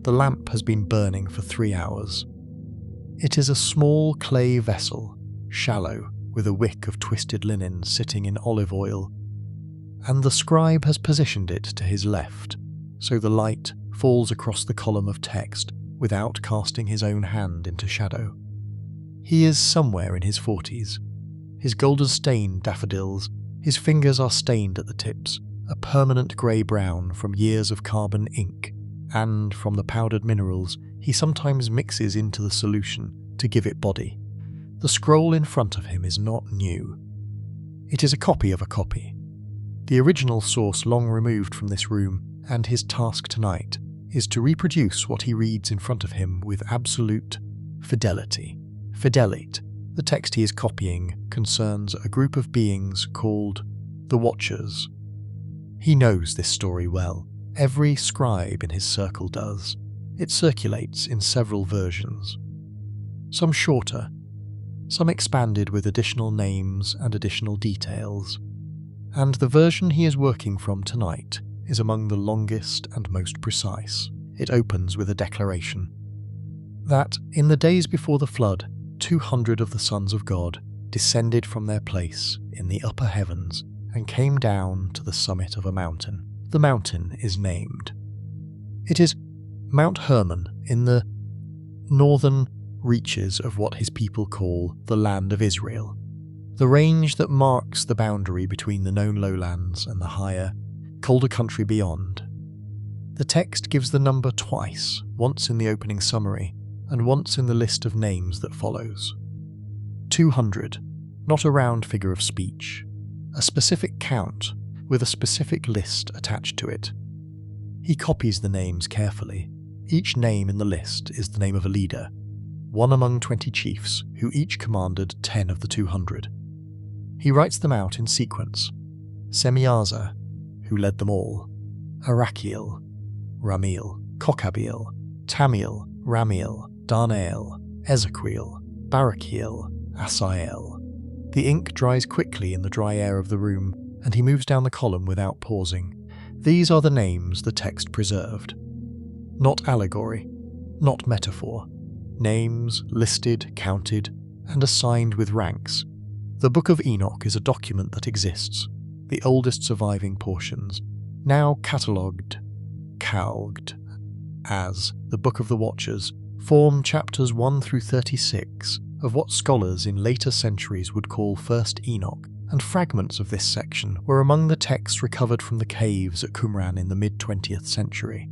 The lamp has been burning for 3 hours. It is a small clay vessel, shallow, with a wick of twisted linen sitting in olive oil, and the scribe has positioned it to his left, so the light falls across the column of text without casting his own hand into shadow. He is somewhere in his 40s. His golden-stained daffodils, his fingers are stained at the tips, a permanent grey-brown from years of carbon ink, and from the powdered minerals he sometimes mixes into the solution to give it body. The scroll in front of him is not new. It is a copy of a copy. The original source long removed from this room, and his task tonight is to reproduce what he reads in front of him with absolute fidelity. Fidelite, the text he is copying, concerns a group of beings called the Watchers. He knows this story well. Every scribe in his circle does. It circulates in several versions. Some shorter, some expanded with additional names and additional details. And the version he is working from tonight is among the longest and most precise. It opens with a declaration that, in the days before the flood, 200 of the sons of God descended from their place in the upper heavens and came down to the summit of a mountain. The mountain is named. It is Mount Hermon in the northern reaches of what his people call the land of Israel, the range that marks the boundary between the known lowlands and the higher, colder country beyond. The text gives the number twice, once in the opening summary and once in the list of names that follows. 200, not a round figure of speech, a specific count with a specific list attached to it. He copies the names carefully. Each name in the list is the name of a leader, one among 20 chiefs who each commanded 10 of the 200. He writes them out in sequence. Semiaza, who led them all, Arakiel, Ramiel, Kokabiel, Tamiel, Ramiel, Darnael, Ezequiel, Barakiel, Asael. The ink dries quickly in the dry air of the room, and he moves down the column without pausing. These are the names the text preserved. Not allegory, not metaphor. Names listed, counted, and assigned with ranks. The Book of Enoch is a document that exists, the oldest surviving portions, now catalogued, calged, as the Book of the Watchers, form chapters 1 through 36 of what scholars in later centuries would call First Enoch, and fragments of this section were among the texts recovered from the caves at Qumran in the mid-20th century.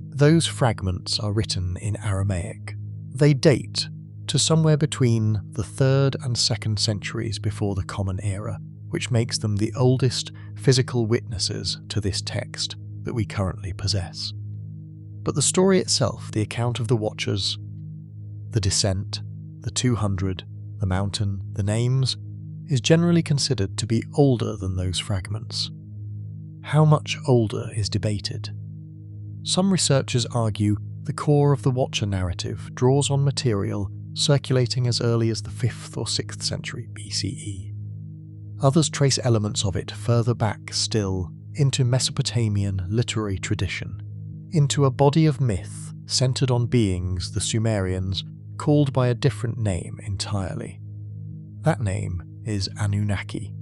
Those fragments are written in Aramaic. They date to somewhere between the 3rd and 2nd centuries before the Common Era, which makes them the oldest physical witnesses to this text that we currently possess. But the story itself, the account of the Watchers, the descent, the 200, the mountain, the names, is generally considered to be older than those fragments. How much older is debated. Some researchers argue the core of the Watcher narrative draws on material circulating as early as the 5th or 6th century BCE. Others trace elements of it further back still into Mesopotamian literary tradition, into a body of myth centered on beings the Sumerians called by a different name entirely. That name is Anunnaki.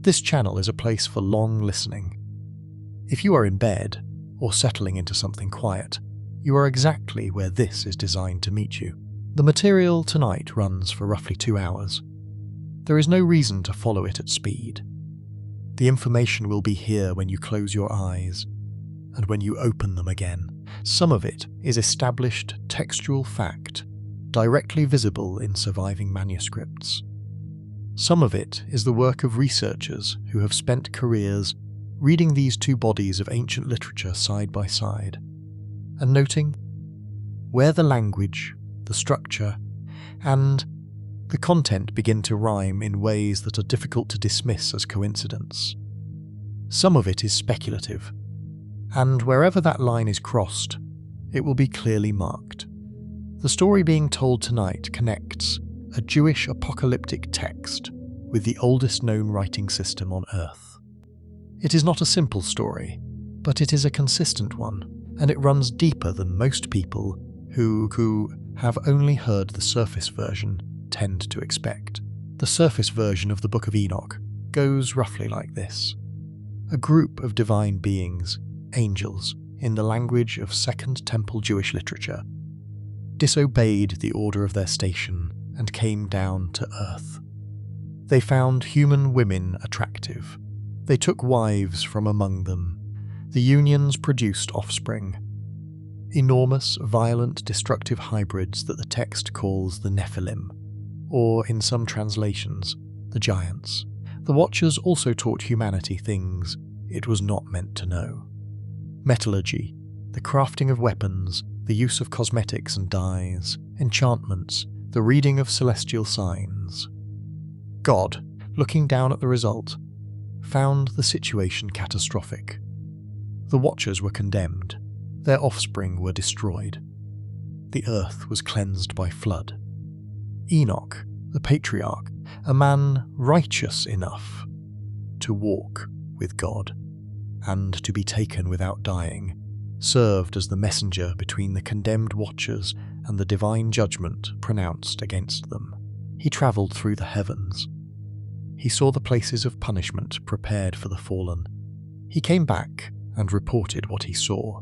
This channel is a place for long listening. If you are in bed or settling into something quiet, you are exactly where this is designed to meet you. The material tonight runs for roughly 2 hours. There is no reason to follow it at speed. The information will be here when you close your eyes and when you open them again. Some of it is established textual fact, directly visible in surviving manuscripts. Some of it is the work of researchers who have spent careers reading these two bodies of ancient literature side by side, and noting where the language, the structure, and the content begin to rhyme in ways that are difficult to dismiss as coincidence. Some of it is speculative, and wherever that line is crossed, it will be clearly marked. The story being told tonight connects a Jewish apocalyptic text with the oldest known writing system on Earth. It is not a simple story, but it is a consistent one, and it runs deeper than most people who have only heard the surface version tend to expect. The surface version of the Book of Enoch goes roughly like this. A group of divine beings, angels, in the language of Second Temple Jewish literature, disobeyed the order of their station and came down to earth. They found human women attractive. They took wives from among them. The unions produced offspring. Enormous, violent, destructive hybrids that the text calls the Nephilim, or in some translations, the giants. The Watchers also taught humanity things it was not meant to know. Metallurgy, the crafting of weapons, the use of cosmetics and dyes, enchantments, the reading of celestial signs. God, looking down at the result, found the situation catastrophic. The Watchers were condemned. Their offspring were destroyed. The earth was cleansed by flood. Enoch, the patriarch, a man righteous enough to walk with God and to be taken without dying, served as the messenger between the condemned Watchers and the divine judgment pronounced against them. He travelled through the heavens. He saw the places of punishment prepared for the fallen. He came back and reported what he saw.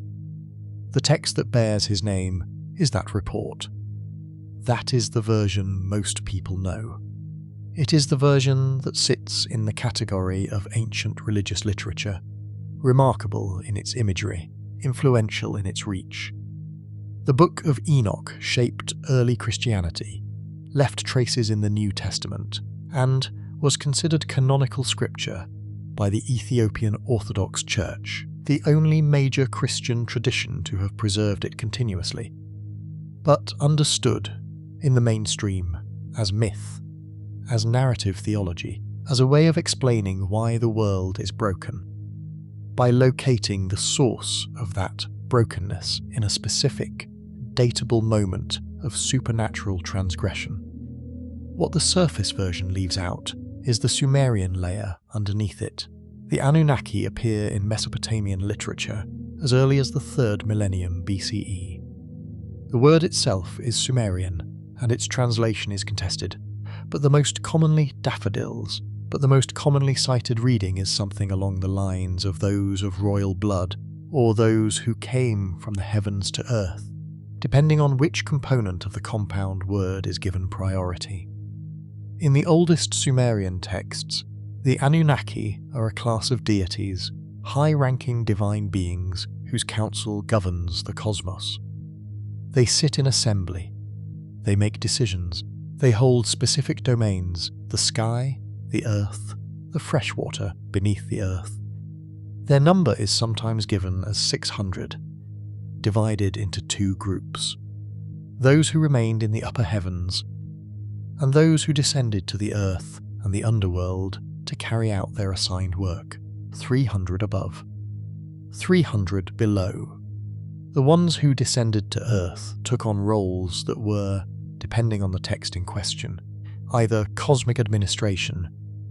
The text that bears his name is that report. That is the version most people know. It is the version that sits in the category of ancient religious literature, remarkable in its imagery, influential in its reach. The Book of Enoch shaped early Christianity, left traces in the New Testament, and was considered canonical scripture by the Ethiopian Orthodox Church, the only major Christian tradition to have preserved it continuously, but understood in the mainstream as myth, as narrative theology, as a way of explaining why the world is broken, by locating the source of that brokenness in a specific, datable moment of supernatural transgression. What the surface version leaves out is the Sumerian layer underneath it. The Anunnaki appear in Mesopotamian literature as early as the 3rd millennium BCE. The word itself is Sumerian, and its translation is contested, but the most commonly cited reading is something along the lines of those of royal blood, or those who came from the heavens to earth, depending on which component of the compound word is given priority. In the oldest Sumerian texts, the Anunnaki are a class of deities, high-ranking divine beings whose counsel governs the cosmos. They sit in assembly. They make decisions. They hold specific domains: the sky, the earth, the fresh water beneath the earth. Their number is sometimes given as 600, divided into 2 groups: those who remained in the upper heavens, and those who descended to the earth and the underworld to carry out their assigned work. 300 above, 300 below. The ones who descended to earth took on roles that were, depending on the text in question, either cosmic administration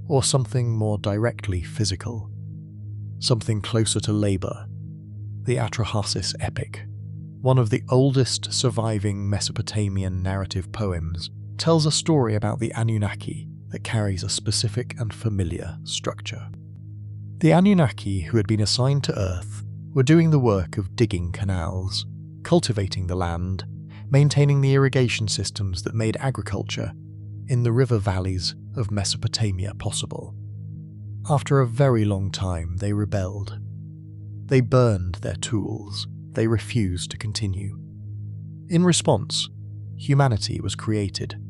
or something more directly physical, something closer to labour. The Atrahasis epic, one of the oldest surviving Mesopotamian narrative poems, tells a story about the Anunnaki that carries a specific and familiar structure. The Anunnaki who had been assigned to Earth were doing the work of digging canals, cultivating the land, maintaining the irrigation systems that made agriculture in the river valleys of Mesopotamia possible. After a very long time, they rebelled. They burned their tools. They refused to continue. In response, humanity was created,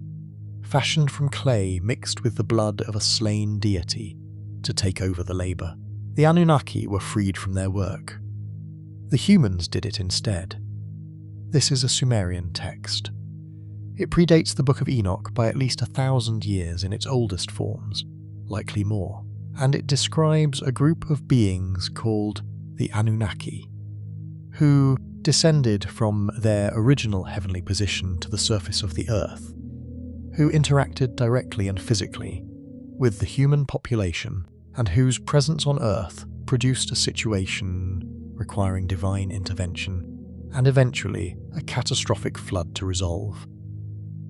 fashioned from clay mixed with the blood of a slain deity to take over the labour. The Anunnaki were freed from their work. The humans did it instead. This is a Sumerian text. It predates the Book of Enoch by at least 1,000 years in its oldest forms, likely more, and it describes a group of beings called the Anunnaki, who descended from their original heavenly position to the surface of the earth, who interacted directly and physically with the human population, and whose presence on earth produced a situation requiring divine intervention, and eventually a catastrophic flood to resolve.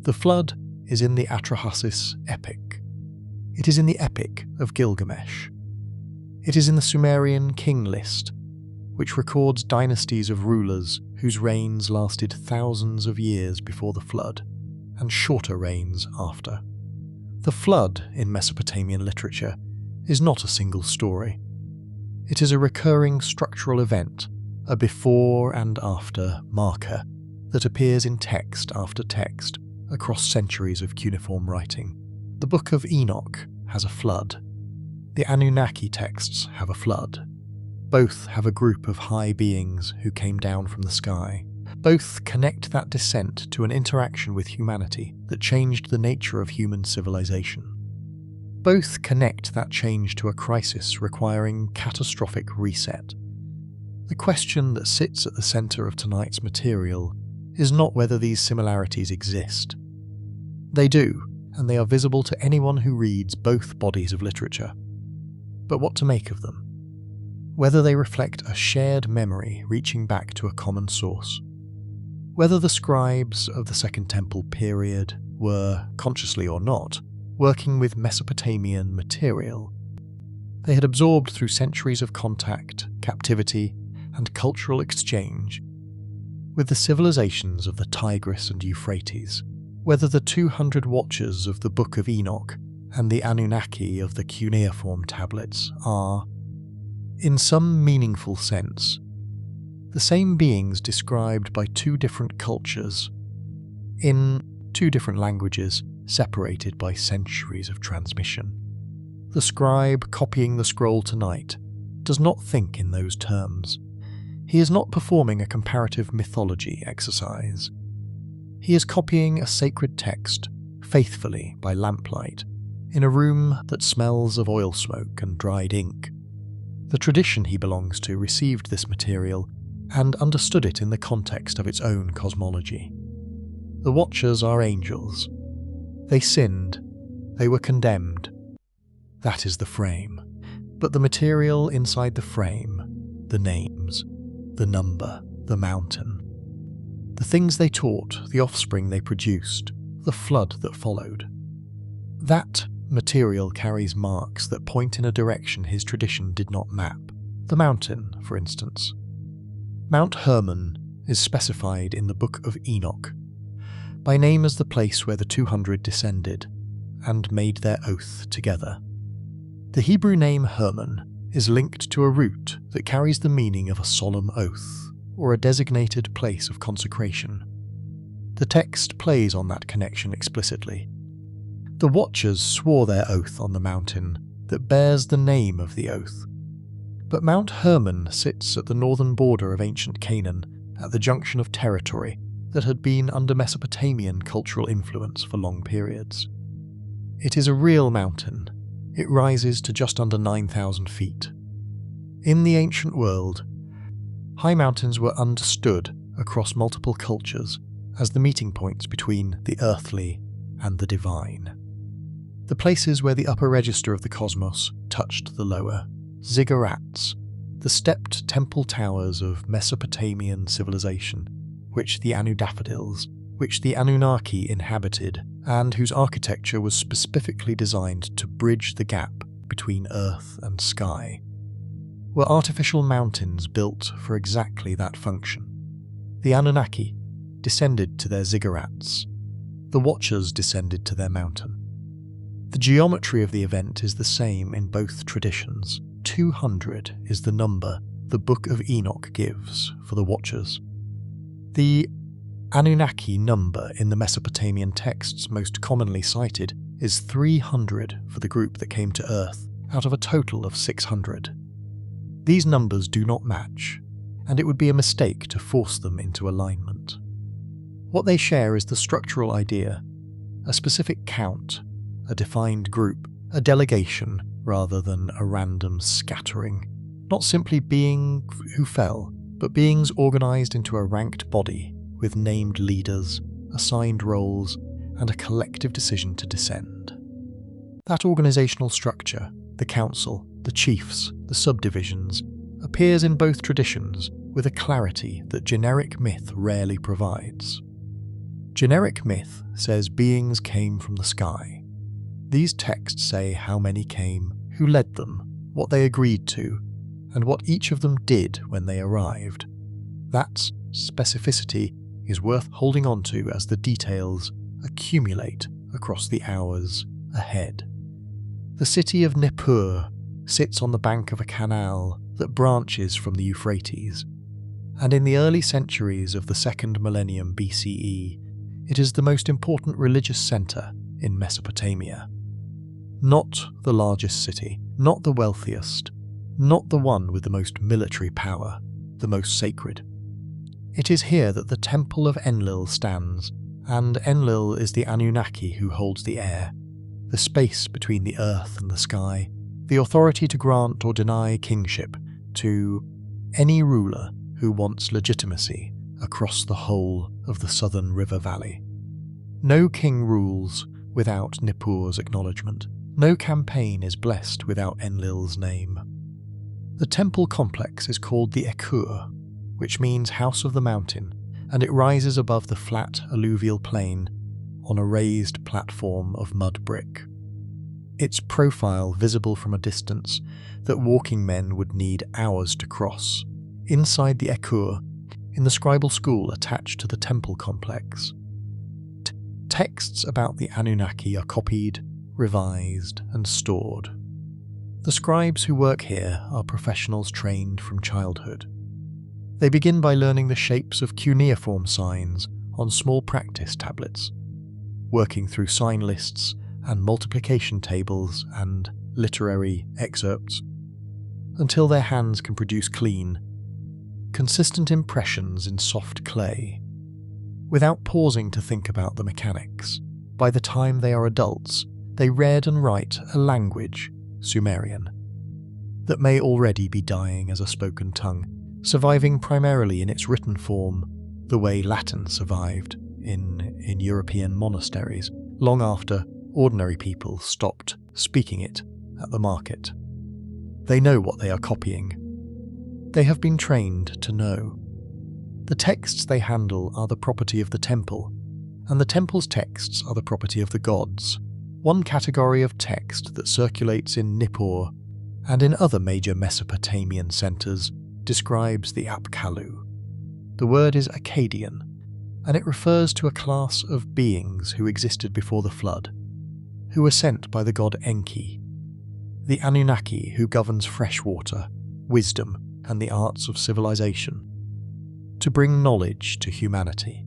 The flood is in the Atrahasis epic. It is in the Epic of Gilgamesh. It is in the Sumerian king list, which records dynasties of rulers whose reigns lasted thousands of years before the flood, and shorter reigns after. The flood in Mesopotamian literature is not a single story. It is a recurring structural event, a before and after marker that appears in text after text across centuries of cuneiform writing. The Book of Enoch has a flood. The Anunnaki texts have a flood. Both have a group of high beings who came down from the sky. Both connect that descent to an interaction with humanity that changed the nature of human civilization. Both connect that change to a crisis requiring catastrophic reset. The question that sits at the centre of tonight's material is not whether these similarities exist. They do, and they are visible to anyone who reads both bodies of literature. But what to make of them? Whether they reflect a shared memory reaching back to a common source. Whether the scribes of the Second Temple period were, consciously or not, working with Mesopotamian material they had absorbed through centuries of contact, captivity, and cultural exchange with the civilizations of the Tigris and Euphrates. Whether the 200 watchers of the Book of Enoch and the Anunnaki of the cuneiform tablets are, in some meaningful sense, the same beings described by two different cultures, in two different languages separated by centuries of transmission. The scribe copying the scroll tonight does not think in those terms. He is not performing a comparative mythology exercise. He is copying a sacred text, faithfully by lamplight, in a room that smells of oil smoke and dried ink. The tradition he belongs to received this material and understood it in the context of its own cosmology. The Watchers are angels. They sinned. They were condemned. That is the frame. But the material inside the frame, the names, the number, the mountain, the things they taught, the offspring they produced, the flood that followed, that material carries marks that point in a direction his tradition did not map. The mountain, for instance. Mount Hermon is specified in the Book of Enoch, by name as the place where the 200 descended and made their oath together. The Hebrew name Hermon is linked to a root that carries the meaning of a solemn oath, or a designated place of consecration. The text plays on that connection explicitly. The Watchers swore their oath on the mountain that bears the name of the oath. But Mount Hermon sits at the northern border of ancient Canaan, at the junction of territory that had been under Mesopotamian cultural influence for long periods. It is a real mountain. It rises to just under 9,000 feet. In the ancient world, high mountains were understood across multiple cultures as the meeting points between the earthly and the divine. The places where the upper register of the cosmos touched the lower, ziggurats, the stepped temple towers of Mesopotamian civilization, which the Anunnaki inhabited, and whose architecture was specifically designed to bridge the gap between earth and sky, were artificial mountains built for exactly that function. The Anunnaki descended to their ziggurats. The Watchers descended to their mountain. The geometry of the event is the same in both traditions. 200 is the number the Book of Enoch gives for the Watchers. The Anunnaki number in the Mesopotamian texts most commonly cited is 300 for the group that came to Earth, out of a total of 600. These numbers do not match, and it would be a mistake to force them into alignment. What they share is the structural idea, a specific count, a defined group, a delegation rather than a random scattering, not simply being who fell, but beings organised into a ranked body with named leaders, assigned roles, and a collective decision to descend. That organisational structure, the council, the chiefs, the subdivisions, appear appears in both traditions with a clarity that generic myth rarely provides. Generic myth says beings came from the sky. These texts say how many came, who led them, what they agreed to, and what each of them did when they arrived. That specificity is worth holding on to as the details accumulate across the hours ahead. The city of Nippur sits on the bank of a canal that branches from the Euphrates, and in the early centuries of the 2nd millennium BCE, it is the most important religious centre in Mesopotamia. Not the largest city, not the wealthiest, not the one with the most military power, the most sacred. It is here that the Temple of Enlil stands, and Enlil is the Anunnaki who holds the air, the space between the earth and the sky, the authority to grant or deny kingship to any ruler who wants legitimacy across the whole of the southern river valley. No king rules without Nippur's acknowledgement. No campaign is blessed without Enlil's name. The temple complex is called the Ekur, which means House of the Mountain, and it rises above the flat alluvial plain on a raised platform of mud brick. Its profile visible from a distance that walking men would need hours to cross. Inside the Ekur, in the scribal school attached to the temple complex, texts about the Anunnaki are copied, revised, and stored. The scribes who work here are professionals trained from childhood. They begin by learning the shapes of cuneiform signs on small practice tablets, working through sign lists and multiplication tables and literary excerpts, until their hands can produce clean, consistent impressions in soft clay. Without pausing to think about the mechanics, by the time they are adults, they read and write a language, Sumerian, that may already be dying as a spoken tongue, surviving primarily in its written form, the way Latin survived in European monasteries, long after ordinary people stopped speaking it at the market. They know what they are copying. They have been trained to know. The texts they handle are the property of the temple, and the temple's texts are the property of the gods. One category of text that circulates in Nippur and in other major Mesopotamian centres describes the Apkallu. The word is Akkadian, and it refers to a class of beings who existed before the flood, who were sent by the god Enki, the Anunnaki who governs fresh water, wisdom, and the arts of civilization, to bring knowledge to humanity.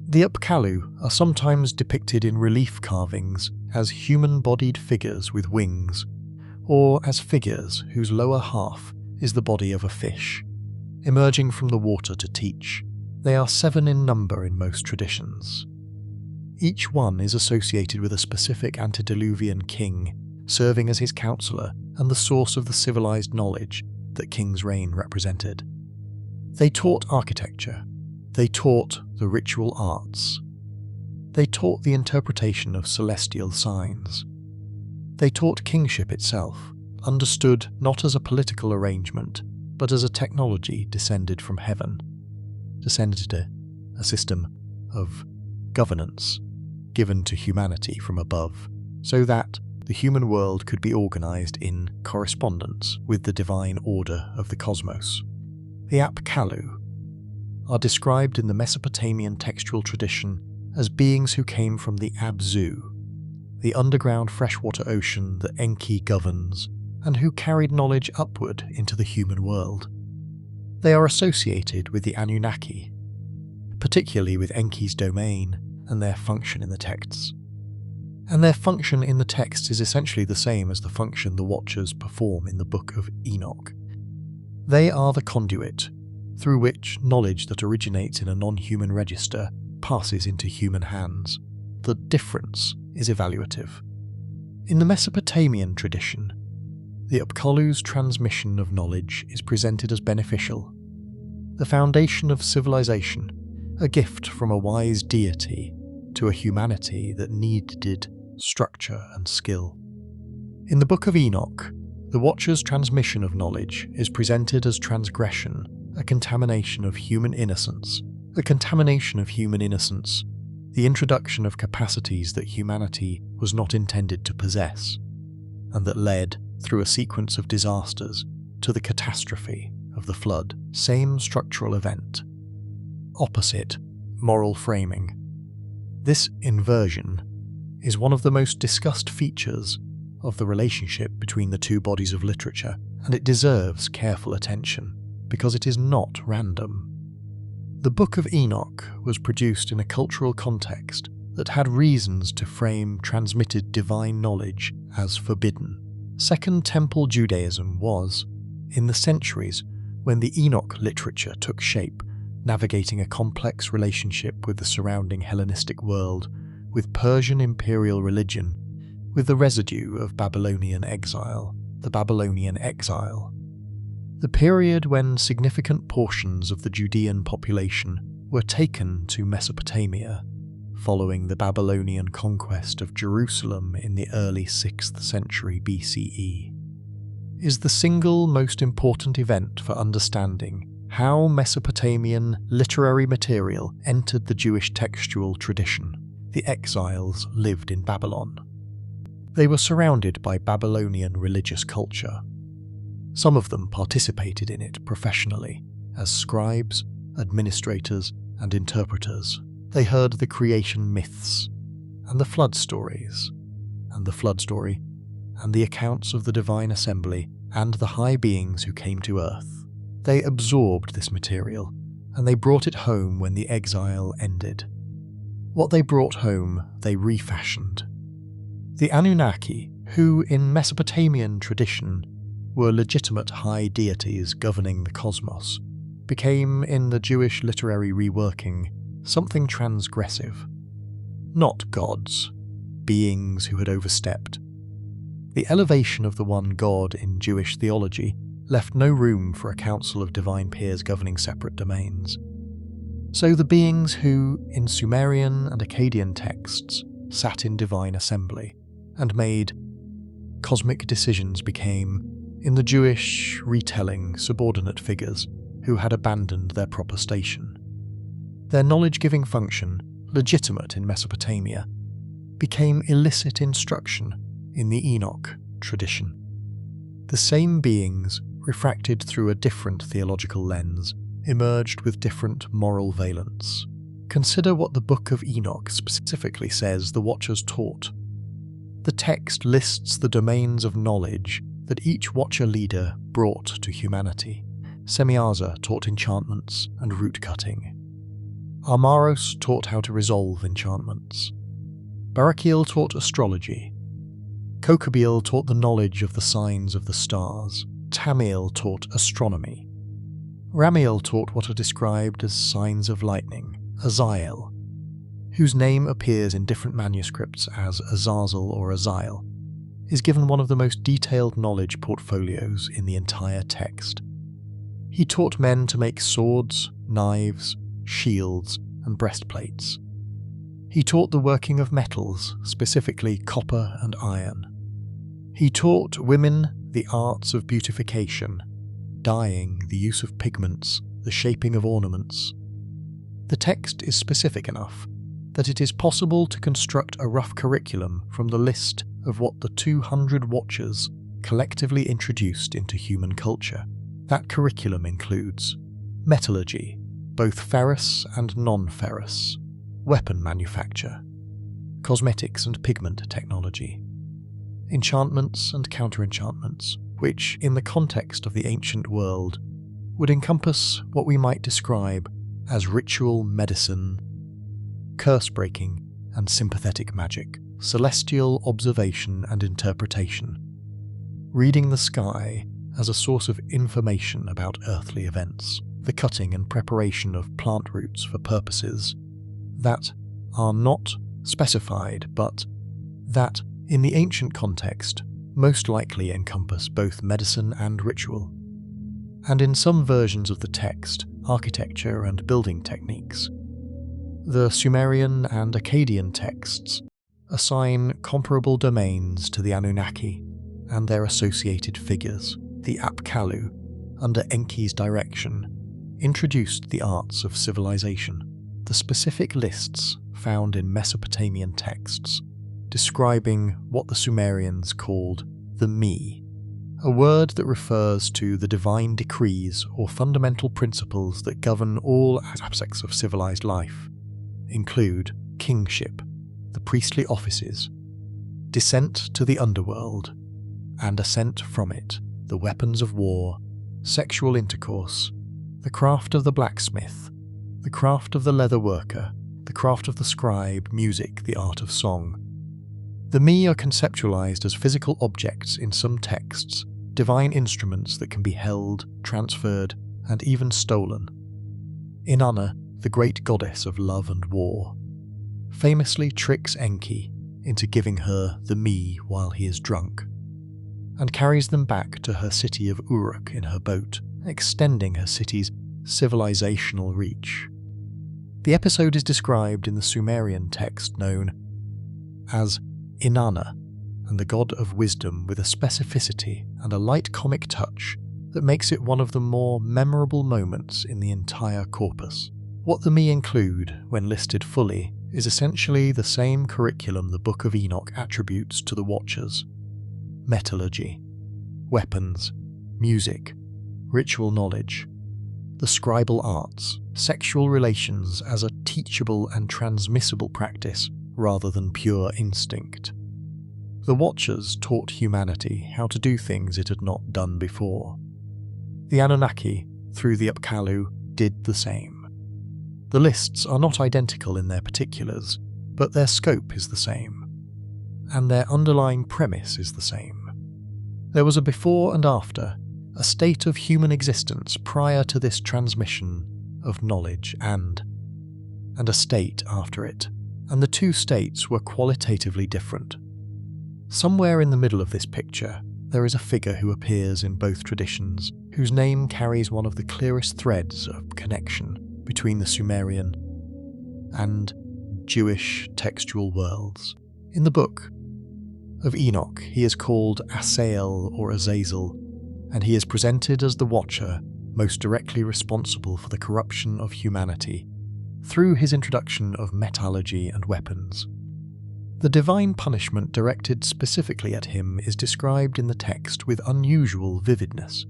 The Apkallu are sometimes depicted in relief carvings as human-bodied figures with wings, or as figures whose lower half is the body of a fish, emerging from the water to teach. They are 7 in number in most traditions. Each one is associated with a specific antediluvian king, serving as his counselor and the source of the civilized knowledge that King's reign represented. They taught architecture. They taught the ritual arts. They taught the interpretation of celestial signs. They taught kingship itself, understood not as a political arrangement, but as a technology descended from heaven, descended a system of governance given to humanity from above, so that the human world could be organized in correspondence with the divine order of the cosmos. The Apkallu are described in the Mesopotamian textual tradition as beings who came from the Abzu, the underground freshwater ocean that Enki governs, and who carried knowledge upward into the human world. They are associated with the Anunnaki, particularly with Enki's domain and their function in the texts. And their function in the texts is essentially the same as the function the Watchers perform in the Book of Enoch. They are the conduit through which knowledge that originates in a non-human register passes into human hands. The difference is evaluative. In the Mesopotamian tradition, the Apkallu's transmission of knowledge is presented as beneficial, the foundation of civilization, a gift from a wise deity to a humanity that needed structure and skill. In the Book of Enoch, The Watcher's transmission of knowledge is presented as transgression, a contamination of human innocence. The contamination of human innocence, the introduction of capacities that humanity was not intended to possess, and that led, through a sequence of disasters, to the catastrophe of the flood. Same structural event. Opposite moral framing. This inversion is one of the most discussed features of the relationship between the two bodies of literature, and it deserves careful attention because it is not random. The Book of Enoch was produced in a cultural context that had reasons to frame transmitted divine knowledge as forbidden. Second Temple Judaism was, in the centuries when the Enoch literature took shape, navigating a complex relationship with the surrounding Hellenistic world, with Persian imperial religion, with the residue of Babylonian exile, the Babylonian exile. The period when significant portions of the Judean population were taken to Mesopotamia, following the Babylonian conquest of Jerusalem in the early 6th century BCE, is the single most important event for understanding how Mesopotamian literary material entered the Jewish textual tradition. The exiles lived in Babylon. They were surrounded by Babylonian religious culture. Some of them participated in it professionally, as scribes, administrators, and interpreters. They heard the creation myths, and the flood stories, and the flood story, and the accounts of the divine assembly and the high beings who came to earth. They absorbed this material, and they brought it home when the exile ended. What they brought home, they refashioned. The Anunnaki, who in Mesopotamian tradition were legitimate high deities governing the cosmos, became, in the Jewish literary reworking, something transgressive. Not gods, beings who had overstepped. The elevation of the one God in Jewish theology left no room for a council of divine peers governing separate domains. So the beings who, in Sumerian and Akkadian texts, sat in divine assembly and made cosmic decisions became, in the Jewish retelling, subordinate figures who had abandoned their proper station. Their knowledge-giving function, legitimate in Mesopotamia, became illicit instruction in the Enoch tradition. The same beings, refracted through a different theological lens, emerged with different moral valence. Consider what the Book of Enoch specifically says the Watchers taught. The text lists the domains of knowledge that each Watcher leader brought to humanity. Semiaza taught enchantments and root cutting. Armaros taught how to resolve enchantments. Barakiel taught astrology. Kokabeel taught the knowledge of the signs of the stars. Tamiel taught astronomy. Ramiel taught what are described as signs of lightning. Azael, whose name appears in different manuscripts as Azazel or Azael, is given one of the most detailed knowledge portfolios in the entire text. He taught men to make swords, knives, shields, and breastplates. He taught the working of metals, specifically copper and iron. He taught women the arts of beautification, dyeing, the use of pigments, the shaping of ornaments. The text is specific enough that it is possible to construct a rough curriculum from the list of what the 200 Watchers collectively introduced into human culture. That curriculum includes metallurgy, both ferrous and non-ferrous, weapon manufacture, cosmetics and pigment technology, enchantments and counter-enchantments, which, in the context of the ancient world, would encompass what we might describe as ritual medicine, curse-breaking and sympathetic magic, celestial observation and interpretation, reading the sky as a source of information about earthly events, the cutting and preparation of plant roots for purposes that are not specified but that, in the ancient context, most likely encompass both medicine and ritual, and in some versions of the text, architecture and building techniques. The Sumerian and Akkadian texts assign comparable domains to the Anunnaki and their associated figures, the Apkallu, under Enki's direction, introduced the arts of civilization. The specific lists found in Mesopotamian texts describing what the Sumerians called the Mi, a word that refers to the divine decrees or fundamental principles that govern all aspects of civilized life, include kingship, the priestly offices, descent to the underworld, and ascent from it, the weapons of war, sexual intercourse, the craft of the blacksmith, the craft of the leather worker, the craft of the scribe, music, the art of song. The Mi are conceptualized as physical objects in some texts, divine instruments that can be held, transferred, and even stolen. Inanna, the great goddess of love and war, famously tricks Enki into giving her the Mi while he is drunk, and carries them back to her city of Uruk in her boat, extending her city's civilizational reach. The episode is described in the Sumerian text known as Inanna, and the god of wisdom, with a specificity and a light comic touch that makes it one of the more memorable moments in the entire corpus. What the Mi include, when listed fully, is essentially the same curriculum the Book of Enoch attributes to the Watchers: metallurgy, weapons, music, ritual knowledge, the scribal arts, sexual relations as a teachable and transmissible practice rather than pure instinct. The Watchers taught humanity how to do things it had not done before. The Anunnaki, through the Apkallu, did the same. The lists are not identical in their particulars, but their scope is the same, and their underlying premise is the same. There was a before and after, a state of human existence prior to this transmission of knowledge, and a state after it, and the two states were qualitatively different. Somewhere in the middle of this picture, there is a figure who appears in both traditions, whose name carries one of the clearest threads of connection between the Sumerian and Jewish textual worlds. In the Book of Enoch, he is called Asael or Azazel, and he is presented as the Watcher most directly responsible for the corruption of humanity through his introduction of metallurgy and weapons. The divine punishment directed specifically at him is described in the text with unusual vividness.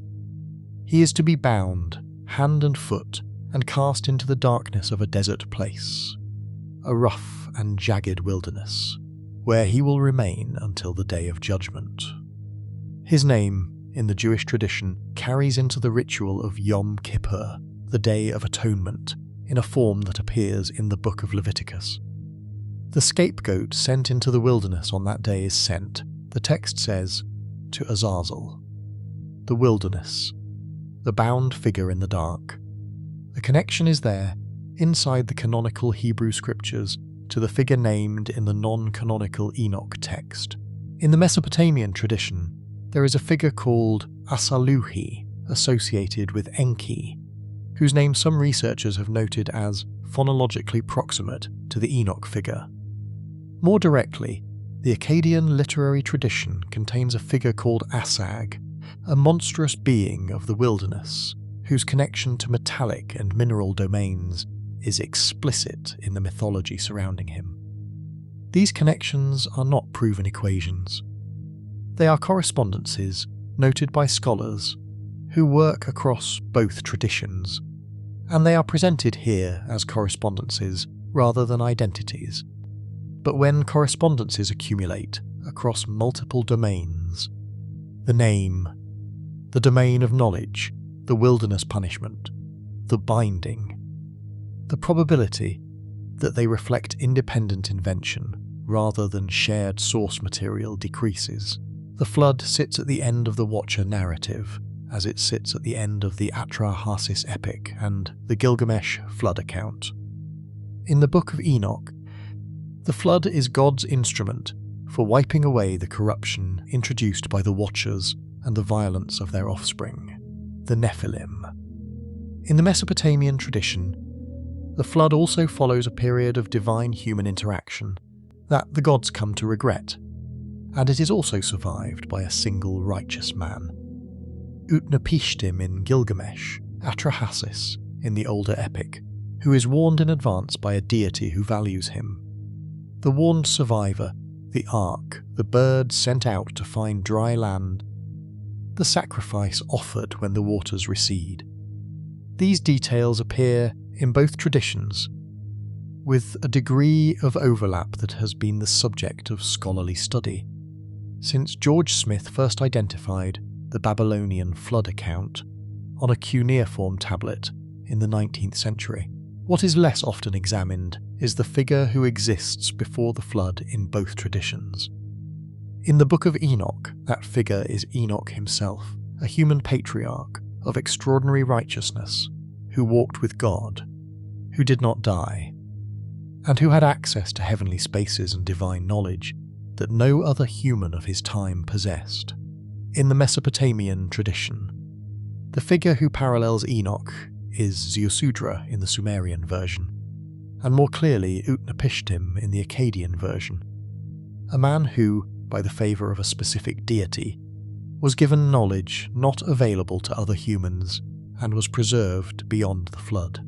He is to be bound, hand and foot, and cast into the darkness of a desert place, a rough and jagged wilderness, where he will remain until the day of judgment. His name, in the Jewish tradition, carries into the ritual of Yom Kippur, the Day of Atonement, in a form that appears in the Book of Leviticus. The scapegoat sent into the wilderness on that day is sent, the text says, to Azazel, the wilderness, the bound figure in the dark. The connection is there, inside the canonical Hebrew scriptures, to the figure named in the non-canonical Enoch text. In the Mesopotamian tradition, there is a figure called Asaluhi, associated with Enki, whose name some researchers have noted as phonologically proximate to the Enoch figure. More directly, the Akkadian literary tradition contains a figure called Asag, a monstrous being of the wilderness, whose connection to metallic and mineral domains is explicit in the mythology surrounding him. These connections are not proven equations. They are correspondences noted by scholars who work across both traditions, and they are presented here as correspondences rather than identities. But when correspondences accumulate across multiple domains, the name, the domain of knowledge, the wilderness punishment, the binding, the probability that they reflect independent invention rather than shared source material decreases. The flood sits at the end of the Watcher narrative, as it sits at the end of the Atrahasis epic and the Gilgamesh flood account. In the Book of Enoch, the flood is God's instrument for wiping away the corruption introduced by the Watchers and the violence of their offspring, the Nephilim. In the Mesopotamian tradition, the flood also follows a period of divine human interaction that the gods come to regret, and it is also survived by a single righteous man. Utnapishtim in Gilgamesh, Atrahasis in the older epic, who is warned in advance by a deity who values him. The warned survivor, the ark, the bird sent out to find dry land, the sacrifice offered when the waters recede. These details appear in both traditions, with a degree of overlap that has been the subject of scholarly study, since George Smith first identified the Babylonian flood account on a cuneiform tablet in the 19th century. What is less often examined is the figure who exists before the flood in both traditions. In the Book of Enoch, that figure is Enoch himself, a human patriarch of extraordinary righteousness, who walked with God, who did not die, and who had access to heavenly spaces and divine knowledge that no other human of his time possessed. In the Mesopotamian tradition, the figure who parallels Enoch is Ziusudra in the Sumerian version, and more clearly Utnapishtim in the Akkadian version, a man who, by the favour of a specific deity, was given knowledge not available to other humans and was preserved beyond the flood.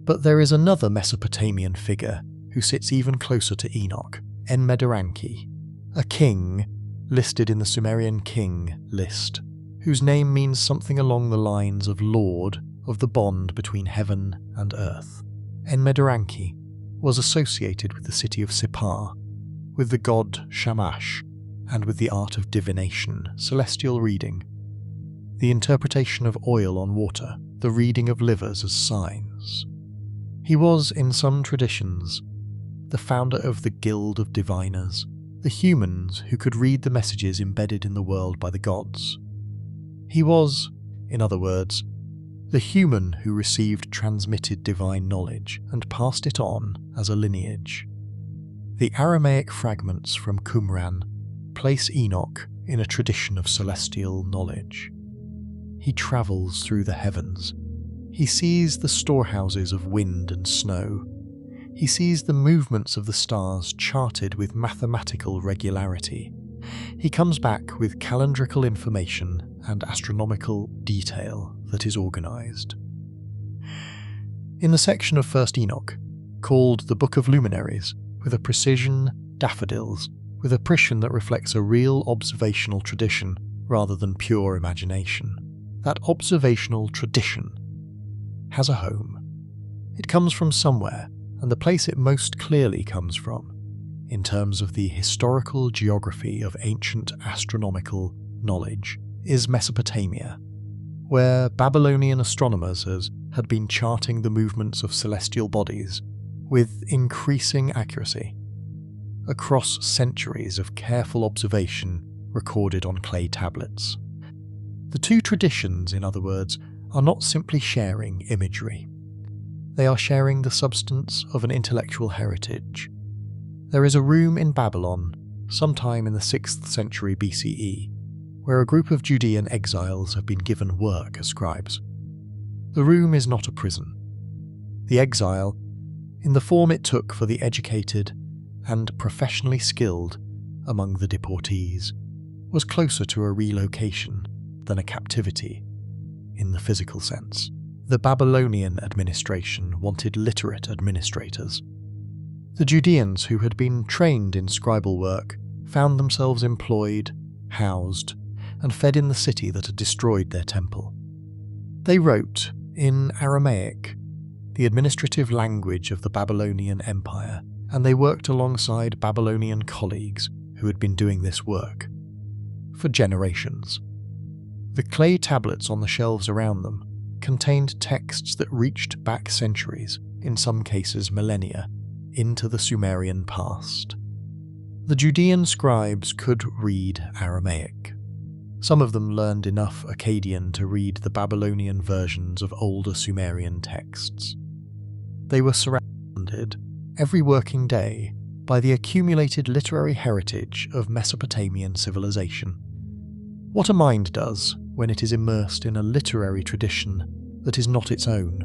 But there is another Mesopotamian figure who sits even closer to Enoch, Enmedaranki, a king listed in the Sumerian king list, whose name means something along the lines of Lord of the bond between heaven and earth. Enmedaranki was associated with the city of Sippar, with the god Shamash, and with the art of divination, celestial reading, the interpretation of oil on water, the reading of livers as signs. He was, in some traditions, the founder of the Guild of Diviners, the humans who could read the messages embedded in the world by the gods. He was, in other words, the human who received transmitted divine knowledge and passed it on as a lineage. The Aramaic fragments from Qumran place Enoch in a tradition of celestial knowledge. He travels through the heavens. He sees the storehouses of wind and snow. He sees the movements of the stars charted with mathematical regularity. He comes back with calendrical information and astronomical detail that is organised. In the section of 1st Enoch, called the Book of Luminaries, with a precision daffodils, with a precision that reflects a real observational tradition rather than pure imagination, that observational tradition has a home. It comes from somewhere, and the place it most clearly comes from, in terms of the historical geography of ancient astronomical knowledge, is Mesopotamia, where Babylonian astronomers had been charting the movements of celestial bodies with increasing accuracy, across centuries of careful observation recorded on clay tablets. The two traditions, in other words, are not simply sharing imagery. They are sharing the substance of an intellectual heritage. There is a room in Babylon, sometime in the 6th century BCE, where a group of Judean exiles have been given work as scribes. The room is not a prison. The exile, in the form it took for the educated and professionally skilled among the deportees, was closer to a relocation than a captivity in the physical sense. The Babylonian administration wanted literate administrators. The Judeans who had been trained in scribal work found themselves employed, housed, and fed in the city that had destroyed their temple. They wrote in Aramaic, the administrative language of the Babylonian Empire, and they worked alongside Babylonian colleagues who had been doing this work for generations. The clay tablets on the shelves around them contained texts that reached back centuries, in some cases millennia, into the Sumerian past. The Judean scribes could read Aramaic. Some of them learned enough Akkadian to read the Babylonian versions of older Sumerian texts. They were surrounded, every working day, by the accumulated literary heritage of Mesopotamian civilization. What a mind does when it is immersed in a literary tradition that is not its own,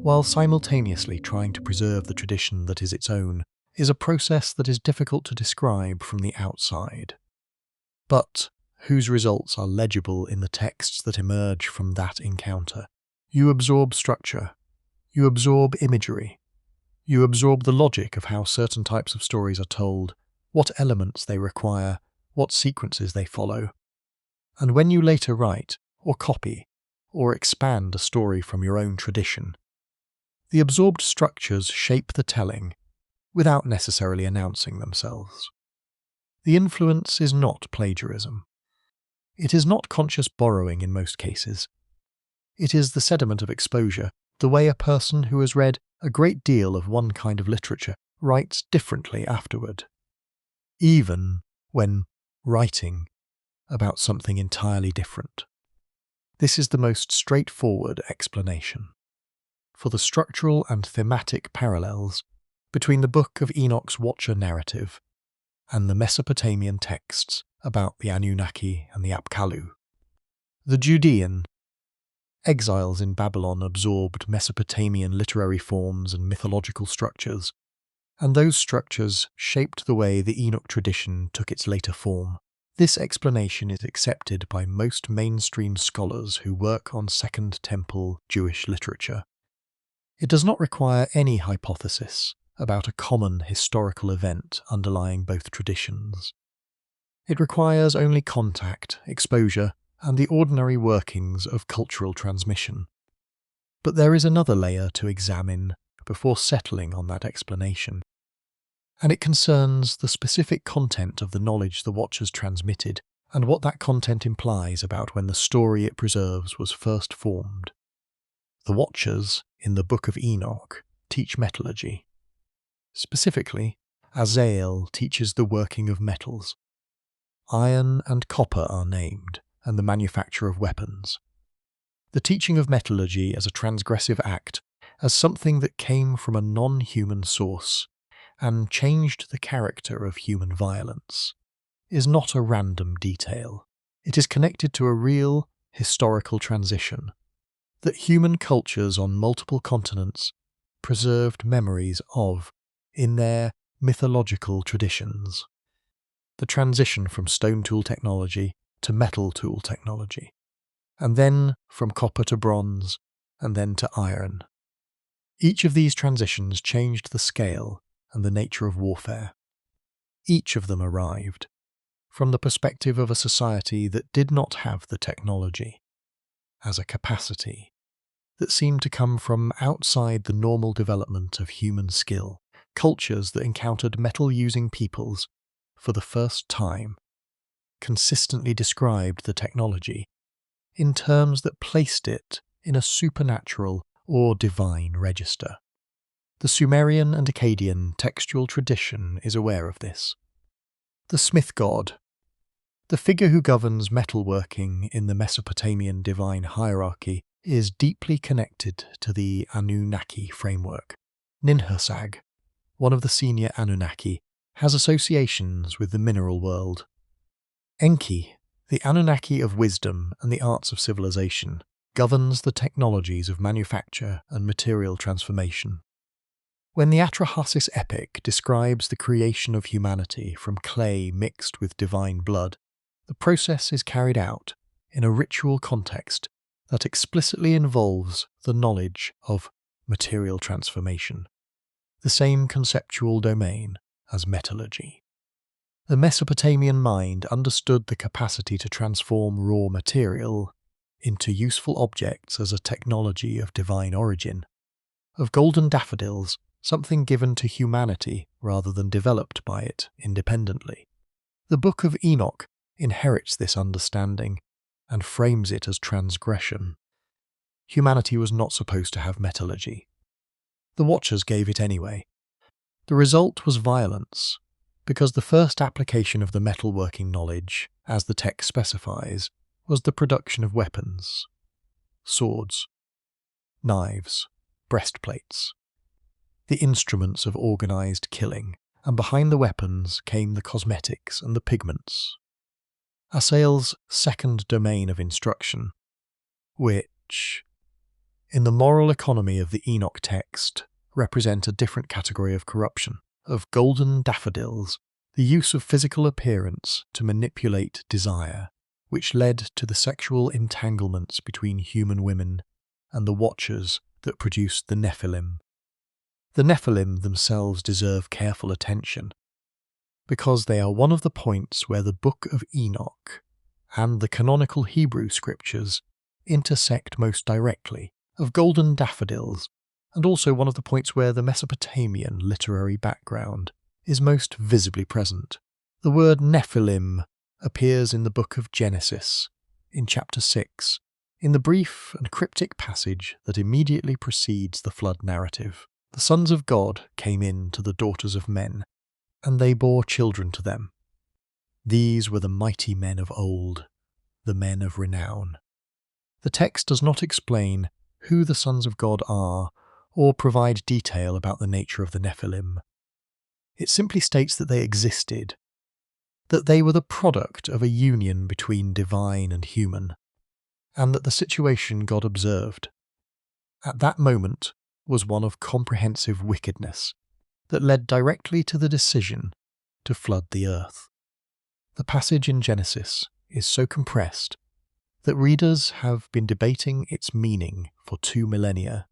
while simultaneously trying to preserve the tradition that is its own is a process that is difficult to describe from the outside, but whose results are legible in the texts that emerge from that encounter. You absorb structure, you absorb imagery, you absorb the logic of how certain types of stories are told, what elements they require, what sequences they follow. And when you later write, or copy, or expand a story from your own tradition, the absorbed structures shape the telling without necessarily announcing themselves. The influence is not plagiarism. It is not conscious borrowing in most cases. It is the sediment of exposure, the way a person who has read a great deal of one kind of literature writes differently afterward, even when writing about something entirely different. This is the most straightforward explanation for the structural and thematic parallels between the Book of Enoch's Watcher narrative and the Mesopotamian texts about the Anunnaki and the Apkallu. The Judean exiles in Babylon absorbed Mesopotamian literary forms and mythological structures, and those structures shaped the way the Enoch tradition took its later form. This explanation is accepted by most mainstream scholars who work on Second Temple Jewish literature. It does not require any hypothesis about a common historical event underlying both traditions. It requires only contact, exposure, and the ordinary workings of cultural transmission. But there is another layer to examine before settling on that explanation, and it concerns the specific content of the knowledge the Watchers transmitted and what that content implies about when the story it preserves was first formed. The Watchers in the Book of Enoch teach metallurgy. Specifically, Azael teaches the working of metals. Iron and copper are named, and the manufacture of weapons. The teaching of metallurgy as a transgressive act, as something that came from a non-human source and changed the character of human violence, is not a random detail. It is connected to a real historical transition that human cultures on multiple continents preserved memories of in their mythological traditions. The transition from stone tool technology to metal tool technology, and then from copper to bronze, and then to iron. Each of these transitions changed the scale and the nature of warfare. Each of them arrived from the perspective of a society that did not have the technology, as a capacity that seemed to come from outside the normal development of human skill, cultures that encountered metal-using peoples for the first time consistently described the technology in terms that placed it in a supernatural or divine register. The Sumerian and Akkadian textual tradition is aware of this. The smith god, the figure who governs metalworking in the Mesopotamian divine hierarchy, is deeply connected to the Anunnaki framework. Ninhursag, one of the senior Anunnaki, has associations with the mineral world. Enki, the Anunnaki of wisdom and the arts of civilization, governs the technologies of manufacture and material transformation. When the Atrahasis epic describes the creation of humanity from clay mixed with divine blood, the process is carried out in a ritual context that explicitly involves the knowledge of material transformation, the same conceptual domain as metallurgy. The Mesopotamian mind understood the capacity to transform raw material into useful objects as a technology of divine origin. Of golden daffodils, something given to humanity rather than developed by it independently. The Book of Enoch inherits this understanding and frames it as transgression. Humanity was not supposed to have metallurgy. The Watchers gave it anyway. The result was violence, because the first application of the metalworking knowledge, as the text specifies, was the production of weapons, swords, knives, breastplates, the instruments of organised killing, and behind the weapons came the cosmetics and the pigments. Asael's second domain of instruction, which, in the moral economy of the Enoch text, represent a different category of corruption. of golden daffodils, the use of physical appearance to manipulate desire, which led to the sexual entanglements between human women and the watchers that produced the Nephilim. The Nephilim themselves deserve careful attention, because they are one of the points where the Book of Enoch and the canonical Hebrew scriptures intersect most directly, of golden daffodils, and also one of the points where the Mesopotamian literary background is most visibly present. The word Nephilim appears in the book of Genesis, in chapter 6, in the brief and cryptic passage that immediately precedes the flood narrative. The sons of God came in to the daughters of men, and they bore children to them. These were the mighty men of old, the men of renown. The text does not explain who the sons of God are or provide detail about the nature of the Nephilim. It simply states that they existed, that they were the product of a union between divine and human, and that the situation God observed at that moment was one of comprehensive wickedness that led directly to the decision to flood the earth. The passage in Genesis is so compressed that readers have been debating its meaning for 2 millennia.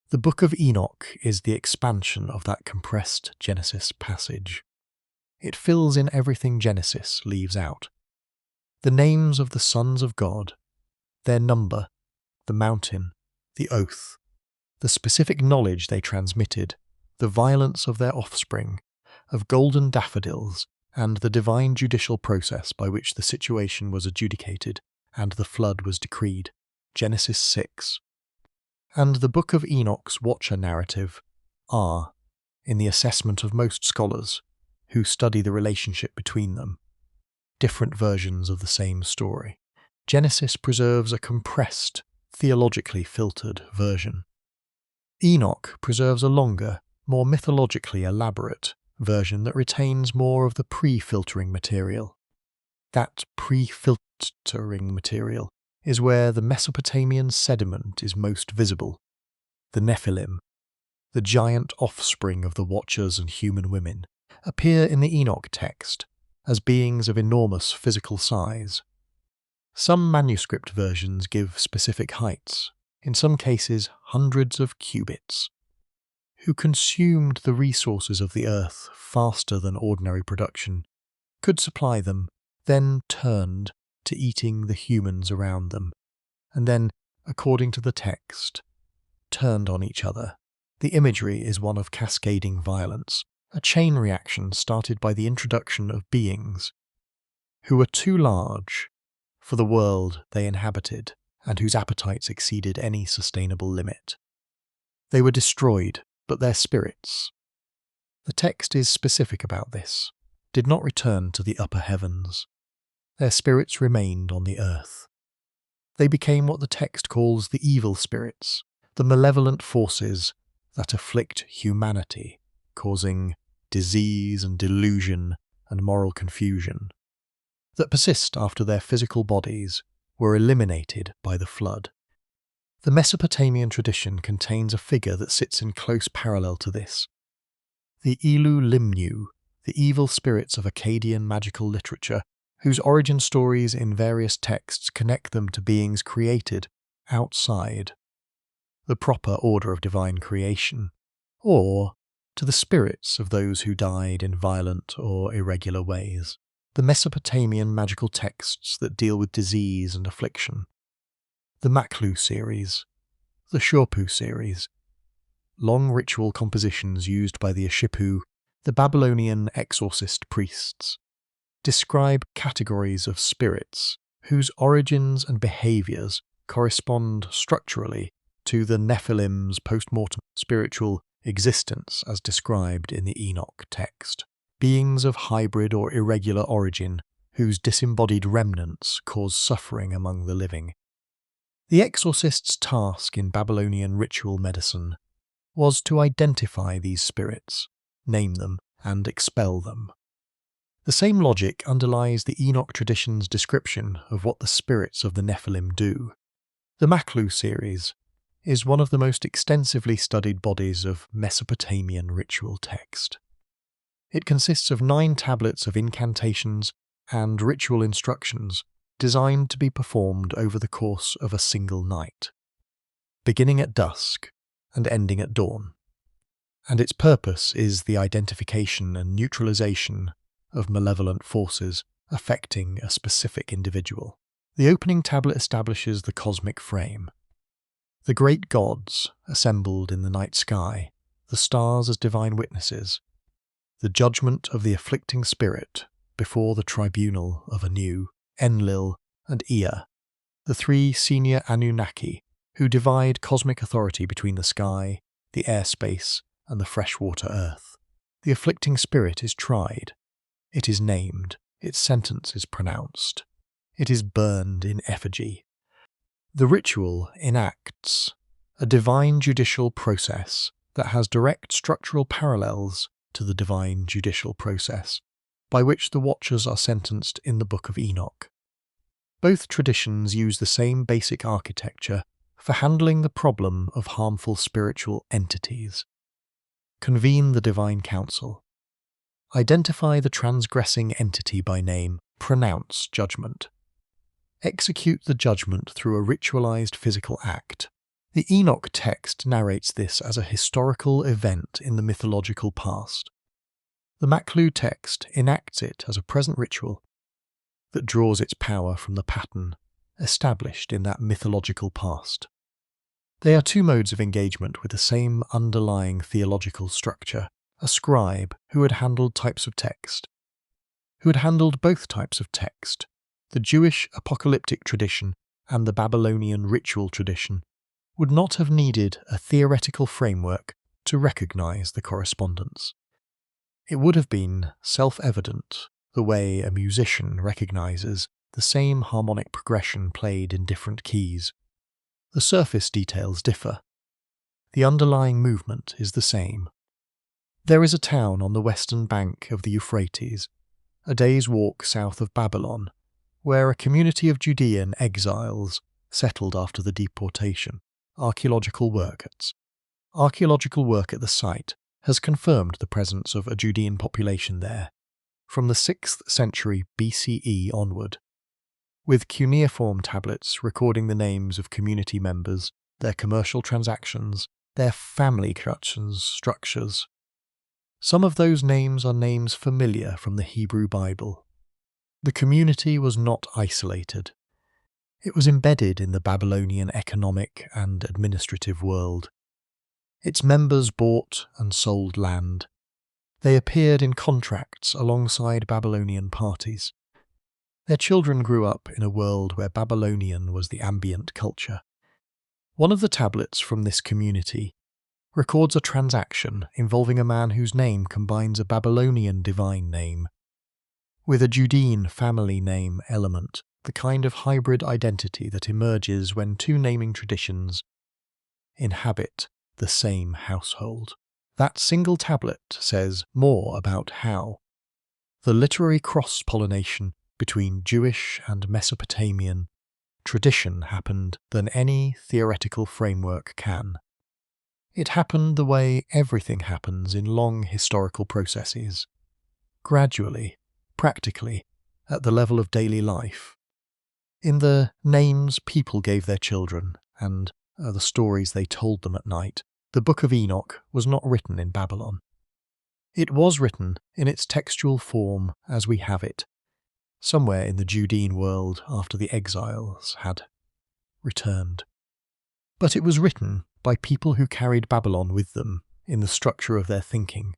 The Book of Enoch is the expansion of that compressed Genesis passage. It fills in everything Genesis leaves out. The names of the sons of God, their number, the mountain, the oath, the specific knowledge they transmitted, the violence of their offspring, of golden daffodils, and the divine judicial process by which the situation was adjudicated and the flood was decreed. Genesis 6. And the Book of Enoch's Watcher narrative are, in the assessment of most scholars who study the relationship between them, different versions of the same story. Genesis preserves a compressed, theologically filtered version. Enoch preserves a longer, more mythologically elaborate version that retains more of the pre-filtering material. That pre-filtering material is where the Mesopotamian sediment is most visible. The Nephilim, the giant offspring of the Watchers and human women, appear in the Enoch text as beings of enormous physical size. Some manuscript versions give specific heights, in some cases hundreds of cubits, who consumed the resources of the earth faster than ordinary production, could supply them, then turned to eating the humans around them, and then, according to the text, turned on each other. The imagery is one of cascading violence, a chain reaction started by the introduction of beings who were too large for the world they inhabited and whose appetites exceeded any sustainable limit. They were destroyed, but their spirits, the text is specific about this, did not return to the upper heavens. Their spirits remained on the earth. They became what the text calls the evil spirits, the malevolent forces that afflict humanity, causing disease and delusion and moral confusion, that persist after their physical bodies were eliminated by the flood. The Mesopotamian tradition contains a figure that sits in close parallel to this. The Elu Limnu, the evil spirits of Akkadian magical literature, whose origin stories in various texts connect them to beings created outside the proper order of divine creation, or to the spirits of those who died in violent or irregular ways. The Mesopotamian magical texts that deal with disease and affliction, the Maklu series, the Shorpu series, long ritual compositions used by the Ashipu, the Babylonian exorcist priests, describe categories of spirits whose origins and behaviours correspond structurally to the Nephilim's post-mortem spiritual existence as described in the Enoch text. Beings of hybrid or irregular origin whose disembodied remnants cause suffering among the living. The exorcist's task in Babylonian ritual medicine was to identify these spirits, name them, and expel them. The same logic underlies the Enoch tradition's description of what the spirits of the Nephilim do. The Maklu series is one of the most extensively studied bodies of Mesopotamian ritual text. It consists of 9 tablets of incantations and ritual instructions designed to be performed over the course of a single night, beginning at dusk and ending at dawn. And its purpose is the identification and neutralization of malevolent forces affecting a specific individual. The opening tablet establishes the cosmic frame. The great gods assembled in the night sky, the stars as divine witnesses, the judgment of the afflicting spirit before the tribunal of Anu, Enlil, and Ea, the 3 senior Anunnaki who divide cosmic authority between the sky, the airspace, and the freshwater earth. The afflicting spirit is tried, it is named, its sentence is pronounced, it is burned in effigy. The ritual enacts a divine judicial process that has direct structural parallels to the divine judicial process by which the Watchers are sentenced in the Book of Enoch. Both traditions use the same basic architecture for handling the problem of harmful spiritual entities. Convene the divine council. Identify the transgressing entity by name. Pronounce judgment. Execute the judgment through a ritualized physical act. The Enoch text narrates this as a historical event in the mythological past. The Maklu text enacts it as a present ritual that draws its power from the pattern established in that mythological past. They are 2 modes of engagement with the same underlying theological structure. A scribe who had handled types of text, who had handled both types of text, the Jewish apocalyptic tradition and the Babylonian ritual tradition, would not have needed a theoretical framework to recognize the correspondence. It would have been self-evident the way a musician recognizes the same harmonic progression played in different keys. The surface details differ. The underlying movement is the same. There is a town on the western bank of the Euphrates, a day's walk south of Babylon, where a community of Judean exiles settled after the deportation. Archaeological work at the site has confirmed the presence of a Judean population there from the 6th century BCE onward, with cuneiform tablets recording the names of community members, their commercial transactions, their family structures. Some of those names are names familiar from the Hebrew Bible. The community was not isolated. It was embedded in the Babylonian economic and administrative world. Its members bought and sold land. They appeared in contracts alongside Babylonian parties. Their children grew up in a world where Babylonian was the ambient culture. One of the tablets from this community records a transaction involving a man whose name combines a Babylonian divine name with a Judean family name element, the kind of hybrid identity that emerges when 2 naming traditions inhabit the same household. That single tablet says more about how the literary cross-pollination between Jewish and Mesopotamian tradition happened than any theoretical framework can. It happened the way everything happens in long historical processes, gradually, practically, at the level of daily life. In the names people gave their children and the stories they told them at night, the Book of Enoch was not written in Babylon. It was written in its textual form as we have it, somewhere in the Judean world after the exiles had returned. But it was written by people who carried Babylon with them in the structure of their thinking,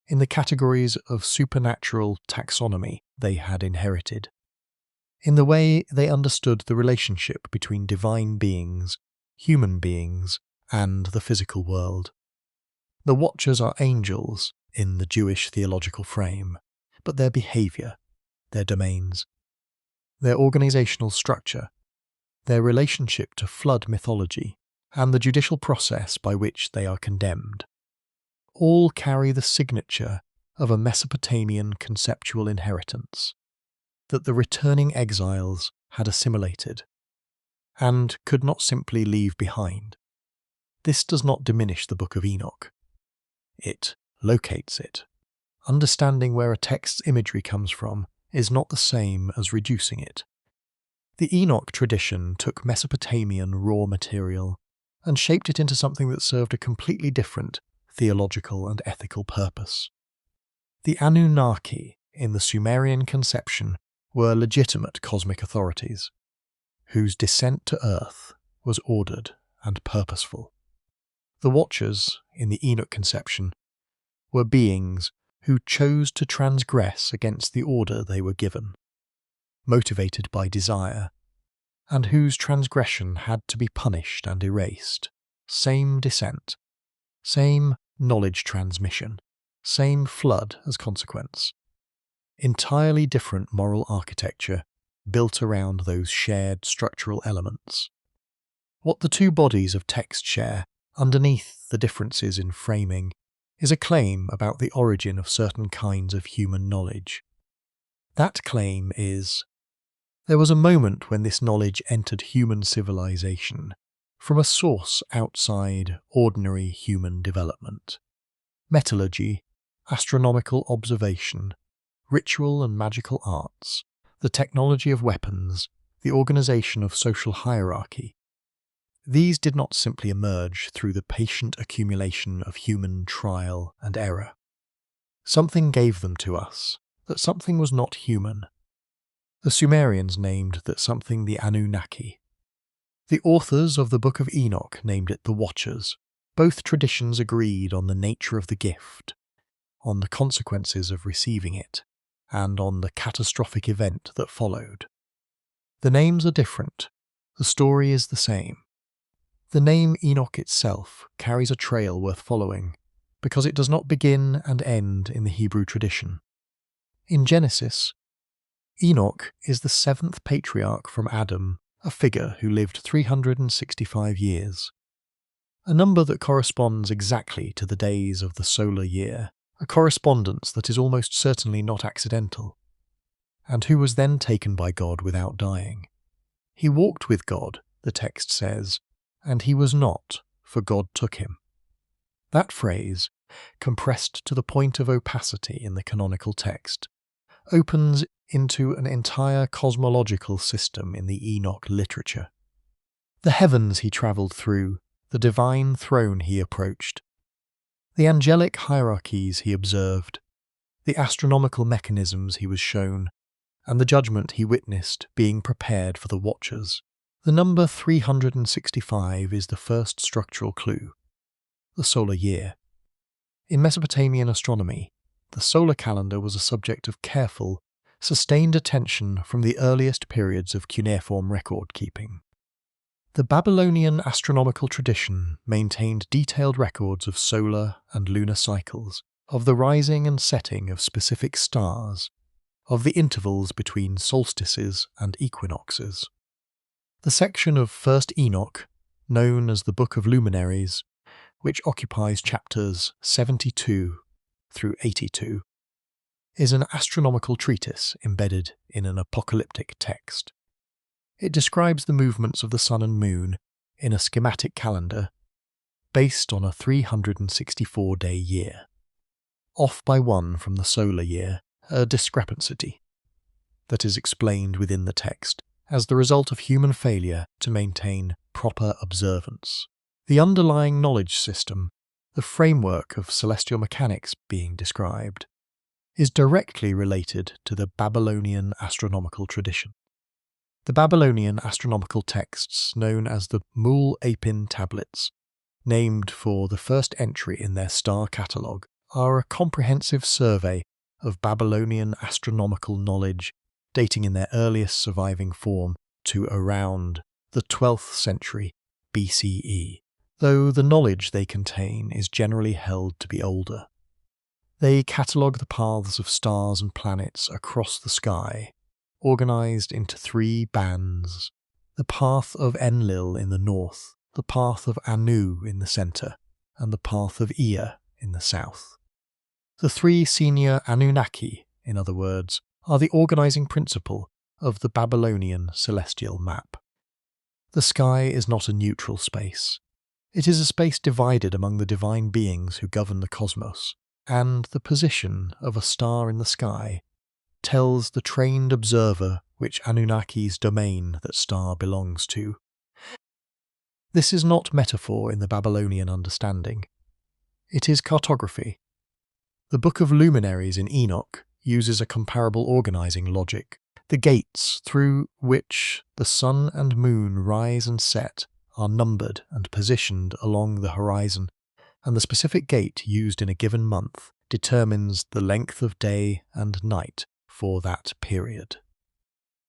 in the categories of supernatural taxonomy they had inherited, in the way they understood the relationship between divine beings, human beings, and the physical world. The Watchers are angels in the Jewish theological frame, but their behaviour, their domains, their organisational structure, their relationship to flood mythology, and the judicial process by which they are condemned, all carry the signature of a Mesopotamian conceptual inheritance that the returning exiles had assimilated and could not simply leave behind. This does not diminish the Book of Enoch. It locates it, understanding where a text's imagery comes from is not the same as reducing it. The Enoch tradition took Mesopotamian raw material and shaped it into something that served a completely different theological and ethical purpose. The Anunnaki in the Sumerian conception were legitimate cosmic authorities, whose descent to Earth was ordered and purposeful. The Watchers in the Enoch conception were beings who chose to transgress against the order they were given, motivated by desire, and whose transgression had to be punished and erased. Same descent, same knowledge transmission, same flood as consequence. Entirely different moral architecture built around those shared structural elements. What the two bodies of text share, underneath the differences in framing, is a claim about the origin of certain kinds of human knowledge. That claim is, there was a moment when this knowledge entered human civilization from a source outside ordinary human development. Metallurgy, astronomical observation, ritual and magical arts, the technology of weapons, the organization of social hierarchy. These did not simply emerge through the patient accumulation of human trial and error. Something gave them to us, that something was not human. The Sumerians named that something the Anunnaki. The authors of the Book of Enoch named it the Watchers. Both traditions agreed on the nature of the gift, on the consequences of receiving it, and on the catastrophic event that followed. The names are different, the story is the same. The name Enoch itself carries a trail worth following, because it does not begin and end in the Hebrew tradition. In Genesis, Enoch is the seventh patriarch from Adam, a figure who lived 365 years. A number that corresponds exactly to the days of the solar year, a correspondence that is almost certainly not accidental, and who was then taken by God without dying. He walked with God, the text says, and he was not, for God took him. That phrase, compressed to the point of opacity in the canonical text, opens into an entire cosmological system in the Enoch literature. The heavens he travelled through, the divine throne he approached, the angelic hierarchies he observed, the astronomical mechanisms he was shown, and the judgment he witnessed being prepared for the Watchers. The number 365 is the first structural clue, the solar year. In Mesopotamian astronomy, the solar calendar was a subject of careful, sustained attention from the earliest periods of cuneiform record-keeping. The Babylonian astronomical tradition maintained detailed records of solar and lunar cycles, of the rising and setting of specific stars, of the intervals between solstices and equinoxes. The section of 1st Enoch, known as the Book of Luminaries, which occupies chapters 72 through 82, is an astronomical treatise embedded in an apocalyptic text. It describes the movements of the sun and moon in a schematic calendar based on a 364-day year, off by one from the solar year, a discrepancy that is explained within the text as the result of human failure to maintain proper observance. The underlying knowledge system, the framework of celestial mechanics being described, is directly related to the Babylonian astronomical tradition. The Babylonian astronomical texts, known as the Mul-Apin tablets, named for the first entry in their star catalogue, are a comprehensive survey of Babylonian astronomical knowledge dating in their earliest surviving form to around the 12th century BCE, though the knowledge they contain is generally held to be older. They catalogue the paths of stars and planets across the sky, organised into 3 bands: the path of Enlil in the north, the path of Anu in the centre, and the path of Ea in the south. The 3 senior Anunnaki, in other words, are the organising principle of the Babylonian celestial map. The sky is not a neutral space. It is a space divided among the divine beings who govern the cosmos, and the position of a star in the sky tells the trained observer which Anunnaki's domain that star belongs to. This is not metaphor in the Babylonian understanding. It is cartography. The Book of Luminaries in Enoch uses a comparable organizing logic. The gates through which the sun and moon rise and set are numbered and positioned along the horizon, and the specific gate used in a given month determines the length of day and night for that period.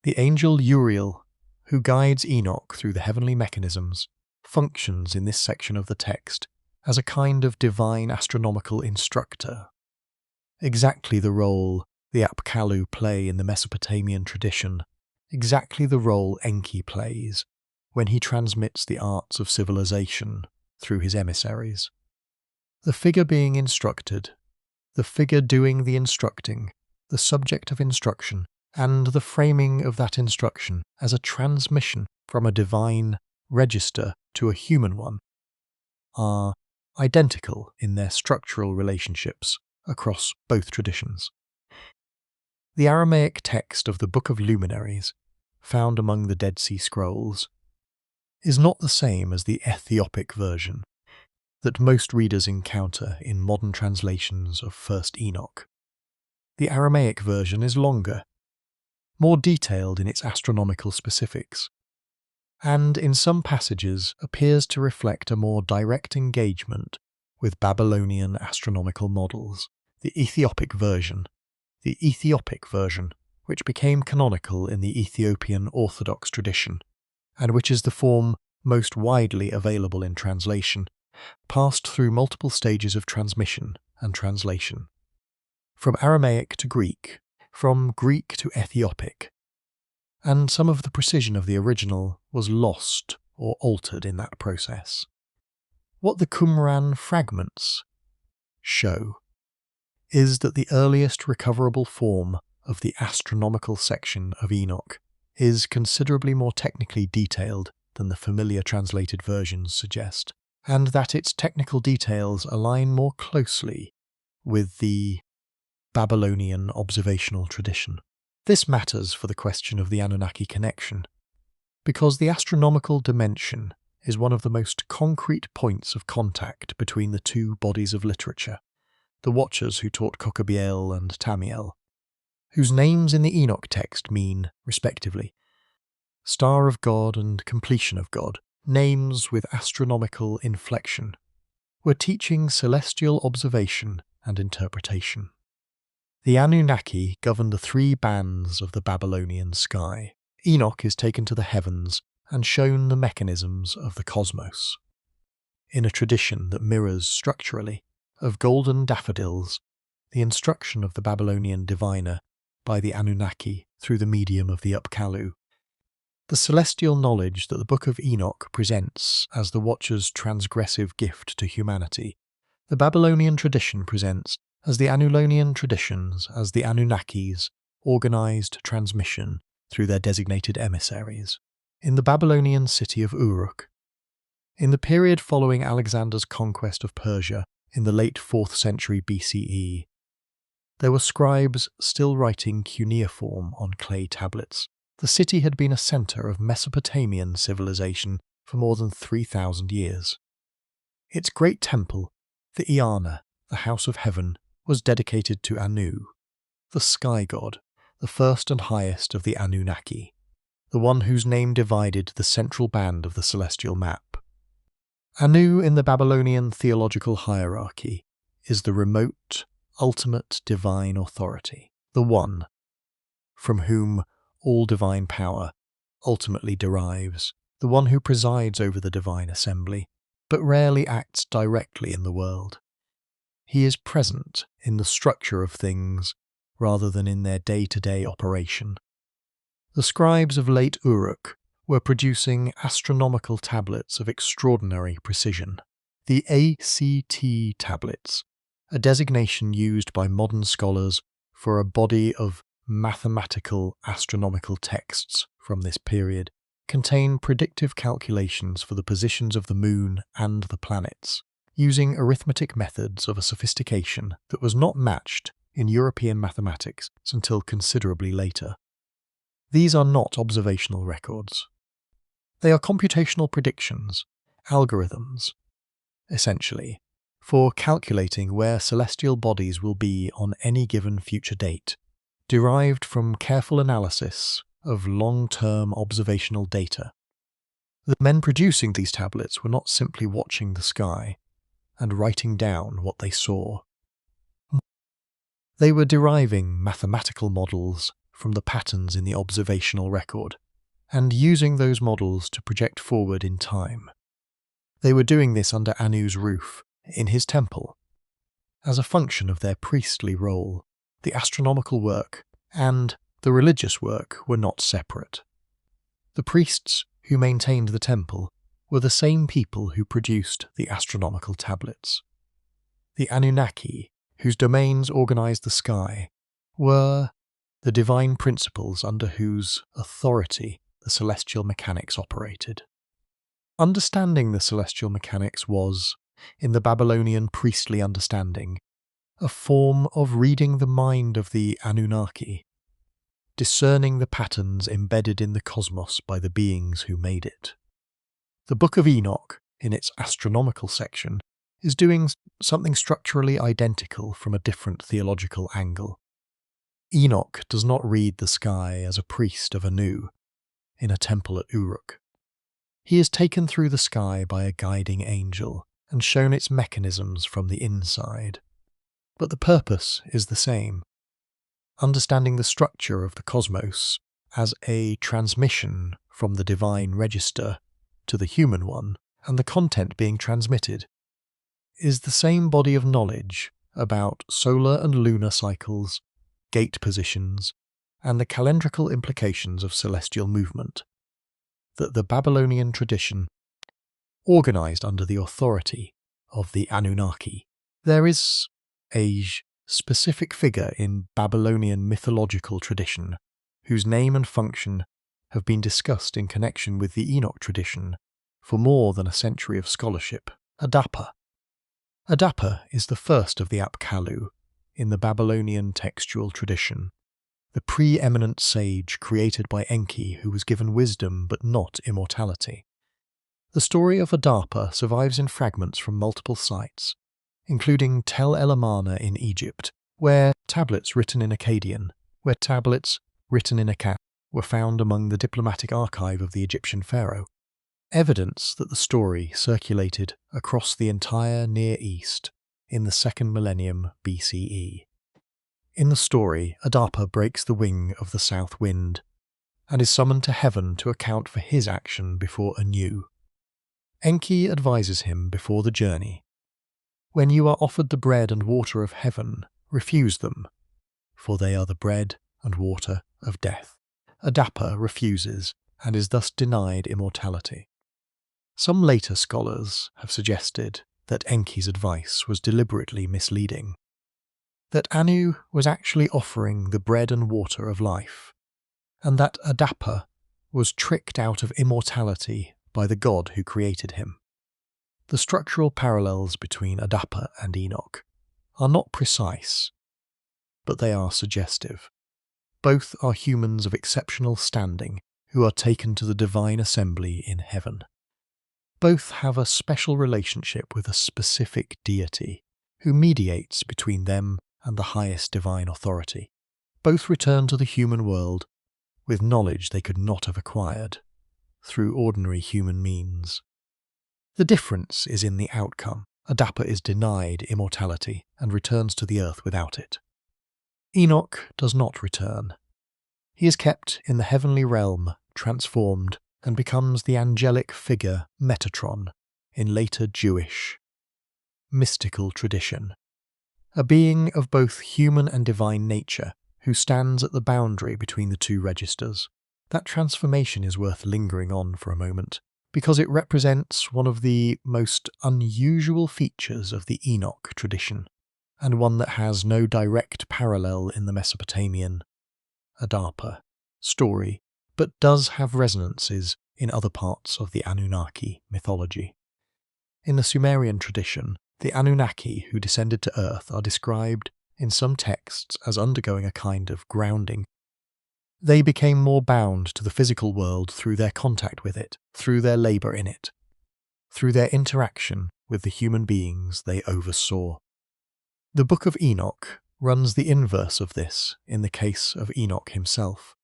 The angel Uriel, who guides Enoch through the heavenly mechanisms, functions in this section of the text as a kind of divine astronomical instructor. Exactly the role the Apkallu play in the Mesopotamian tradition, exactly the role Enki plays when he transmits the arts of civilization through his emissaries. The figure being instructed, the figure doing the instructing, the subject of instruction, and the framing of that instruction as a transmission from a divine register to a human one are identical in their structural relationships across both traditions. The Aramaic text of the Book of Luminaries, found among the Dead Sea Scrolls, is not the same as the Ethiopic version that most readers encounter in modern translations of 1st Enoch. The Aramaic version is longer, more detailed in its astronomical specifics, and in some passages appears to reflect a more direct engagement with Babylonian astronomical models. The Ethiopic version, which became canonical in the Ethiopian Orthodox tradition, and which is the form most widely available in translation, passed through multiple stages of transmission and translation. From Aramaic to Greek, from Greek to Ethiopic, and some of the precision of the original was lost or altered in that process. What the Qumran fragments show is that the earliest recoverable form of the astronomical section of Enoch is considerably more technically detailed than the familiar translated versions suggest, and that its technical details align more closely with the Babylonian observational tradition. This matters for the question of the Anunnaki connection, because the astronomical dimension is one of the most concrete points of contact between the two bodies of literature, the Watchers who taught Kokabiel and Tamiel, whose names in the Enoch text mean, respectively, Star of God and Completion of God, names with astronomical inflection, were teaching celestial observation and interpretation. The Anunnaki govern the 3 bands of the Babylonian sky. Enoch is taken to the heavens and shown the mechanisms of the cosmos. In a tradition that mirrors structurally of golden daffodils, the instruction of the Babylonian diviner by the Anunnaki through the medium of the Apkallu, the celestial knowledge that the Book of Enoch presents as the Watcher's transgressive gift to humanity, the Babylonian tradition presents as the Anulonian traditions, as the Anunnaki's organized transmission through their designated emissaries. In the Babylonian city of Uruk, in the period following Alexander's conquest of Persia in the late 4th century BCE, there were scribes still writing cuneiform on clay tablets. The city had been a centre of Mesopotamian civilization for more than 3,000 years. Its great temple, the Iana, the House of Heaven, was dedicated to Anu, the sky god, the first and highest of the Anunnaki, the one whose name divided the central band of the celestial map. Anu in the Babylonian theological hierarchy is the remote, ultimate divine authority, the one from whom all divine power ultimately derives, the one who presides over the divine assembly, but rarely acts directly in the world. He is present in the structure of things rather than in their day-to-day operation. The scribes of late Uruk were producing astronomical tablets of extraordinary precision. The ACT tablets, a designation used by modern scholars for a body of mathematical astronomical texts from this period, contain predictive calculations for the positions of the moon and the planets. using arithmetic methods of a sophistication that was not matched in European mathematics until considerably later. These are not observational records. They are computational predictions, algorithms, essentially, for calculating where celestial bodies will be on any given future date, derived from careful analysis of long-term observational data. The men producing these tablets were not simply watching the sky and writing down what they saw. They were deriving mathematical models from the patterns in the observational record, and using those models to project forward in time. They were doing this under Anu's roof, in his temple. As a function of their priestly role, the astronomical work and the religious work were not separate. The priests who maintained the temple were the same people who produced the astronomical tablets. The Anunnaki, whose domains organized the sky, were the divine principles under whose authority the celestial mechanics operated. Understanding the celestial mechanics was, in the Babylonian priestly understanding, a form of reading the mind of the Anunnaki, discerning the patterns embedded in the cosmos by the beings who made it. The Book of Enoch, in its astronomical section, is doing something structurally identical from a different theological angle. Enoch does not read the sky as a priest of Anu in a temple at Uruk. He is taken through the sky by a guiding angel and shown its mechanisms from the inside. But the purpose is the same: understanding the structure of the cosmos as a transmission from the divine register to the human one, and the content being transmitted is the same body of knowledge about solar and lunar cycles, gate positions, and the calendrical implications of celestial movement that the Babylonian tradition organized under the authority of the Anunnaki. There is a specific figure in Babylonian mythological tradition whose name and function have been discussed in connection with the Enoch tradition for more than a century of scholarship: Adapa. Adapa is the first of the Apkallu in the Babylonian textual tradition, the preeminent sage created by Enki who was given wisdom but not immortality. The story of Adapa survives in fragments from multiple sites, including Tel El Amarna in Egypt, where tablets written in Akkadian were found among the diplomatic archive of the Egyptian pharaoh, evidence that the story circulated across the entire Near East in the 2nd millennium BCE. In the story, Adapa breaks the wing of the south wind and is summoned to heaven to account for his action before Anu. Enki advises him before the journey: "When you are offered the bread and water of heaven, refuse them, for they are the bread and water of death." Adapa refuses and is thus denied immortality. Some later scholars have suggested that Enki's advice was deliberately misleading, that Anu was actually offering the bread and water of life, and that Adapa was tricked out of immortality by the god who created him. The structural parallels between Adapa and Enoch are not precise, but they are suggestive. Both are humans of exceptional standing who are taken to the divine assembly in heaven. Both have a special relationship with a specific deity who mediates between them and the highest divine authority. Both return to the human world with knowledge they could not have acquired through ordinary human means. The difference is in the outcome. Adapa is denied immortality and returns to the earth without it. Enoch does not return. He is kept in the heavenly realm, transformed, and becomes the angelic figure Metatron in later Jewish mystical tradition, a being of both human and divine nature who stands at the boundary between the two registers. That transformation is worth lingering on for a moment, because it represents one of the most unusual features of the Enoch tradition, and one that has no direct parallel in the Mesopotamian Adapa story, but does have resonances in other parts of the Anunnaki mythology. In the Sumerian tradition, The Anunnaki who descended to Earth are described in some texts as undergoing a kind of grounding. They became more bound to the physical world through their contact with it, through their labour in it, through their interaction with the human beings they oversaw. The Book of Enoch runs the inverse of this in the case of Enoch himself.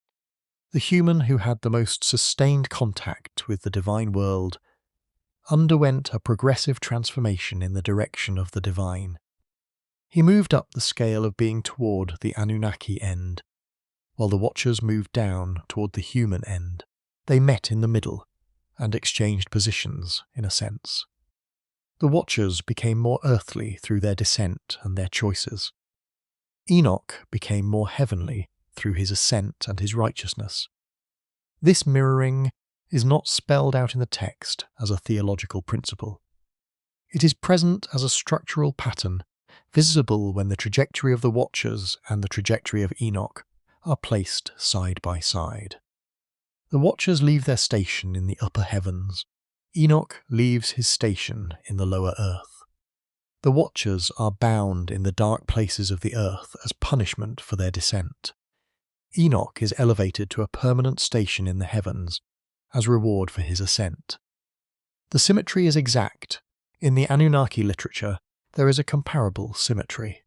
The human who had the most sustained contact with the divine world underwent a progressive transformation in the direction of the divine. He moved up the scale of being toward the Anunnaki end, while the Watchers moved down toward the human end. They met in the middle and exchanged positions, in a sense. The Watchers became more earthly through their descent and their choices. Enoch became more heavenly through his ascent and his righteousness. This mirroring is not spelled out in the text as a theological principle. It is present as a structural pattern, visible when the trajectory of the Watchers and the trajectory of Enoch are placed side by side. The Watchers leave their station in the upper heavens. Enoch leaves his station in the lower earth. The Watchers are bound in the dark places of the earth as punishment for their descent. Enoch is elevated to a permanent station in the heavens as reward for his ascent. The symmetry is exact. In the Anunnaki literature, there is a comparable symmetry.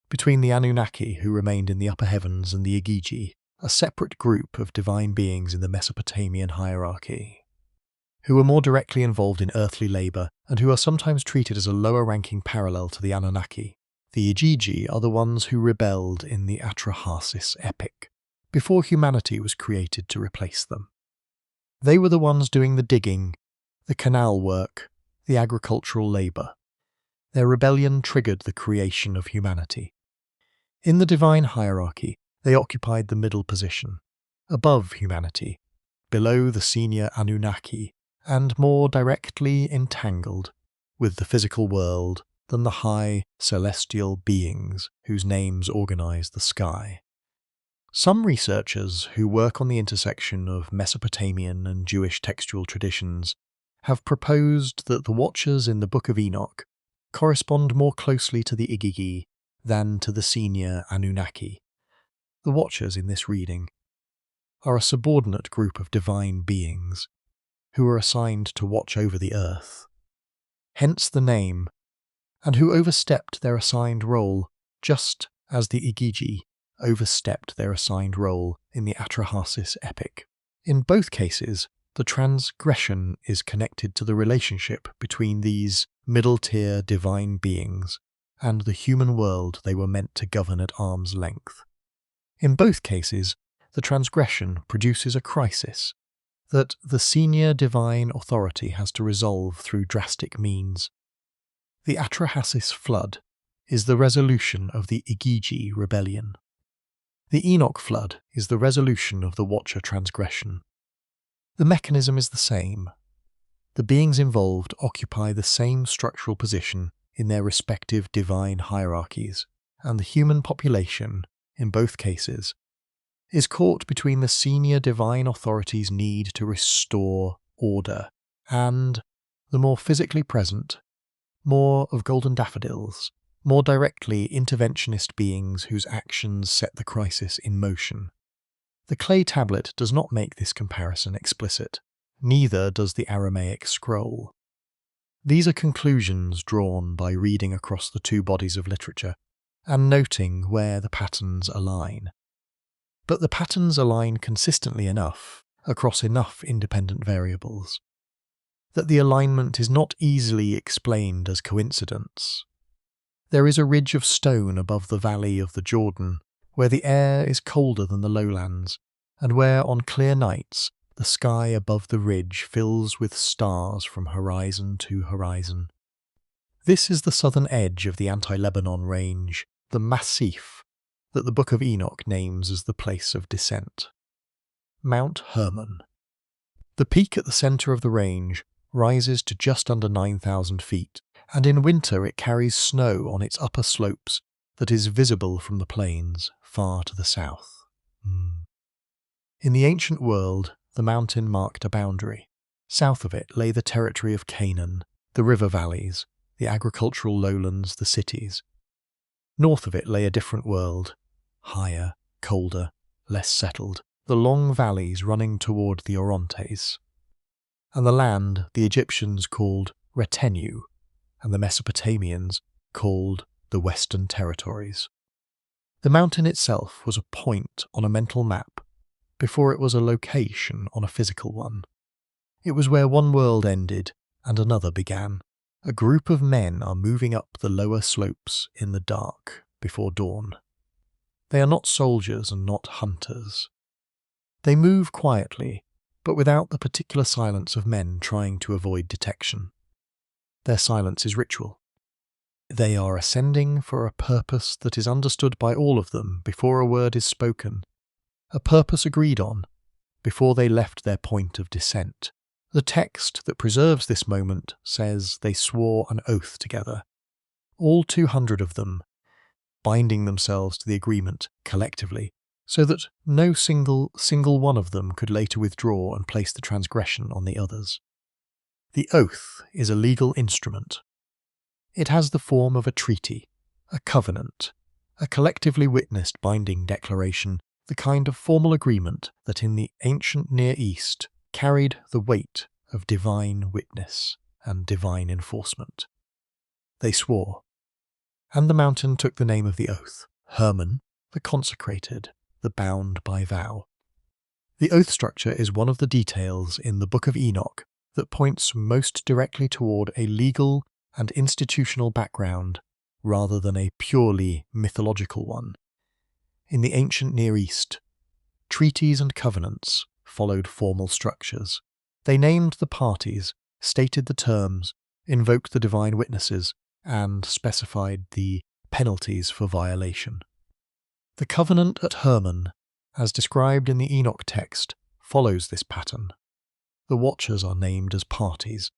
Between the Anunnaki who remained in the upper heavens and the Igigi, a separate group of divine beings in the Mesopotamian hierarchy, who were more directly involved in earthly labour and who are sometimes treated as a lower-ranking parallel to the Anunnaki. The Igigi are the ones who rebelled in the Atrahasis epic, before humanity was created to replace them. They were the ones doing the digging, the canal work, the agricultural labour. Their rebellion triggered the creation of humanity. In the divine hierarchy, they occupied the middle position, above humanity, below the senior Anunnaki, and more directly entangled with the physical world than the high celestial beings whose names organize the sky. Some researchers who work on the intersection of Mesopotamian and Jewish textual traditions have proposed that the Watchers in the Book of Enoch correspond more closely to the Igigi than to the senior Anunnaki. The Watchers in this reading are a subordinate group of divine beings who are assigned to watch over the earth, hence the name, and who overstepped their assigned role just as the Igigi overstepped their assigned role in the Atrahasis epic. In both cases, the transgression is connected to the relationship between these middle-tier divine beings and the human world they were meant to govern at arm's length. In both cases, the transgression produces a crisis that the senior divine authority has to resolve through drastic means. The Atrahasis flood is the resolution of the Igigi rebellion. The Enoch flood is the resolution of the Watcher transgression. The mechanism is the same. The beings involved occupy the same structural position in their respective divine hierarchies, and the human population, in both cases, is caught between the senior divine authority's need to restore order and the more physically present, more of golden daffodils, more directly interventionist beings whose actions set the crisis in motion. The clay tablet does not make this comparison explicit, neither does the Aramaic scroll. These are conclusions drawn by reading across the two bodies of literature and noting where the patterns align. But the patterns align consistently enough across enough independent variables that the alignment is not easily explained as coincidence. There is a ridge of stone above the valley of the Jordan where the air is colder than the lowlands, and where on clear nights the sky above the ridge fills with stars from horizon to horizon. This is the southern edge of the Anti-Lebanon range, the Massif, that the Book of Enoch names as the place of descent. Mount Hermon. The peak at the centre of the range rises to just under 9,000 feet, and in winter it carries snow on its upper slopes that is visible from the plains far to the south. In the ancient world, the mountain marked a boundary. South of it lay the territory of Canaan, the river valleys, the agricultural lowlands, the cities. North of it lay a different world, higher, colder, less settled, the long valleys running toward the Orontes. And the land the Egyptians called Retenue, and the Mesopotamians called the Western Territories. The mountain itself was a point on a mental map before it was a location on a physical one. It was where one world ended and another began. A group of men are moving up the lower slopes in the dark before dawn. They are not soldiers and not hunters. They move quietly, but without the particular silence of men trying to avoid detection. Their silence is ritual. They are ascending for a purpose that is understood by all of them before a word is spoken, a purpose agreed on before they left their point of descent. The text that preserves this moment says they swore an oath together, all 200 of them, binding themselves to the agreement collectively, so that no single one of them could later withdraw and place the transgression on the others. The oath is a legal instrument. It has the form of a treaty, a covenant, a collectively witnessed binding declaration, the kind of formal agreement that in the ancient Near East carried the weight of divine witness and divine enforcement. They swore, and the mountain took the name of the oath, Hermon, the consecrated, the bound by vow. The oath structure is one of the details in the Book of Enoch that points most directly toward a legal and institutional background rather than a purely mythological one. In the ancient Near East, treaties and covenants followed formal structures. They named the parties, stated the terms, invoked the divine witnesses, and specified the penalties for violation. The covenant at Hermon, as described in the Enoch text, follows this pattern. The watchers are named as parties.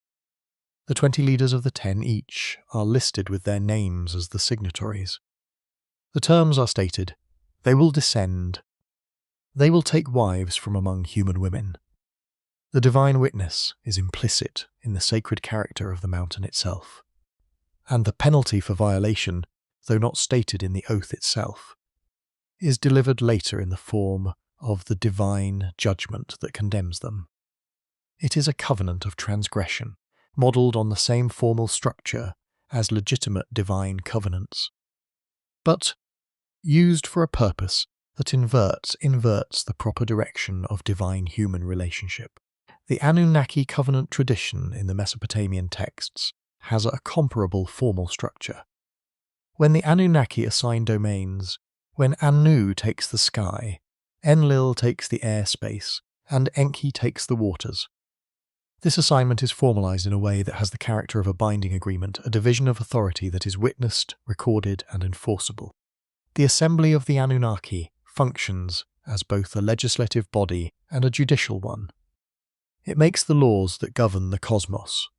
The 20 leaders of the 10 each are listed with their names as the signatories. The terms are stated: they will descend. They will take wives from among human women. The divine witness is implicit in the sacred character of the mountain itself. And the penalty for violation, though not stated in the oath itself, is delivered later in the form of the divine judgment that condemns them. It is a covenant of transgression, modelled on the same formal structure as legitimate divine covenants, but used for a purpose that inverts the proper direction of divine-human relationship. The Anunnaki covenant tradition in the Mesopotamian texts has a comparable formal structure. When the Anunnaki assign domains, when Anu takes the sky, Enlil takes the airspace, and Enki takes the waters. This assignment is formalized in a way that has the character of a binding agreement, a division of authority that is witnessed, recorded, and enforceable. The assembly of the Anunnaki functions as both a legislative body and a judicial one. It makes the laws that govern the cosmos,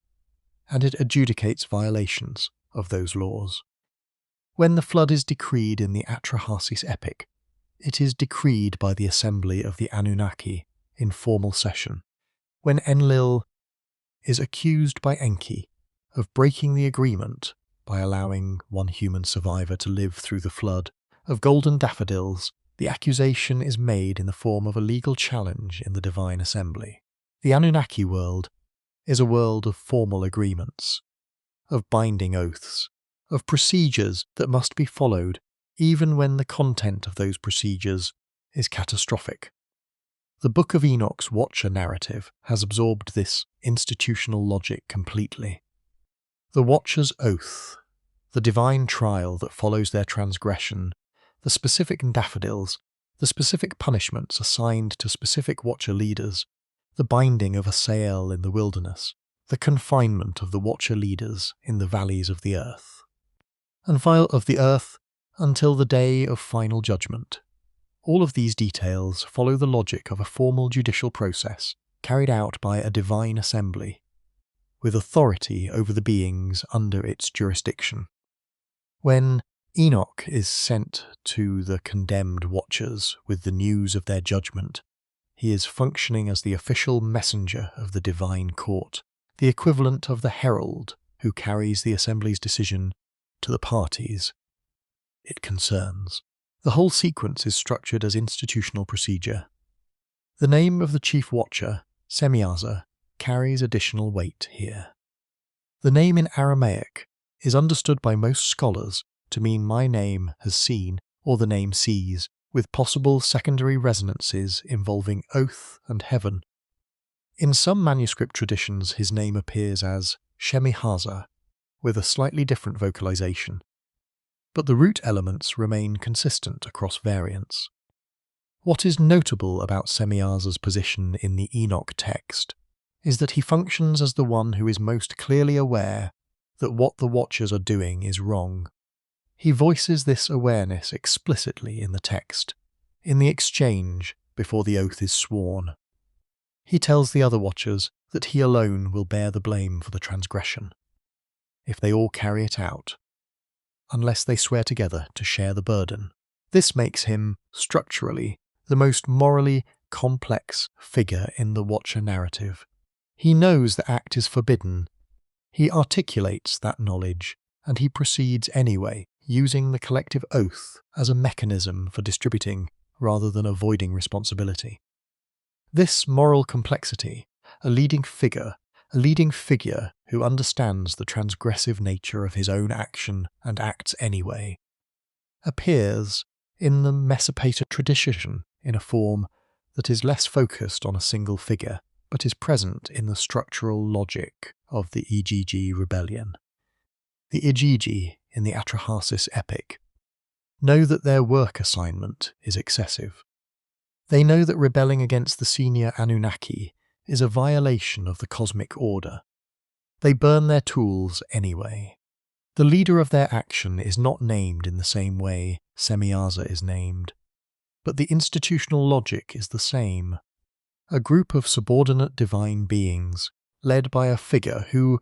and it adjudicates violations of those laws. When the flood is decreed in the Atrahasis epic, it is decreed by the assembly of the Anunnaki in formal session. When Enlil is accused by Enki of breaking the agreement by allowing one human survivor to live through the flood of golden daffodils, the accusation is made in the form of a legal challenge in the divine assembly. The Anunnaki world is a world of formal agreements, of binding oaths, of procedures that must be followed even when the content of those procedures is catastrophic. The Book of Enoch's Watcher narrative has absorbed this institutional logic completely. The Watcher's oath, the divine trial that follows their transgression, the specific daffodils, the specific punishments assigned to specific Watcher leaders, the binding of a Sael in the wilderness, the confinement of the Watcher leaders in the valleys of the earth, until the day of final judgment. All of these details follow the logic of a formal judicial process carried out by a divine assembly, with authority over the beings under its jurisdiction. When Enoch is sent to the condemned Watchers with the news of their judgment, he is functioning as the official messenger of the divine court, the equivalent of the herald who carries the Assembly's decision to the parties it concerns. The whole sequence is structured as institutional procedure. The name of the Chief Watcher, Semyaza, carries additional weight here. The name in Aramaic is understood by most scholars to mean my name has seen, or the name sees, with possible secondary resonances involving oath and heaven. In some manuscript traditions his name appears as Shemihaza, with a slightly different vocalization, but the root elements remain consistent across variants. What is notable about Semyaza's position in the Enoch text is that he functions as the one who is most clearly aware that what the Watchers are doing is wrong. He voices this awareness explicitly in the text, in the exchange before the oath is sworn. He tells the other Watchers that he alone will bear the blame for the transgression, if they all carry it out, unless they swear together to share the burden. This makes him, structurally, the most morally complex figure in the Watcher narrative. He knows the act is forbidden. He articulates that knowledge, and he proceeds anyway, using the collective oath as a mechanism for distributing rather than avoiding responsibility. This moral complexity, a leading figure who understands the transgressive nature of his own action and acts anyway, appears in the Mesopator tradition in a form that is less focused on a single figure, but is present in the structural logic of the Igigi rebellion. The Igigi in the Atrahasis epic know that their work assignment is excessive. They know that rebelling against the senior Anunnaki is a violation of the cosmic order. They burn their tools anyway. The leader of their action is not named in the same way Semyaza is named, but the institutional logic is the same. A group of subordinate divine beings, led by a figure who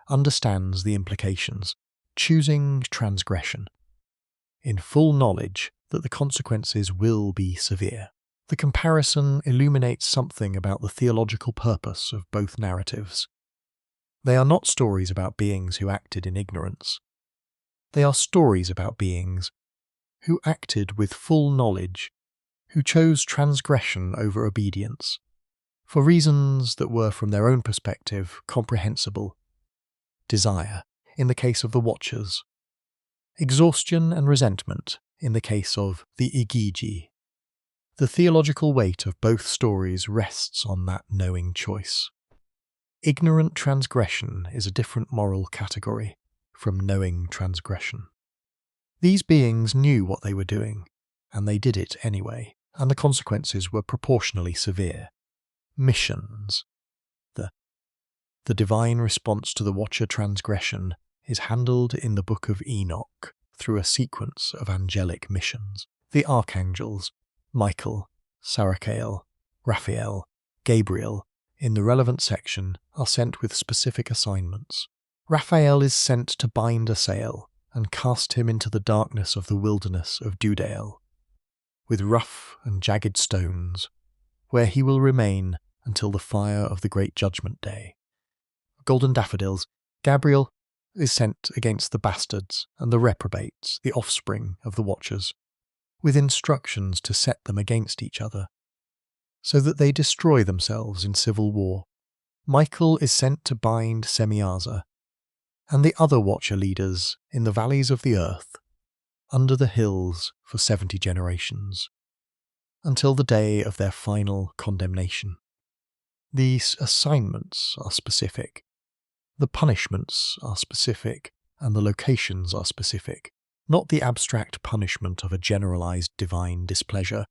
understands the implications, choosing transgression, in full knowledge that the consequences will be severe. The comparison illuminates something about the theological purpose of both narratives. They are not stories about beings who acted in ignorance. They are stories about beings who acted with full knowledge, who chose transgression over obedience, for reasons that were from their own perspective comprehensible. Desire, in the case of the Watchers. Exhaustion and resentment, in the case of the Igigi. The theological weight of both stories rests on that knowing choice. Ignorant transgression is a different moral category from knowing transgression. These beings knew what they were doing, and they did it anyway, and the consequences were proportionally severe. Missions. The divine response to the Watcher transgression is handled in the Book of Enoch through a sequence of angelic missions. The archangels, Michael, Sarachael, Raphael, Gabriel, in the relevant section, are sent with specific assignments. Raphael is sent to bind Asael and cast him into the darkness of the wilderness of Dudael, with rough and jagged stones, where he will remain until the fire of the great judgment day. Golden daffodils, Gabriel is sent against the bastards and the reprobates, the offspring of the Watchers, with instructions to set them against each other, so that they destroy themselves in civil war. Michael is sent to bind Semyaza and the other Watcher leaders in the valleys of the earth, under the hills for 70 generations, until the day of their final condemnation. These assignments are specific. The punishments are specific, and the locations are specific, not the abstract punishment of a generalized divine displeasure,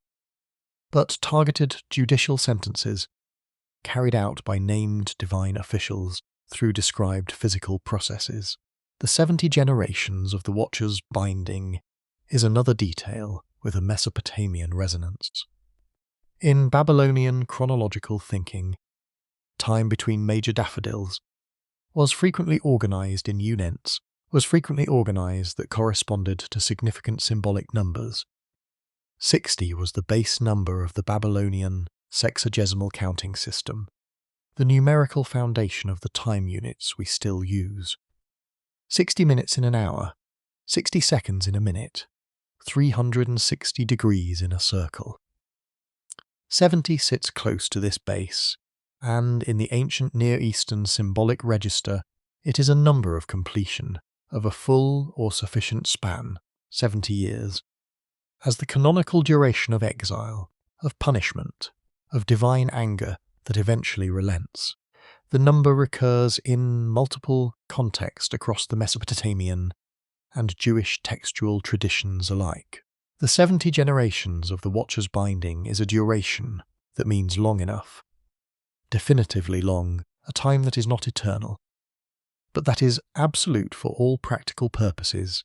but targeted judicial sentences carried out by named divine officials through described physical processes. The 70 generations of the Watcher's binding is another detail with a Mesopotamian resonance. In Babylonian chronological thinking, time between major daffodils was frequently organized in units, that corresponded to significant symbolic numbers. 60 was the base number of the Babylonian sexagesimal counting system, the numerical foundation of the time units we still use. 60 minutes in an hour, 60 seconds in a minute, 360 degrees in a circle. 70 sits close to this base, and in the ancient Near Eastern symbolic register, it is a number of completion, of a full or sufficient span, 70 years, as the canonical duration of exile, of punishment, of divine anger that eventually relents. The number recurs in multiple contexts across the Mesopotamian and Jewish textual traditions alike. The 70 generations of the Watcher's binding is a duration that means long enough, definitively long, a time that is not eternal, but that is absolute for all practical purposes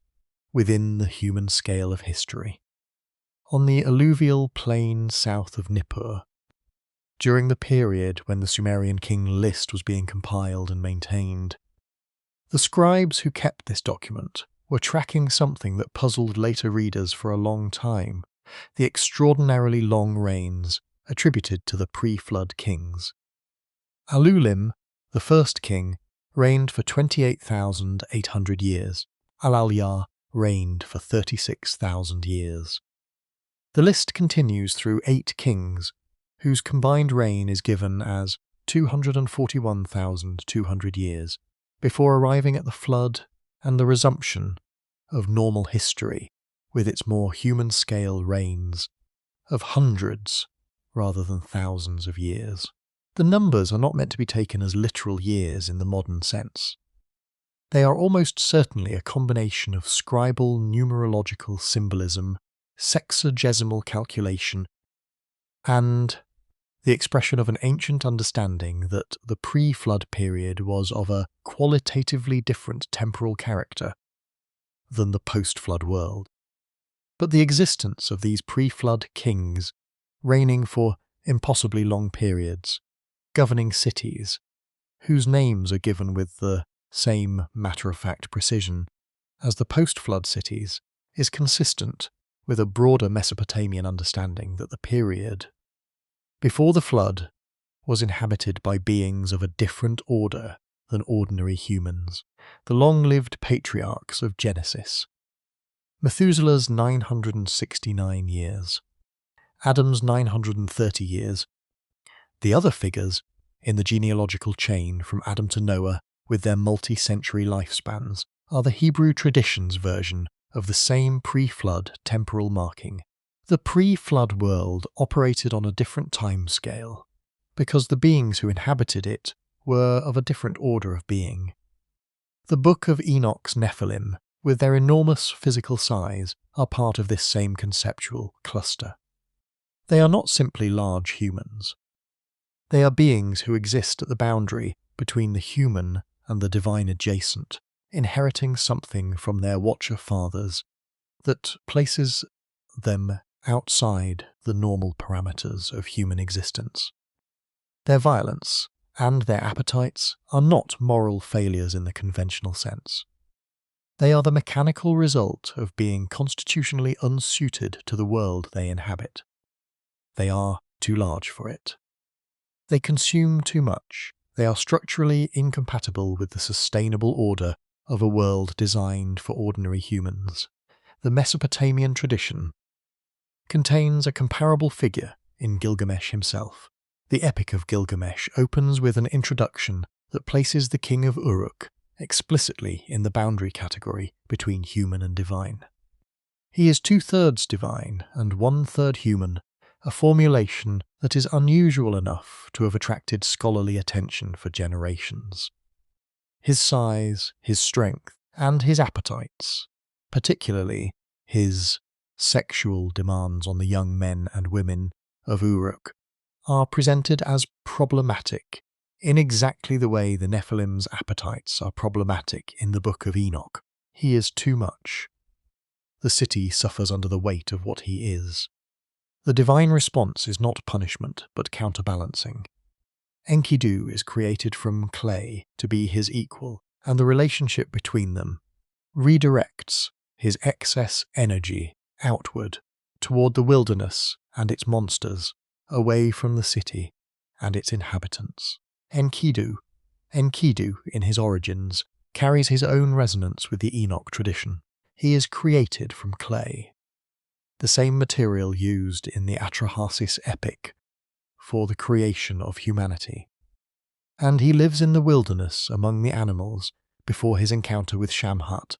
within the human scale of history. On the alluvial plain south of Nippur, during the period when the Sumerian king list was being compiled and maintained, the scribes who kept this document were tracking something that puzzled later readers for a long time: the extraordinarily long reigns attributed to the pre-flood kings. Alulim, the first king, reigned for 28,800 years. Al-Alyar reigned for 36,000 years. The list continues through 8 kings, whose combined reign is given as 241,200 years, before arriving at the flood and the resumption of normal history with its more human-scale reigns of hundreds rather than thousands of years. The numbers are not meant to be taken as literal years in the modern sense. They are almost certainly a combination of scribal numerological symbolism, sexagesimal calculation, and the expression of an ancient understanding that the pre-flood period was of a qualitatively different temporal character than the post-flood world. But the existence of these pre-flood kings, reigning for impossibly long periods, governing cities, whose names are given with the same matter-of-fact precision as the post-flood cities, is consistent with a broader Mesopotamian understanding that the period before the flood was inhabited by beings of a different order than ordinary humans, the long-lived patriarchs of Genesis. Methuselah's 969 years, Adam's 930 years. The other figures in the genealogical chain from Adam to Noah, with their multi-century lifespans, are the Hebrew tradition's version of the same pre-flood temporal marking. The pre-flood world operated on a different time scale, because the beings who inhabited it were of a different order of being. The Book of Enoch's Nephilim, with their enormous physical size, are part of this same conceptual cluster. They are not simply large humans. They are beings who exist at the boundary between the human and the divine adjacent, inheriting something from their Watcher fathers that places them outside the normal parameters of human existence. Their violence and their appetites are not moral failures in the conventional sense. They are the mechanical result of being constitutionally unsuited to the world they inhabit. They are too large for it. They consume too much. They are structurally incompatible with the sustainable order of a world designed for ordinary humans. The Mesopotamian tradition contains a comparable figure in Gilgamesh himself. The Epic of Gilgamesh opens with an introduction that places the king of Uruk explicitly in the boundary category between human and divine. He is 2/3 divine and 1/3 human, a formulation that is unusual enough to have attracted scholarly attention for generations. His size, his strength, and his appetites, particularly his sexual demands on the young men and women of Uruk, are presented as problematic in exactly the way the Nephilim's appetites are problematic in the Book of Enoch. He is too much. The city suffers under the weight of what he is. The divine response is not punishment, but counterbalancing. Enkidu is created from clay to be his equal, and the relationship between them redirects his excess energy outward toward the wilderness and its monsters, away from the city and its inhabitants. Enkidu in his origins, carries his own resonance with the Enoch tradition. He is created from clay, the same material used in the Atrahasis epic for the creation of humanity. And he lives in the wilderness among the animals before his encounter with Shamhat,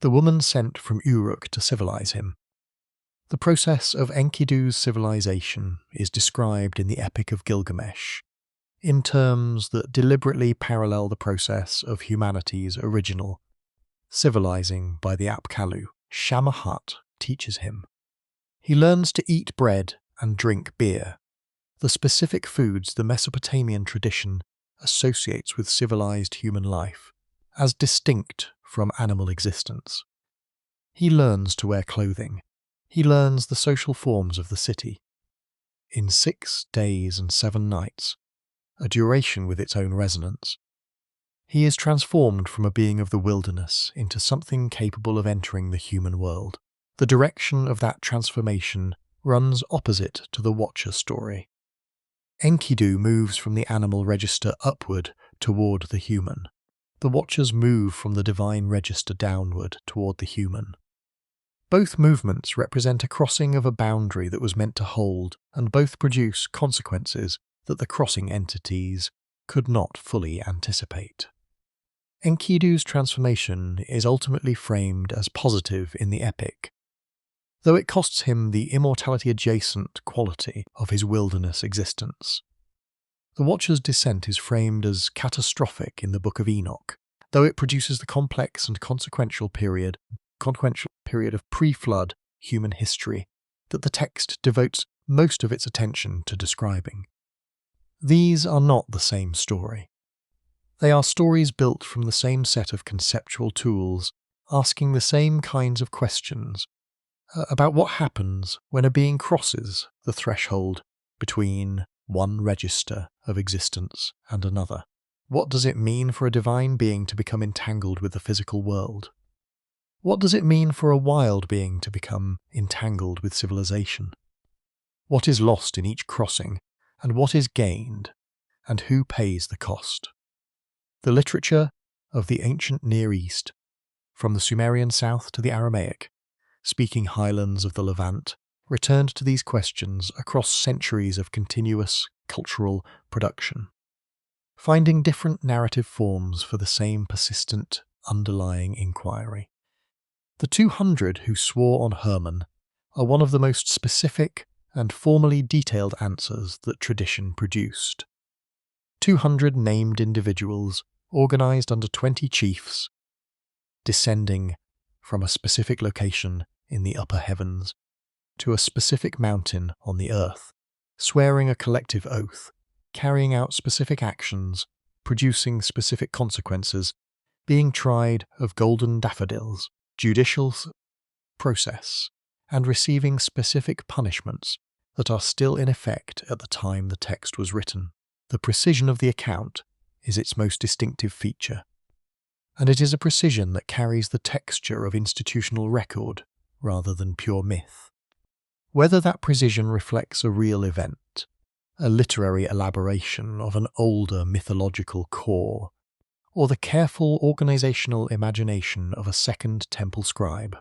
the woman sent from Uruk to civilize him. The process of Enkidu's civilization is described in the Epic of Gilgamesh in terms that deliberately parallel the process of humanity's original civilizing by the Apkallu. Shamhat teaches him. He learns to eat bread and drink beer, the specific foods the Mesopotamian tradition associates with civilized human life, as distinct from animal existence. He learns to wear clothing. He learns the social forms of the city. In 6 days and 7 nights, a duration with its own resonance, he is transformed from a being of the wilderness into something capable of entering the human world. The direction of that transformation runs opposite to the Watcher story. Enkidu moves from the animal register upward toward the human. The Watchers move from the divine register downward toward the human. Both movements represent a crossing of a boundary that was meant to hold, and both produce consequences that the crossing entities could not fully anticipate. Enkidu's transformation is ultimately framed as positive in the epic, though it costs him the immortality-adjacent quality of his wilderness existence. The Watcher's descent is framed as catastrophic in the Book of Enoch, though it produces the complex and consequential period of pre-flood human history that the text devotes most of its attention to describing. These are not the same story. They are stories built from the same set of conceptual tools, asking the same kinds of questions about what happens when a being crosses the threshold between one register of existence and another. What does it mean for a divine being to become entangled with the physical world? What does it mean for a wild being to become entangled with civilization? What is lost in each crossing, and what is gained, and who pays the cost? The literature of the ancient Near East, from the Sumerian south to the Aramaic, speaking highlands of the Levant, returned to these questions across centuries of continuous cultural production, finding different narrative forms for the same persistent underlying inquiry. The 200 who swore on Hermon are one of the most specific and formally detailed answers that tradition produced. 200 named individuals, organized under 20 chiefs, descending from a specific location in the upper heavens to a specific mountain on the earth, swearing a collective oath, carrying out specific actions, producing specific consequences, being tried of golden daffodils, judicial process, and receiving specific punishments that are still in effect at the time the text was written. The precision of the account is its most distinctive feature, and it is a precision that carries the texture of institutional record rather than pure myth. Whether that precision reflects a real event, a literary elaboration of an older mythological core, or the careful organizational imagination of a second temple scribe,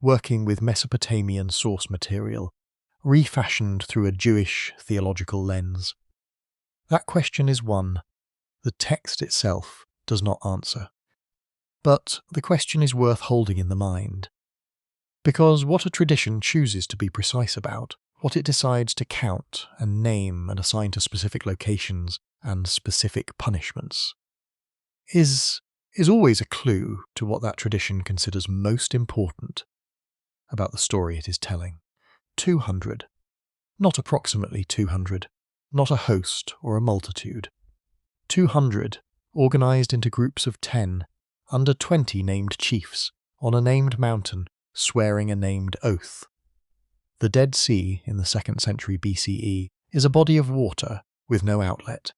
working with Mesopotamian source material, refashioned through a Jewish theological lens, that question is one the text itself does not answer. But the question is worth holding in the mind, because what a tradition chooses to be precise about, what it decides to count and name and assign to specific locations and specific punishments, is always a clue to what that tradition considers most important about the story it is telling. 200, not approximately 200, not a host or a multitude. 200, organized into groups of 10, under 20 named chiefs, on a named mountain, swearing a named oath. The Dead Sea in the 2nd century BCE is a body of water with no outlet.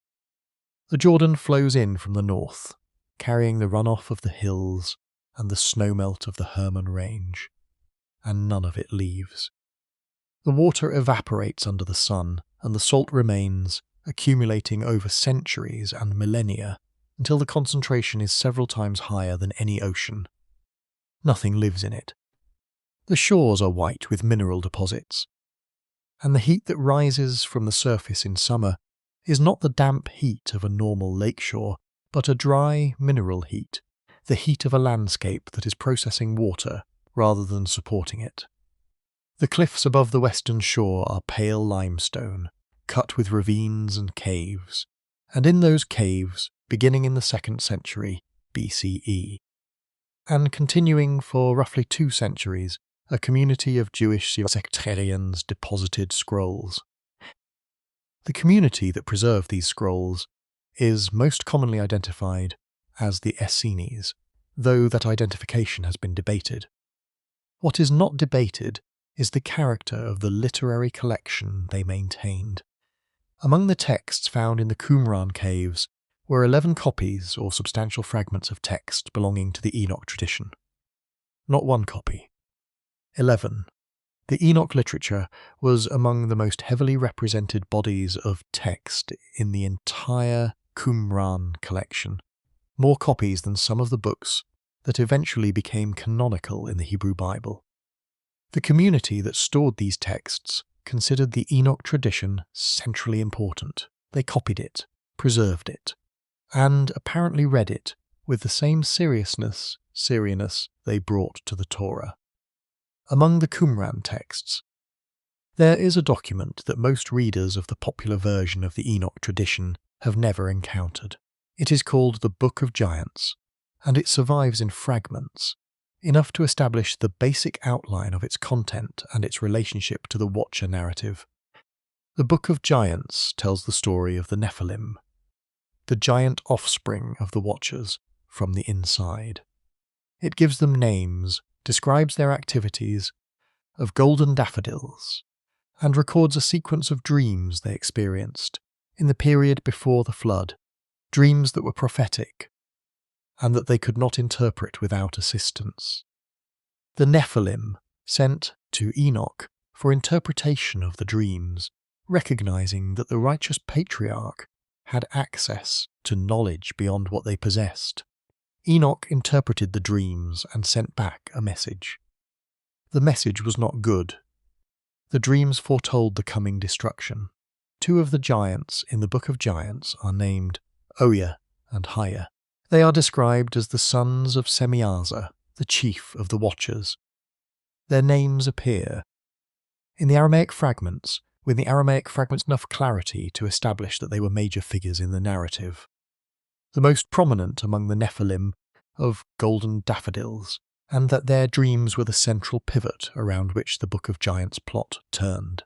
The Jordan flows in from the north, carrying the runoff of the hills and the snowmelt of the Hermon Range, and none of it leaves. The water evaporates under the sun, and the salt remains, accumulating over centuries and millennia until the concentration is several times higher than any ocean. Nothing lives in it. The shores are white with mineral deposits, and the heat that rises from the surface in summer is not the damp heat of a normal lakeshore, but a dry mineral heat, the heat of a landscape that is processing water rather than supporting it. The cliffs above the western shore are pale limestone, cut with ravines and caves, and in those caves, beginning in the 2nd century BCE, and continuing for roughly 2 centuries, a community of Jewish sectarians deposited scrolls. The community that preserved these scrolls is most commonly identified as the Essenes, though that identification has been debated. What is not debated is the character of the literary collection they maintained. Among the texts found in the Qumran caves were 11 copies or substantial fragments of text belonging to the Enoch tradition. Not 1 copy. 11. The Enoch literature was among the most heavily represented bodies of text in the entire Qumran collection, more copies than some of the books that eventually became canonical in the Hebrew Bible. The community that stored these texts considered the Enoch tradition centrally important. They copied it, preserved it, and apparently read it with the same seriousness they brought to the Torah. Among the Qumran texts, there is a document that most readers of the popular version of the Enoch tradition have never encountered. It is called the Book of Giants, and it survives in fragments, enough to establish the basic outline of its content and its relationship to the Watcher narrative. The Book of Giants tells the story of the Nephilim, the giant offspring of the Watchers, from the inside. It gives them names, describes their activities, of golden daffodils, and records a sequence of dreams they experienced in the period before the flood, dreams that were prophetic, and that they could not interpret without assistance. The Nephilim sent to Enoch for interpretation of the dreams, recognizing that the righteous patriarch had access to knowledge beyond what they possessed. Enoch interpreted the dreams and sent back a message. The message was not good. The dreams foretold the coming destruction. 2 of the giants in the Book of Giants are named Oya and Haya. They are described as the sons of Semiaza, the chief of the Watchers. Their names appear in the Aramaic fragments, with the Aramaic fragments enough clarity to establish that they were major figures in the narrative. The most prominent among the Nephilim of golden daffodils, and that their dreams were the central pivot around which the Book of Giants plot turned.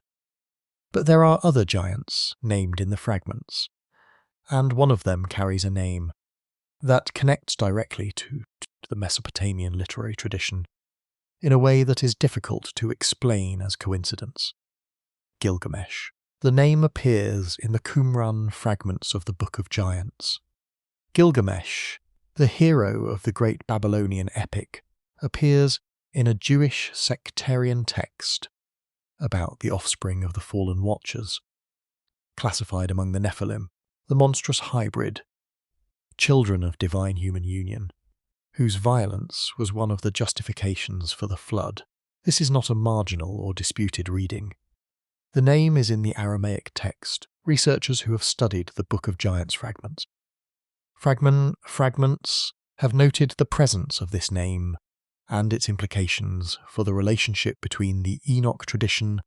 But there are other giants named in the fragments, and one of them carries a name that connects directly to the Mesopotamian literary tradition in a way that is difficult to explain as coincidence. Gilgamesh. The name appears in the Qumran fragments of the Book of Giants. Gilgamesh, the hero of the great Babylonian epic, appears in a Jewish sectarian text about the offspring of the fallen Watchers, classified among the Nephilim, the monstrous hybrid, children of divine human union, whose violence was one of the justifications for the flood. This is not a marginal or disputed reading. The name is in the Aramaic text. Researchers who have studied the Book of Giants fragments have noted the presence of this name and its implications for the relationship between the Enoch tradition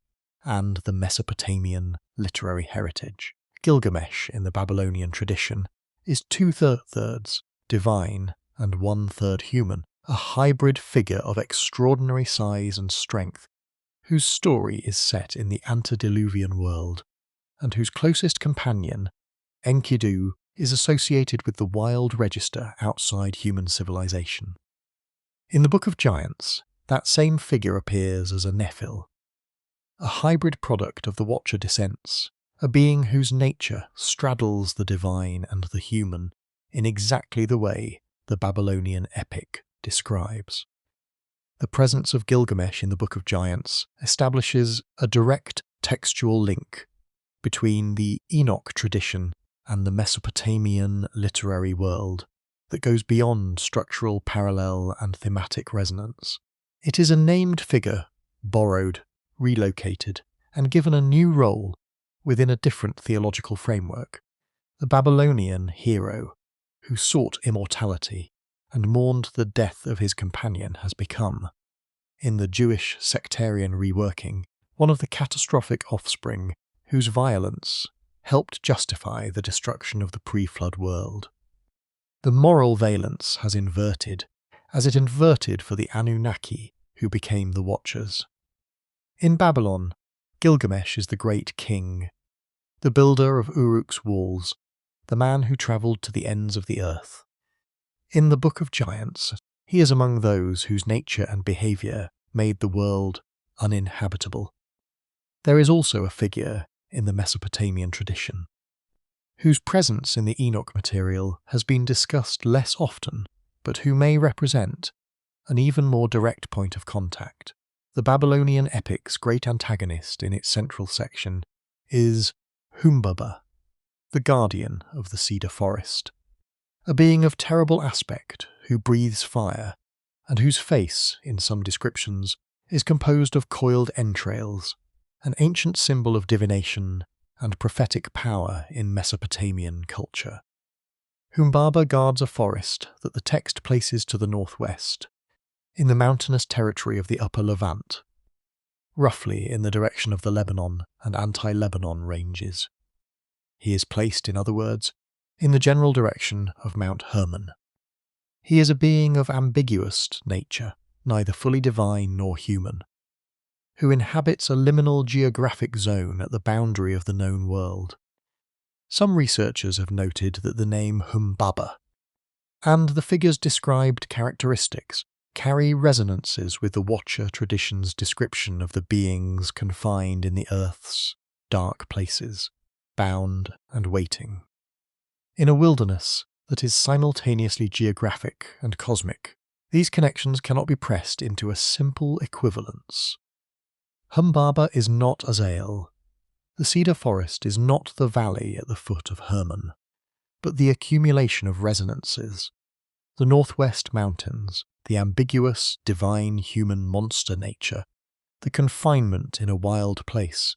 and the Mesopotamian literary heritage. Gilgamesh in the Babylonian tradition is 2/3 divine and 1/3 human, a hybrid figure of extraordinary size and strength, whose story is set in the antediluvian world, and whose closest companion, Enkidu, is associated with the wild register outside human civilization. In the Book of Giants, that same figure appears as a Nephil, a hybrid product of the Watcher descents, a being whose nature straddles the divine and the human in exactly the way the Babylonian epic describes. The presence of Gilgamesh in the Book of Giants establishes a direct textual link between the Enoch tradition and the Mesopotamian literary world that goes beyond structural parallel and thematic resonance. It is a named figure, borrowed, relocated, and given a new role within a different theological framework. The Babylonian hero, who sought immortality and mourned the death of his companion, has become, in the Jewish sectarian reworking, one of the catastrophic offspring whose violence helped justify the destruction of the pre-flood world. The moral valence has inverted, as it inverted for the Anunnaki who became the Watchers. In Babylon, Gilgamesh is the great king, the builder of Uruk's walls, the man who travelled to the ends of the earth. In the Book of Giants, he is among those whose nature and behaviour made the world uninhabitable. There is also a figure in the Mesopotamian tradition, whose presence in the Enoch material has been discussed less often, but who may represent an even more direct point of contact. The Babylonian epic's great antagonist in its central section is Humbaba, the guardian of the cedar forest, a being of terrible aspect who breathes fire, and whose face, in some descriptions, is composed of coiled entrails, an ancient symbol of divination and prophetic power in Mesopotamian culture. Humbaba guards a forest that the text places to the northwest, in the mountainous territory of the Upper Levant, roughly in the direction of the Lebanon and anti-Lebanon ranges. He is placed, in other words, in the general direction of Mount Hermon. He is a being of ambiguous nature, neither fully divine nor human, who inhabits a liminal geographic zone at the boundary of the known world. Some researchers have noted that the name Humbaba and the figure's described characteristics carry resonances with the Watcher tradition's description of the beings confined in the earth's dark places, bound and waiting, in a wilderness that is simultaneously geographic and cosmic. These connections cannot be pressed into a simple equivalence. Humbaba is not Azael. The cedar forest is not the valley at the foot of Hermon, but the accumulation of resonances. The northwest mountains, the ambiguous, divine human monster nature, the confinement in a wild place,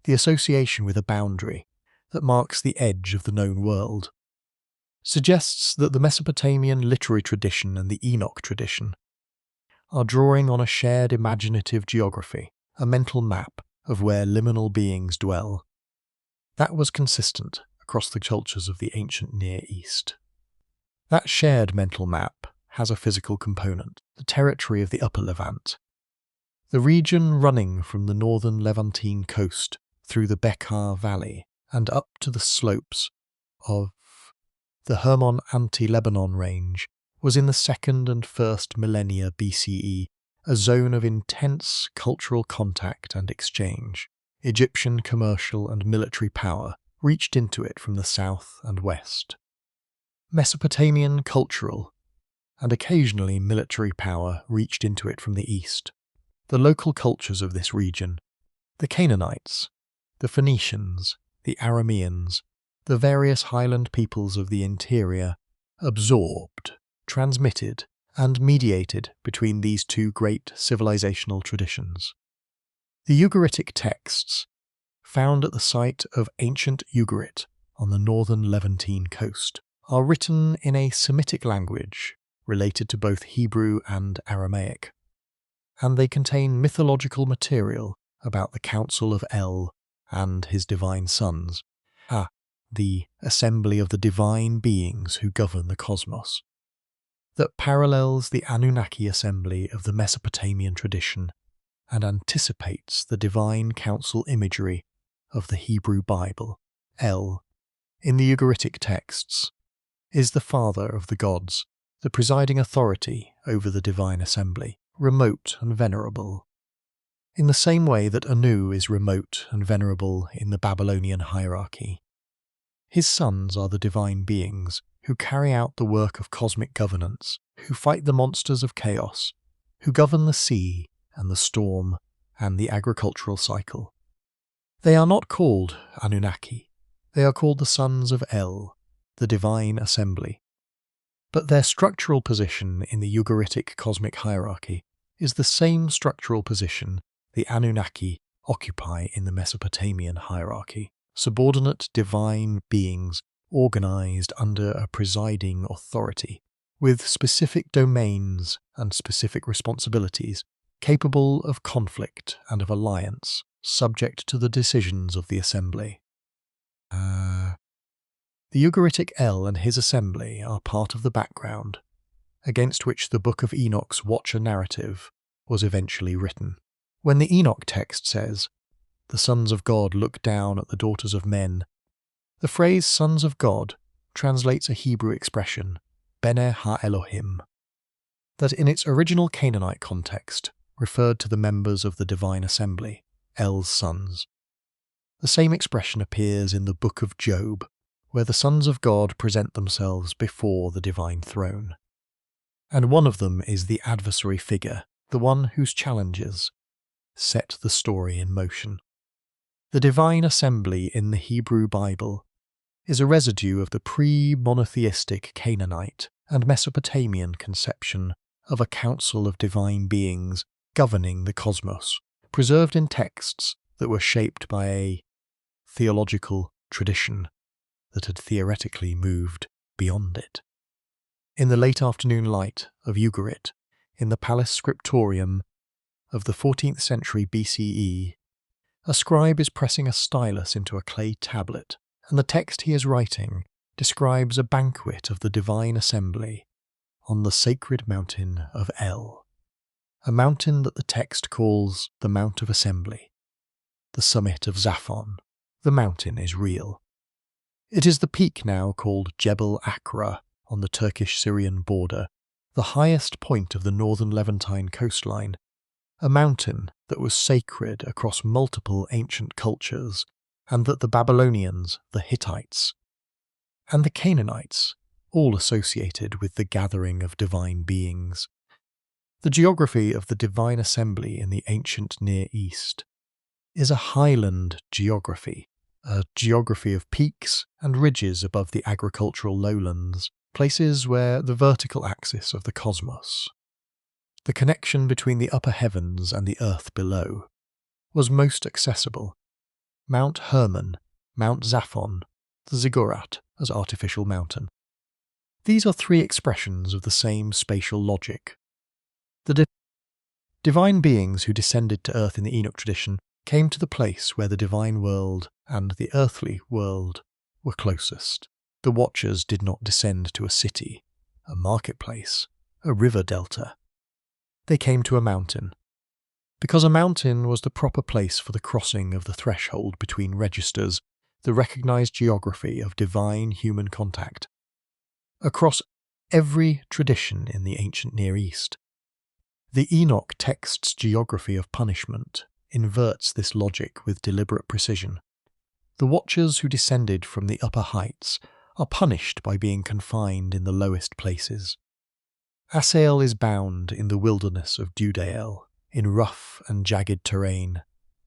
the association with a boundary that marks the edge of the known world, suggests that the Mesopotamian literary tradition and the Enoch tradition are drawing on a shared imaginative geography, a mental map of where liminal beings dwell. That was consistent across the cultures of the ancient Near East. That shared mental map has a physical component, the territory of the Upper Levant, the region running from the northern Levantine coast through the Bekaa Valley and up to the slopes of the Hermon anti-Lebanon range was in the 2nd and 1st millennia BCE a zone of intense cultural contact and exchange. Egyptian commercial and military power reached into it from the south and west. Mesopotamian cultural and occasionally military power reached into it from the east. The local cultures of this region, the Canaanites, the Phoenicians, the Arameans, the various highland peoples of the interior, absorbed, transmitted, and mediated between these two great civilizational traditions. The Ugaritic texts, found at the site of ancient Ugarit on the northern Levantine coast, are written in a Semitic language related to both Hebrew and Aramaic, and they contain mythological material about the Council of El and his divine sons, the assembly of the divine beings who govern the cosmos, that parallels the Anunnaki assembly of the Mesopotamian tradition and anticipates the divine council imagery of the Hebrew Bible. El, in the Ugaritic texts, is the father of the gods, the presiding authority over the divine assembly, remote and venerable, in the same way that Anu is remote and venerable in the Babylonian hierarchy. His sons are the divine beings who carry out the work of cosmic governance, who fight the monsters of chaos, who govern the sea and the storm and the agricultural cycle. They are not called Anunnaki. They are called the Sons of El, the Divine Assembly. But their structural position in the Ugaritic cosmic hierarchy is the same structural position the Anunnaki occupy in the Mesopotamian hierarchy, subordinate divine beings organized under a presiding authority, with specific domains and specific responsibilities, capable of conflict and of alliance, subject to the decisions of the assembly. The Ugaritic El and his assembly are part of the background, against which the Book of Enoch's Watcher narrative was eventually written. When the Enoch text says, "The sons of God look down at the daughters of men," the phrase "sons of God" translates a Hebrew expression, Bene ha-Elohim, that in its original Canaanite context referred to the members of the divine assembly, El's sons. The same expression appears in the Book of Job, where the sons of God present themselves before the divine throne. And one of them is the adversary figure, the one whose challenges set the story in motion. The divine assembly in the Hebrew Bible is a residue of the pre-monotheistic Canaanite and Mesopotamian conception of a council of divine beings governing the cosmos, preserved in texts that were shaped by a theological tradition that had theoretically moved beyond it. In the late afternoon light of Ugarit, in the palace scriptorium of the 14th century BCE, a scribe is pressing a stylus into a clay tablet, and the text he is writing describes a banquet of the divine assembly on the sacred mountain of El, a mountain that the text calls the Mount of Assembly, the summit of Zaphon. The mountain is real. It is the peak now called Jebel Akra on the Turkish-Syrian border, the highest point of the northern Levantine coastline, a mountain that was sacred across multiple ancient cultures, and that the Babylonians, the Hittites, and the Canaanites all associated with the gathering of divine beings. The geography of the divine assembly in the ancient Near East is a highland geography, a geography of peaks and ridges above the agricultural lowlands, places where the vertical axis of the cosmos, the connection between the upper heavens and the earth below, was most accessible. Mount Hermon, Mount Zaphon, the Ziggurat as artificial mountain. These are three expressions of the same spatial logic. The divine beings who descended to earth in the Enoch tradition came to the place where the divine world and the earthly world were closest. The Watchers did not descend to a city, a marketplace, a river delta. They came to a mountain, because a mountain was the proper place for the crossing of the threshold between registers, the recognized geography of divine human contact. Across every tradition in the ancient Near East, the Enoch text's geography of punishment inverts this logic with deliberate precision. The Watchers who descended from the upper heights are punished by being confined in the lowest places. Asael is bound in the wilderness of Dudael, in rough and jagged terrain,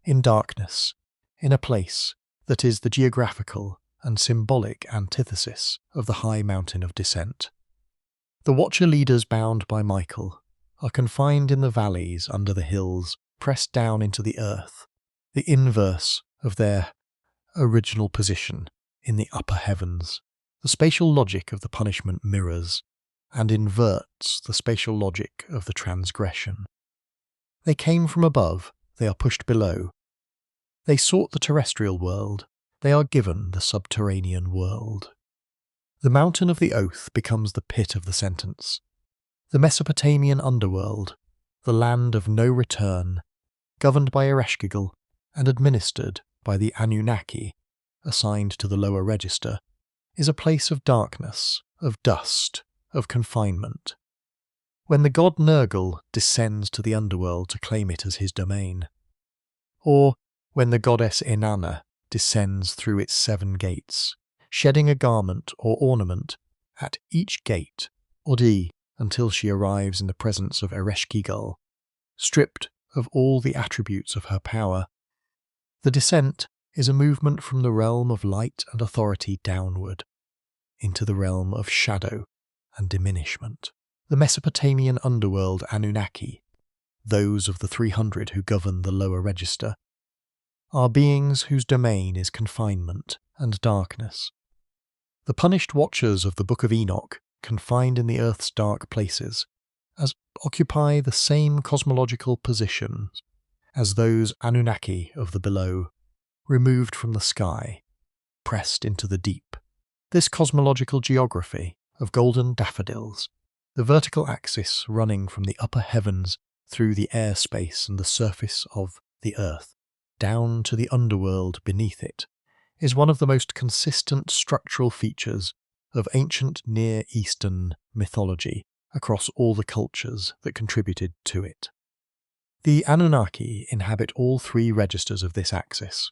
in darkness, in a place that is the geographical and symbolic antithesis of the high mountain of descent. The Watcher leaders bound by Michael are confined in the valleys under the hills, pressed down into the earth, the inverse of their original position in the upper heavens. The spatial logic of the punishment mirrors and inverts the spatial logic of the transgression. They came from above, they are pushed below. They sought the terrestrial world, they are given the subterranean world. The mountain of the oath becomes the pit of the sentence. The Mesopotamian underworld, the land of no return, governed by Ereshkigal and administered by the Anunnaki, assigned to the lower register, is a place of darkness, of dust, of confinement. When the god Nergal descends to the underworld to claim it as his domain, or when the goddess Inanna descends through its 7 gates, shedding a garment or ornament at each gate, Odi, until she arrives in the presence of Ereshkigal, stripped of all the attributes of her power. The descent is a movement from the realm of light and authority downward, into the realm of shadow and diminishment. The Mesopotamian underworld Anunnaki, those of the 300 who govern the lower register, are beings whose domain is confinement and darkness. The punished watchers of the Book of Enoch, confined in the earth's dark places, as occupy the same cosmological positions as those Anunnaki of the below, removed from the sky, pressed into the deep. This cosmological geography of golden daffodils, the vertical axis running from the upper heavens through the airspace and the surface of the earth, down to the underworld beneath it, is one of the most consistent structural features of ancient Near Eastern mythology across all the cultures that contributed to it. The Anunnaki inhabit all three registers of this axis: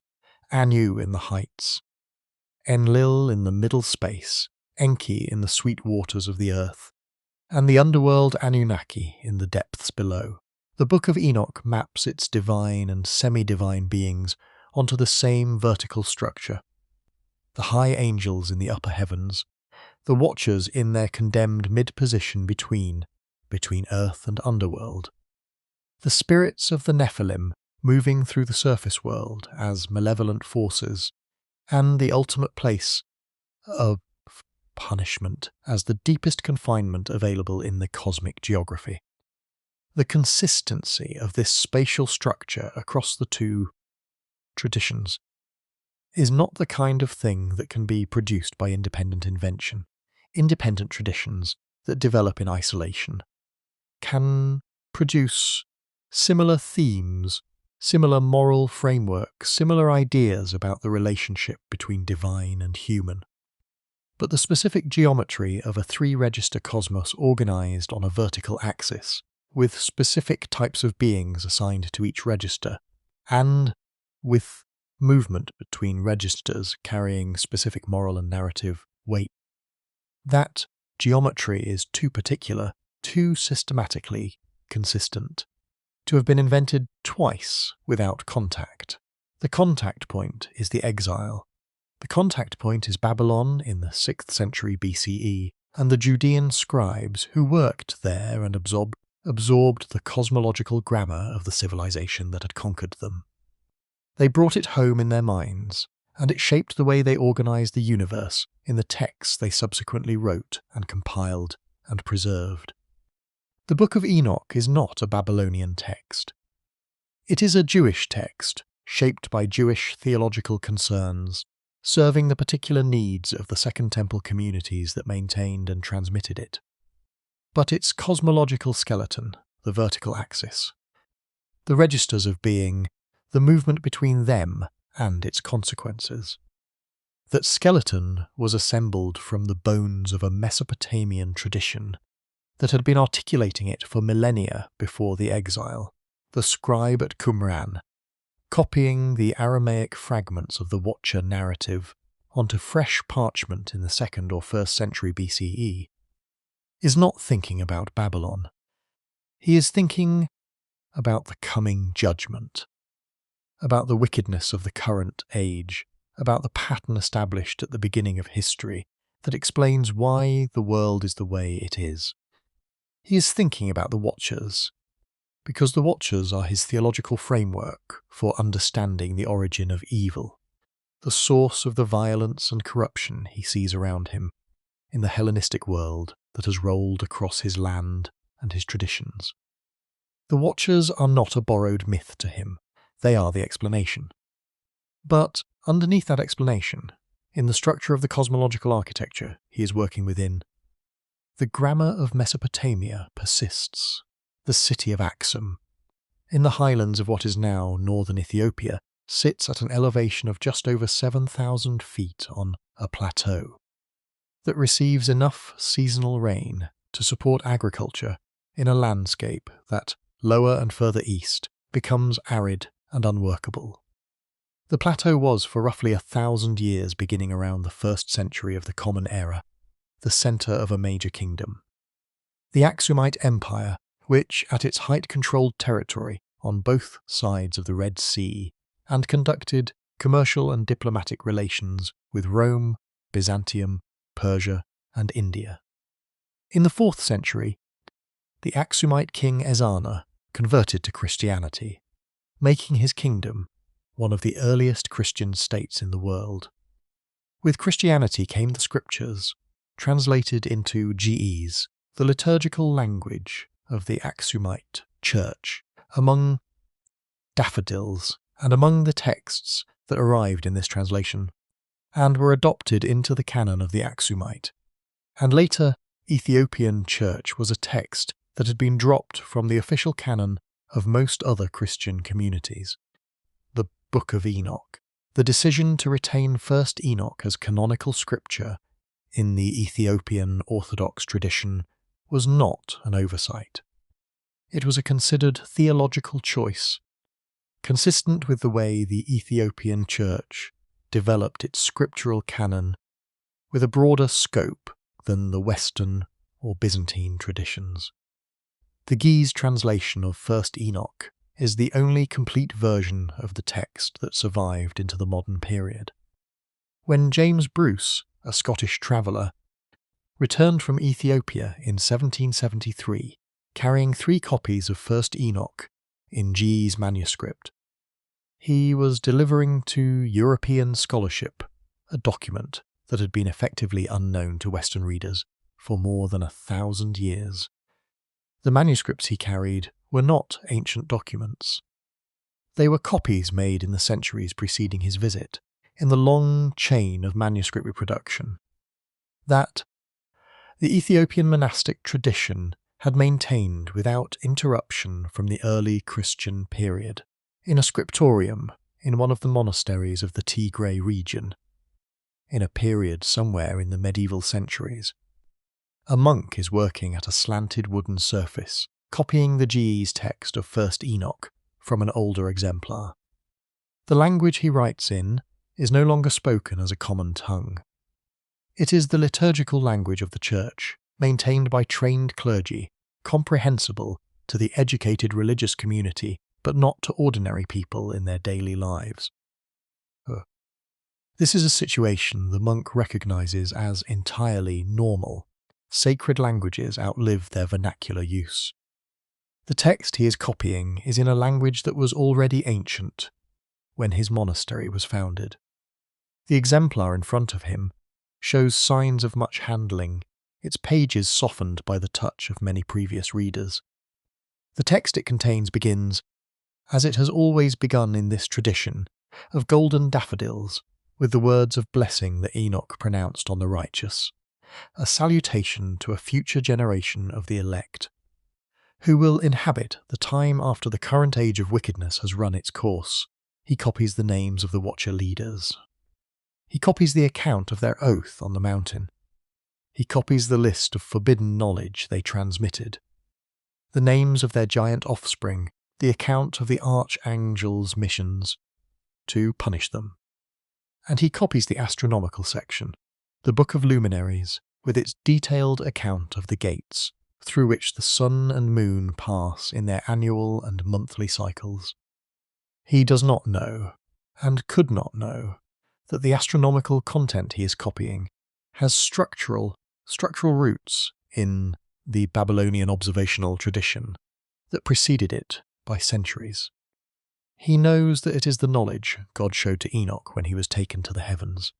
Anu in the heights, Enlil in the middle space, Enki in the sweet waters of the earth, and the underworld Anunnaki in the depths below. The Book of Enoch maps its divine and semi-divine beings onto the same vertical structure. The high angels in the upper heavens, the watchers in their condemned mid-position between earth and underworld, the spirits of the Nephilim moving through the surface world as malevolent forces, and the ultimate place of punishment as the deepest confinement available in the cosmic geography. The consistency of this spatial structure across the two traditions is not the kind of thing that can be produced by independent invention. Independent traditions that develop in isolation can produce similar themes, similar moral frameworks, similar ideas about the relationship between divine and human. But the specific geometry of a three-register cosmos organized on a vertical axis, with specific types of beings assigned to each register, and with movement between registers carrying specific moral and narrative weight, that geometry is too particular, too systematically consistent, to have been invented twice without contact. The contact point is the exile. The contact point is Babylon in the 6th century BCE, and the Judean scribes who worked there and absorbed the cosmological grammar of the civilization that had conquered them. They brought it home in their minds, and it shaped the way they organized the universe in the texts they subsequently wrote and compiled and preserved. The Book of Enoch is not a Babylonian text. It is a Jewish text, shaped by Jewish theological concerns, serving the particular needs of the Second Temple communities that maintained and transmitted it. But its cosmological skeleton, the vertical axis, the registers of being, the movement between them and its consequences. That skeleton was assembled from the bones of a Mesopotamian tradition that had been articulating it for millennia before the exile, the scribe at Qumran, copying the Aramaic fragments of the Watcher narrative onto fresh parchment in the 2nd or 1st century BCE, is not thinking about Babylon. He is thinking about the coming judgment, about the wickedness of the current age, about the pattern established at the beginning of history that explains why the world is the way it is. He is thinking about the Watchers, because the Watchers are his theological framework for understanding the origin of evil, the source of the violence and corruption he sees around him in the Hellenistic world that has rolled across his land and his traditions. The Watchers are not a borrowed myth to him, they are the explanation. But underneath that explanation, in the structure of the cosmological architecture he is working within, the grammar of Mesopotamia persists. The city of Axum, in the highlands of what is now northern Ethiopia, sits at an elevation of just over 7,000 feet on a plateau that receives enough seasonal rain to support agriculture in a landscape that, lower and further east, becomes arid and unworkable. The plateau was for roughly 1,000 years, beginning around the 1st century of the Common Era, the centre of a major kingdom. The Aksumite Empire, which at its height controlled territory on both sides of the Red Sea and conducted commercial and diplomatic relations with Rome, Byzantium, Persia, and India. In the 4th century, the Aksumite king Ezana converted to Christianity, making his kingdom one of the earliest Christian states in the world. With Christianity came the scriptures, translated into Ge'ez, the liturgical language of the Aksumite church, among daffodils and among the texts that arrived in this translation, and were adopted into the canon of the Aksumite. And later, Ethiopian church was a text that had been dropped from the official canon of most other Christian communities. The Book of Enoch. The decision to retain 1st Enoch as canonical scripture in the Ethiopian Orthodox tradition was not an oversight. It was a considered theological choice, consistent with the way the Ethiopian church developed its scriptural canon with a broader scope than the Western or Byzantine traditions. The Ge'ez translation of 1st Enoch is the only complete version of the text that survived into the modern period. When James Bruce, a Scottish traveller, returned from Ethiopia in 1773, carrying 3 copies of 1st Enoch in Ge'ez manuscript, he was delivering to European scholarship a document that had been effectively unknown to Western readers for more than 1,000 years. The manuscripts he carried were not ancient documents. They were copies made in the centuries preceding his visit, in the long chain of manuscript reproduction that the Ethiopian monastic tradition had maintained without interruption from the early Christian period, in a scriptorium in one of the monasteries of the Tigray region, in a period somewhere in the medieval centuries. A monk is working at a slanted wooden surface, copying the Ge'ez text of 1st Enoch from an older exemplar. The language he writes in is no longer spoken as a common tongue. It is the liturgical language of the church, maintained by trained clergy, comprehensible to the educated religious community, but not to ordinary people in their daily lives. This is a situation the monk recognizes as entirely normal. Sacred languages outlive their vernacular use. The text he is copying is in a language that was already ancient when his monastery was founded. The exemplar in front of him shows signs of much handling, its pages softened by the touch of many previous readers. The text it contains begins, as it has always begun in this tradition, of golden daffodils, with the words of blessing that Enoch pronounced on the righteous, a salutation to a future generation of the elect, who will inhabit the time after the current age of wickedness has run its course. He copies the names of the Watcher leaders. He copies the account of their oath on the mountain. He copies the list of forbidden knowledge they transmitted, the names of their giant offspring, the account of the archangel's missions to punish them. And he copies the astronomical section, the Book of Luminaries, with its detailed account of the gates through which the sun and moon pass in their annual and monthly cycles. He does not know, and could not know, that the astronomical content he is copying has structural roots in the Babylonian observational tradition that preceded it by centuries. He knows that it is the knowledge God showed to Enoch when he was taken to the heavens.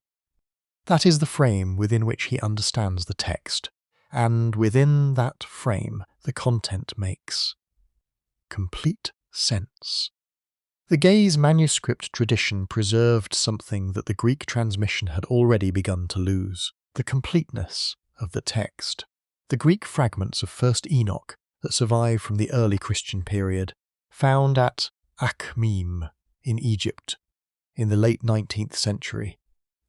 That is the frame within which he understands the text, and within that frame the content makes complete sense. The Ge'ez manuscript tradition preserved something that the Greek transmission had already begun to lose, the completeness of the text. The Greek fragments of 1st Enoch that survive from the early Christian period, found at Akhmim in Egypt in the late 19th century,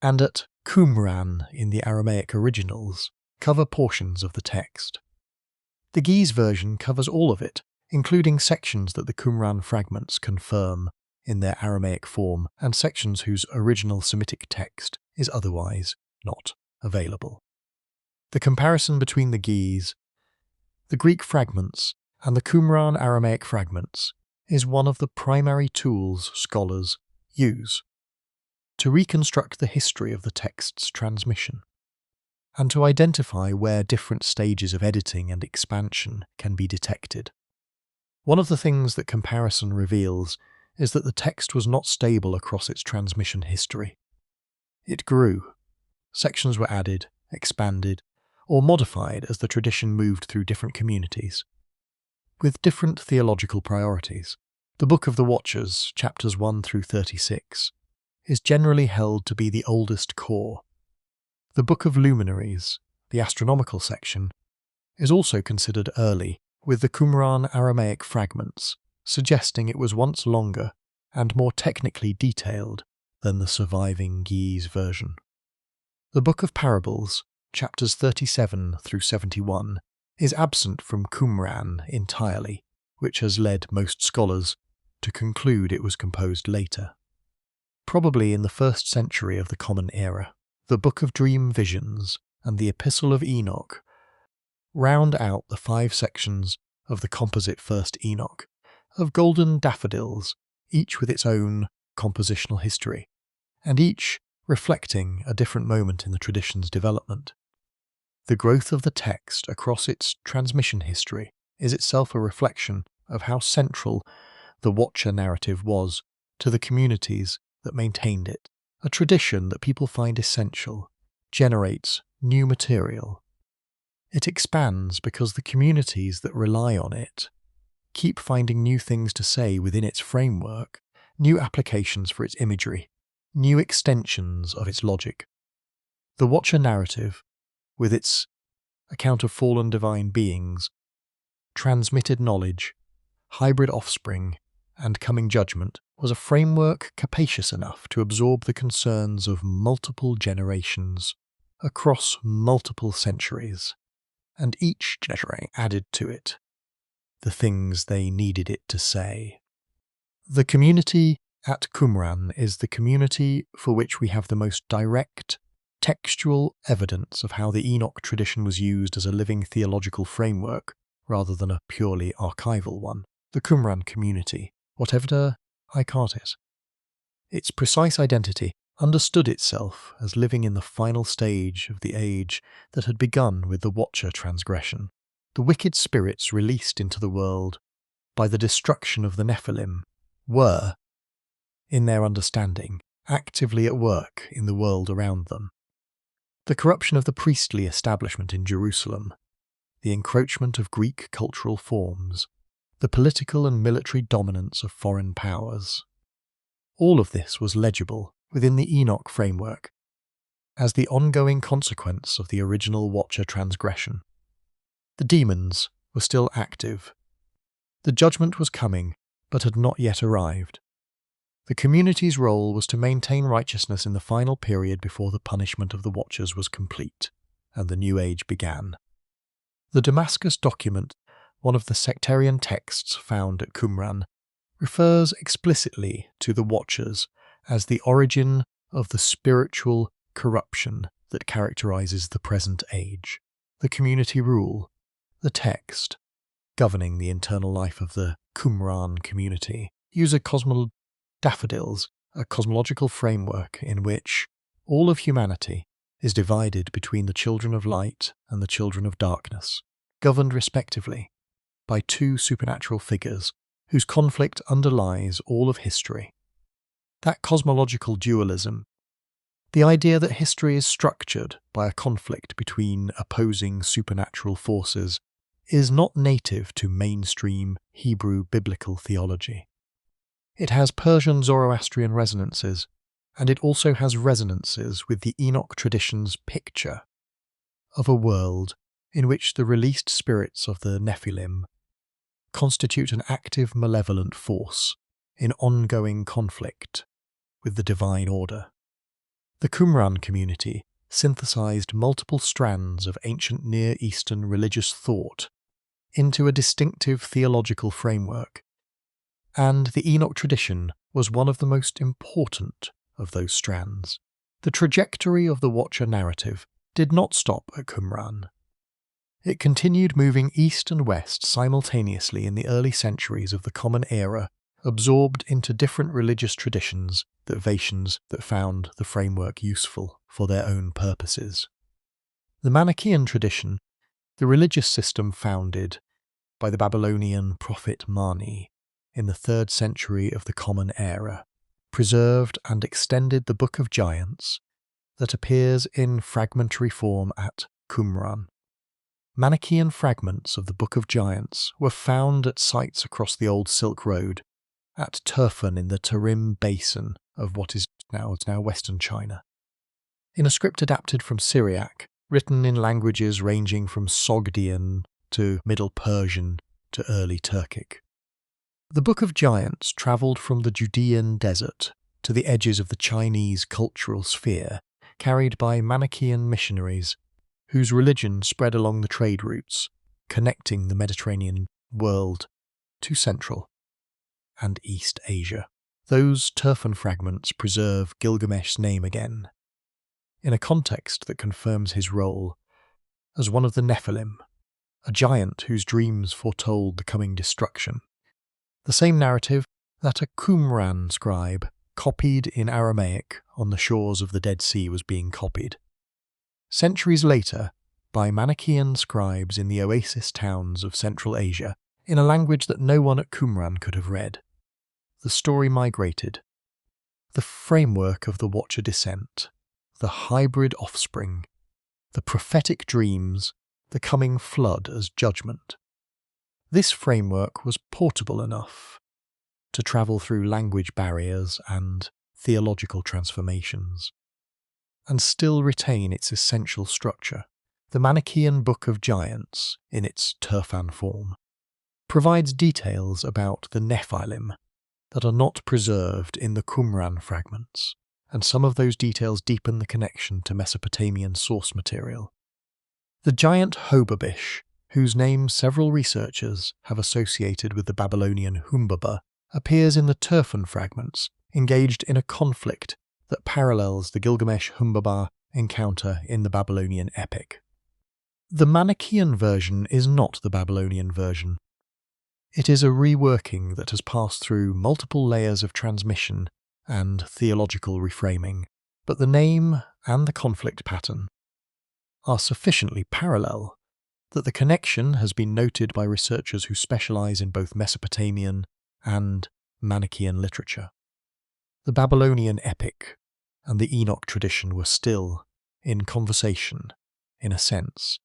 and at Qumran in the Aramaic originals, cover portions of the text. The Ge'ez version covers all of it, including sections that the Qumran fragments confirm in their Aramaic form and sections whose original Semitic text is otherwise not available. The comparison between the Ge'ez, the Greek fragments, and the Qumran Aramaic fragments is one of the primary tools scholars use to reconstruct the history of the text's transmission, and to identify where different stages of editing and expansion can be detected. One of the things that comparison reveals is that the text was not stable across its transmission history. It grew. Sections were added, expanded, or modified as the tradition moved through different communities, with different theological priorities. The Book of the Watchers, chapters 1 through 36, is generally held to be the oldest core. The Book of Luminaries, the astronomical section, is also considered early, with the Qumran Aramaic fragments suggesting it was once longer and more technically detailed than the surviving Ge'ez version. The Book of Parables, chapters 37 through 71, is absent from Qumran entirely, which has led most scholars to conclude it was composed later. Probably in the 1st century of the Common Era, the Book of Dream Visions and the Epistle of Enoch round out the 5 sections of the composite First Enoch, of golden daffodils, each with its own compositional history, and each reflecting a different moment in the tradition's development. The growth of the text across its transmission history is itself a reflection of how central the Watcher narrative was to the communities that maintained it. A tradition that people find essential generates new material. It expands because the communities that rely on it keep finding new things to say within its framework, new applications for its imagery, new extensions of its logic. The Watcher narrative, with its account of fallen divine beings, transmitted knowledge, hybrid offspring, and coming judgment, was a framework capacious enough to absorb the concerns of multiple generations across multiple centuries, and each generation added to it the things they needed it to say. The community at Qumran is the community for which we have the most direct, textual evidence of how the Enoch tradition was used as a living theological framework rather than a purely archival one. The Qumran community, whatever is. Its precise identity understood itself as living in the final stage of the age that had begun with the Watcher transgression. The wicked spirits released into the world by the destruction of the Nephilim were, in their understanding, actively at work in the world around them. The corruption of the priestly establishment in Jerusalem, the encroachment of Greek cultural forms, the political and military dominance of foreign powers. All of this was legible within the Enoch framework as the ongoing consequence of the original Watcher transgression. The demons were still active. The judgment was coming, but had not yet arrived. The community's role was to maintain righteousness in the final period before the punishment of the Watchers was complete, and the New Age began. The Damascus document, one of the sectarian texts found at Qumran, refers explicitly to the Watchers as the origin of the spiritual corruption that characterizes the present age. The community rule, the text, governing the internal life of the Qumran community, use a daffodils, a cosmological framework in which all of humanity is divided between the children of light and the children of darkness, governed respectively by 2 supernatural figures whose conflict underlies all of history. That cosmological dualism, the idea that history is structured by a conflict between opposing supernatural forces, is not native to mainstream Hebrew biblical theology. It has Persian Zoroastrian resonances, and it also has resonances with the Enoch tradition's picture of a world in which the released spirits of the Nephilim constitute an active malevolent force in ongoing conflict with the divine order. The Qumran community synthesized multiple strands of ancient Near Eastern religious thought into a distinctive theological framework, and the Enoch tradition was one of the most important of those strands. The trajectory of the Watcher narrative did not stop at Qumran. It continued moving east and west simultaneously in the early centuries of the Common Era absorbed into different religious traditions that found the framework useful for their own purposes. The Manichaean tradition, the religious system founded by the Babylonian prophet Mani in the 3rd century of the Common Era, preserved and extended the Book of Giants that appears in fragmentary form at Qumran. Manichaean fragments of the Book of Giants were found at sites across the old Silk Road, at Turfan in the Tarim Basin of what is now Western China, in a script adapted from Syriac, written in languages ranging from Sogdian to Middle Persian to early Turkic. The Book of Giants travelled from the Judean desert to the edges of the Chinese cultural sphere, carried by Manichaean missionaries, whose religion spread along the trade routes, connecting the Mediterranean world to Central and East Asia. Those Turfan fragments preserve Gilgamesh's name again, in a context that confirms his role as one of the Nephilim, a giant whose dreams foretold the coming destruction. The same narrative that a Qumran scribe copied in Aramaic on the shores of the Dead Sea was being copied. Centuries later, by Manichaean scribes in the oasis towns of Central Asia, in a language that no one at Qumran could have read. The story migrated. The framework of the Watcher descent, the hybrid offspring, the prophetic dreams, the coming flood as judgment. This framework was portable enough to travel through language barriers and theological transformations, and still retain its essential structure. The Manichaean Book of Giants, in its Turfan form, provides details about the Nephilim that are not preserved in the Qumran fragments, and some of those details deepen the connection to Mesopotamian source material. The giant Hobabish, whose name several researchers have associated with the Babylonian Humbaba, appears in the Turfan fragments, engaged in a conflict that parallels the Gilgamesh-Humbaba encounter in the Babylonian epic. The Manichaean version is not the Babylonian version. It is a reworking that has passed through multiple layers of transmission and theological reframing, but the name and the conflict pattern are sufficiently parallel that the connection has been noted by researchers who specialize in both Mesopotamian and Manichaean literature. The Babylonian epic and the Enoch tradition were still in conversation, in a sense,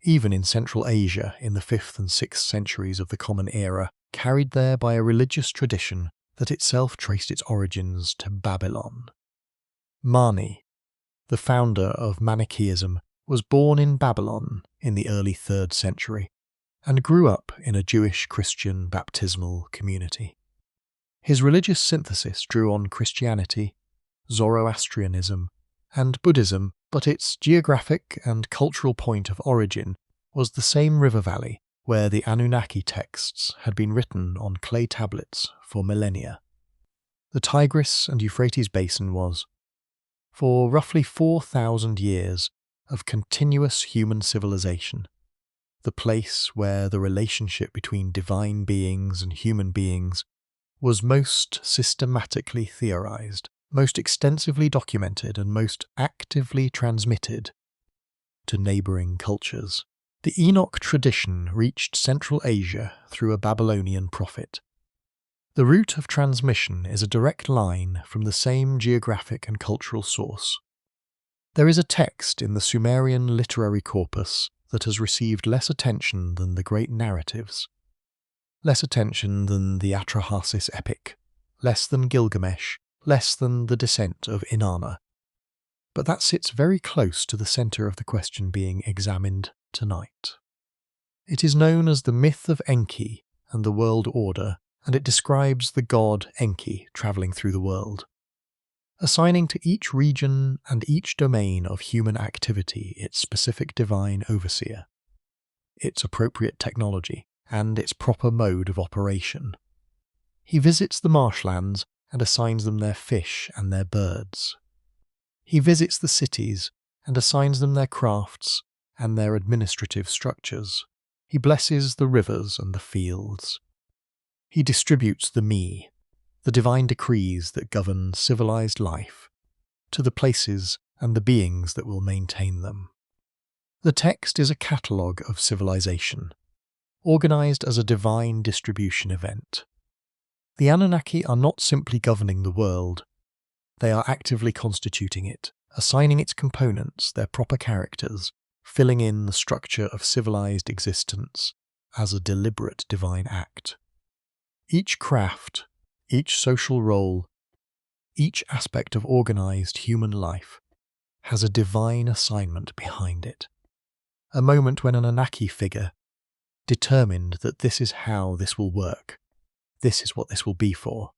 even in Central Asia in the 5th and 6th centuries of the Common Era, carried there by a religious tradition that itself traced its origins to Babylon. Mani, the founder of Manichaeism, was born in Babylon in the early 3rd century and grew up in a Jewish-Christian baptismal community. His religious synthesis drew on Christianity, Zoroastrianism, and Buddhism, but its geographic and cultural point of origin was the same river valley where the Anunnaki texts had been written on clay tablets for millennia. The Tigris and Euphrates basin was, for roughly 4,000 years of continuous human civilization, the place where the relationship between divine beings and human beings was most systematically theorized, most extensively documented, and most actively transmitted to neighboring cultures. The Enoch tradition reached Central Asia through a Babylonian prophet. The route of transmission is a direct line from the same geographic and cultural source. There is a text in the Sumerian literary corpus that has received less attention than the great narratives, less attention than the Atrahasis epic, less than Gilgamesh, less than the descent of Inanna. But that sits very close to the centre of the question being examined tonight. It is known as the myth of Enki and the world order, and it describes the god Enki travelling through the world, assigning to each region and each domain of human activity its specific divine overseer, its appropriate technology, and its proper mode of operation. He visits the marshlands and assigns them their fish and their birds. He visits the cities and assigns them their crafts and their administrative structures. He blesses the rivers and the fields. He distributes the mi, the divine decrees that govern civilized life, to the places and the beings that will maintain them. The text is a catalogue of civilization, organized as a divine distribution event. The Anunnaki are not simply governing the world, they are actively constituting it, assigning its components their proper characters, filling in the structure of civilized existence as a deliberate divine act. Each craft, each social role, each aspect of organized human life has a divine assignment behind it. A moment when an Anunnaki figure determined that this is how this will work, this is what this will be for,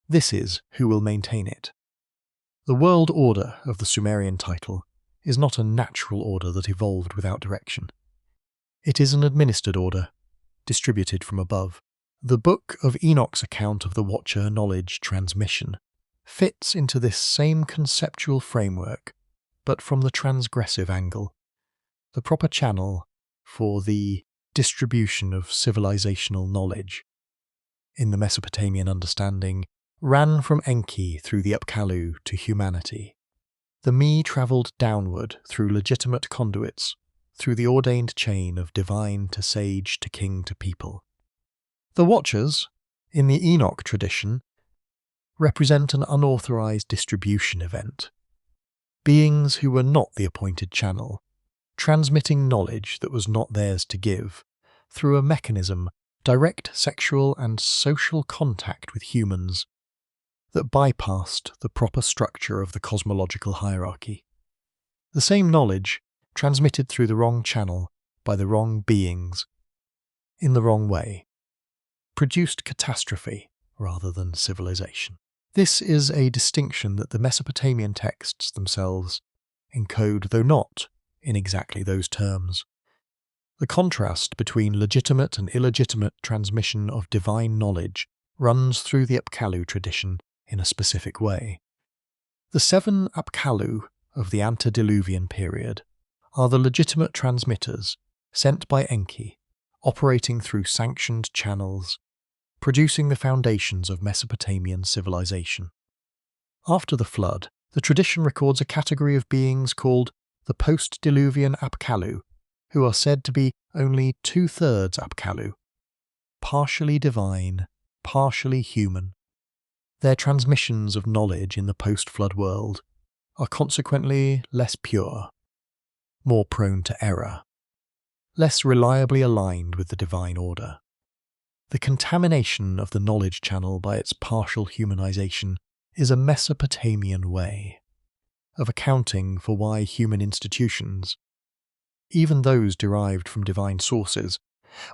this is who will maintain it. The world order of the Sumerian title is not a natural order that evolved without direction. It is an administered order, distributed from above. The Book of Enoch's account of the Watcher knowledge transmission fits into this same conceptual framework, but from the transgressive angle, the proper channel for the distribution of civilizational knowledge. In the Mesopotamian understanding, ran from Enki through the Apkallu to humanity. The Me travelled downward through legitimate conduits, through the ordained chain of divine to sage to king to people. The Watchers, in the Enoch tradition, represent an unauthorized distribution event. Beings who were not the appointed channel, transmitting knowledge that was not theirs to give, through a mechanism, direct sexual and social contact with humans, that bypassed the proper structure of the cosmological hierarchy. The same knowledge, transmitted through the wrong channel by the wrong beings, in the wrong way, produced catastrophe rather than civilization. This is a distinction that the Mesopotamian texts themselves encode, though not in exactly those terms. The contrast between legitimate and illegitimate transmission of divine knowledge runs through the Apkallu tradition in a specific way. The 7 Apkallu of the antediluvian period are the legitimate transmitters sent by Enki, operating through sanctioned channels, producing the foundations of Mesopotamian civilization. After the flood, the tradition records a category of beings called the post-diluvian Apkallu, who are said to be only 2/3 Apkallu, partially divine, partially human. Their transmissions of knowledge in the post-flood world are consequently less pure, more prone to error, less reliably aligned with the divine order. The contamination of the knowledge channel by its partial humanization is a Mesopotamian way of accounting for why human institutions, even those derived from divine sources,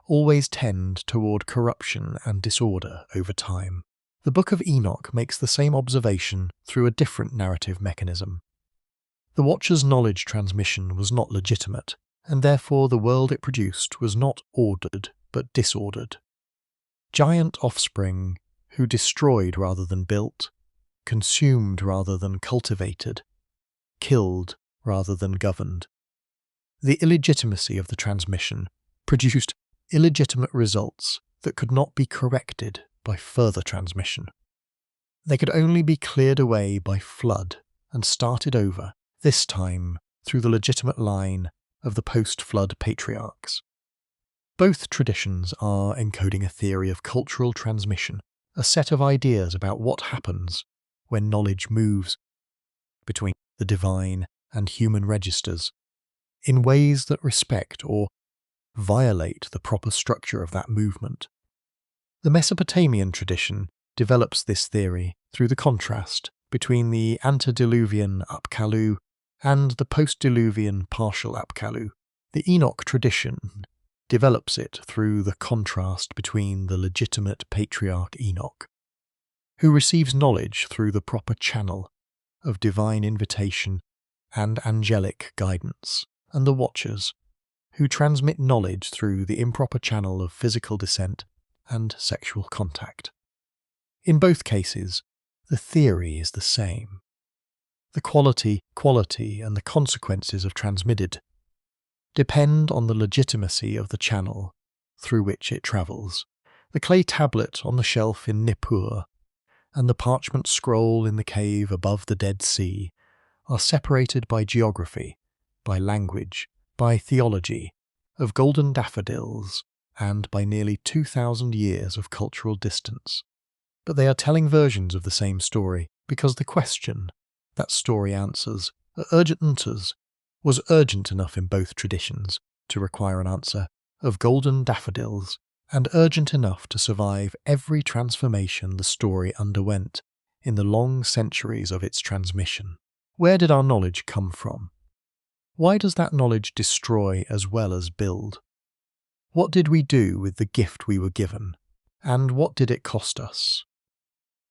always tend toward corruption and disorder over time. The Book of Enoch makes the same observation through a different narrative mechanism. The Watcher's knowledge transmission was not legitimate, and therefore the world it produced was not ordered but disordered. Giant offspring who destroyed rather than built, consumed rather than cultivated, killed rather than governed. The illegitimacy of the transmission produced illegitimate results that could not be corrected by further transmission. They could only be cleared away by flood and started over, this time through the legitimate line of the post-flood patriarchs. Both traditions are encoding a theory of cultural transmission, a set of ideas about what happens when knowledge moves between the divine and human registers in ways that respect or violate the proper structure of that movement. The Mesopotamian tradition develops this theory through the contrast between the antediluvian Apkallu and the post-diluvian partial Apkallu. The Enoch tradition develops it through the contrast between the legitimate patriarch Enoch, who receives knowledge through the proper channel of divine invitation and angelic guidance, and the Watchers, who transmit knowledge through the improper channel of physical descent and sexual contact. In both cases, the theory is the same. The quality, and the consequences of transmitted depend on the legitimacy of the channel through which it travels. The clay tablet on the shelf in Nippur and the parchment scroll in the cave above the Dead Sea are separated by geography, by language, by theology, of golden daffodils, and by nearly 2,000 years of cultural distance. But they are telling versions of the same story because the question that story answers, urgentus, was urgent enough in both traditions to require an answer of golden daffodils, and urgent enough to survive every transformation the story underwent in the long centuries of its transmission. Where did our knowledge come from? Why does that knowledge destroy as well as build? What did we do with the gift we were given, and what did it cost us?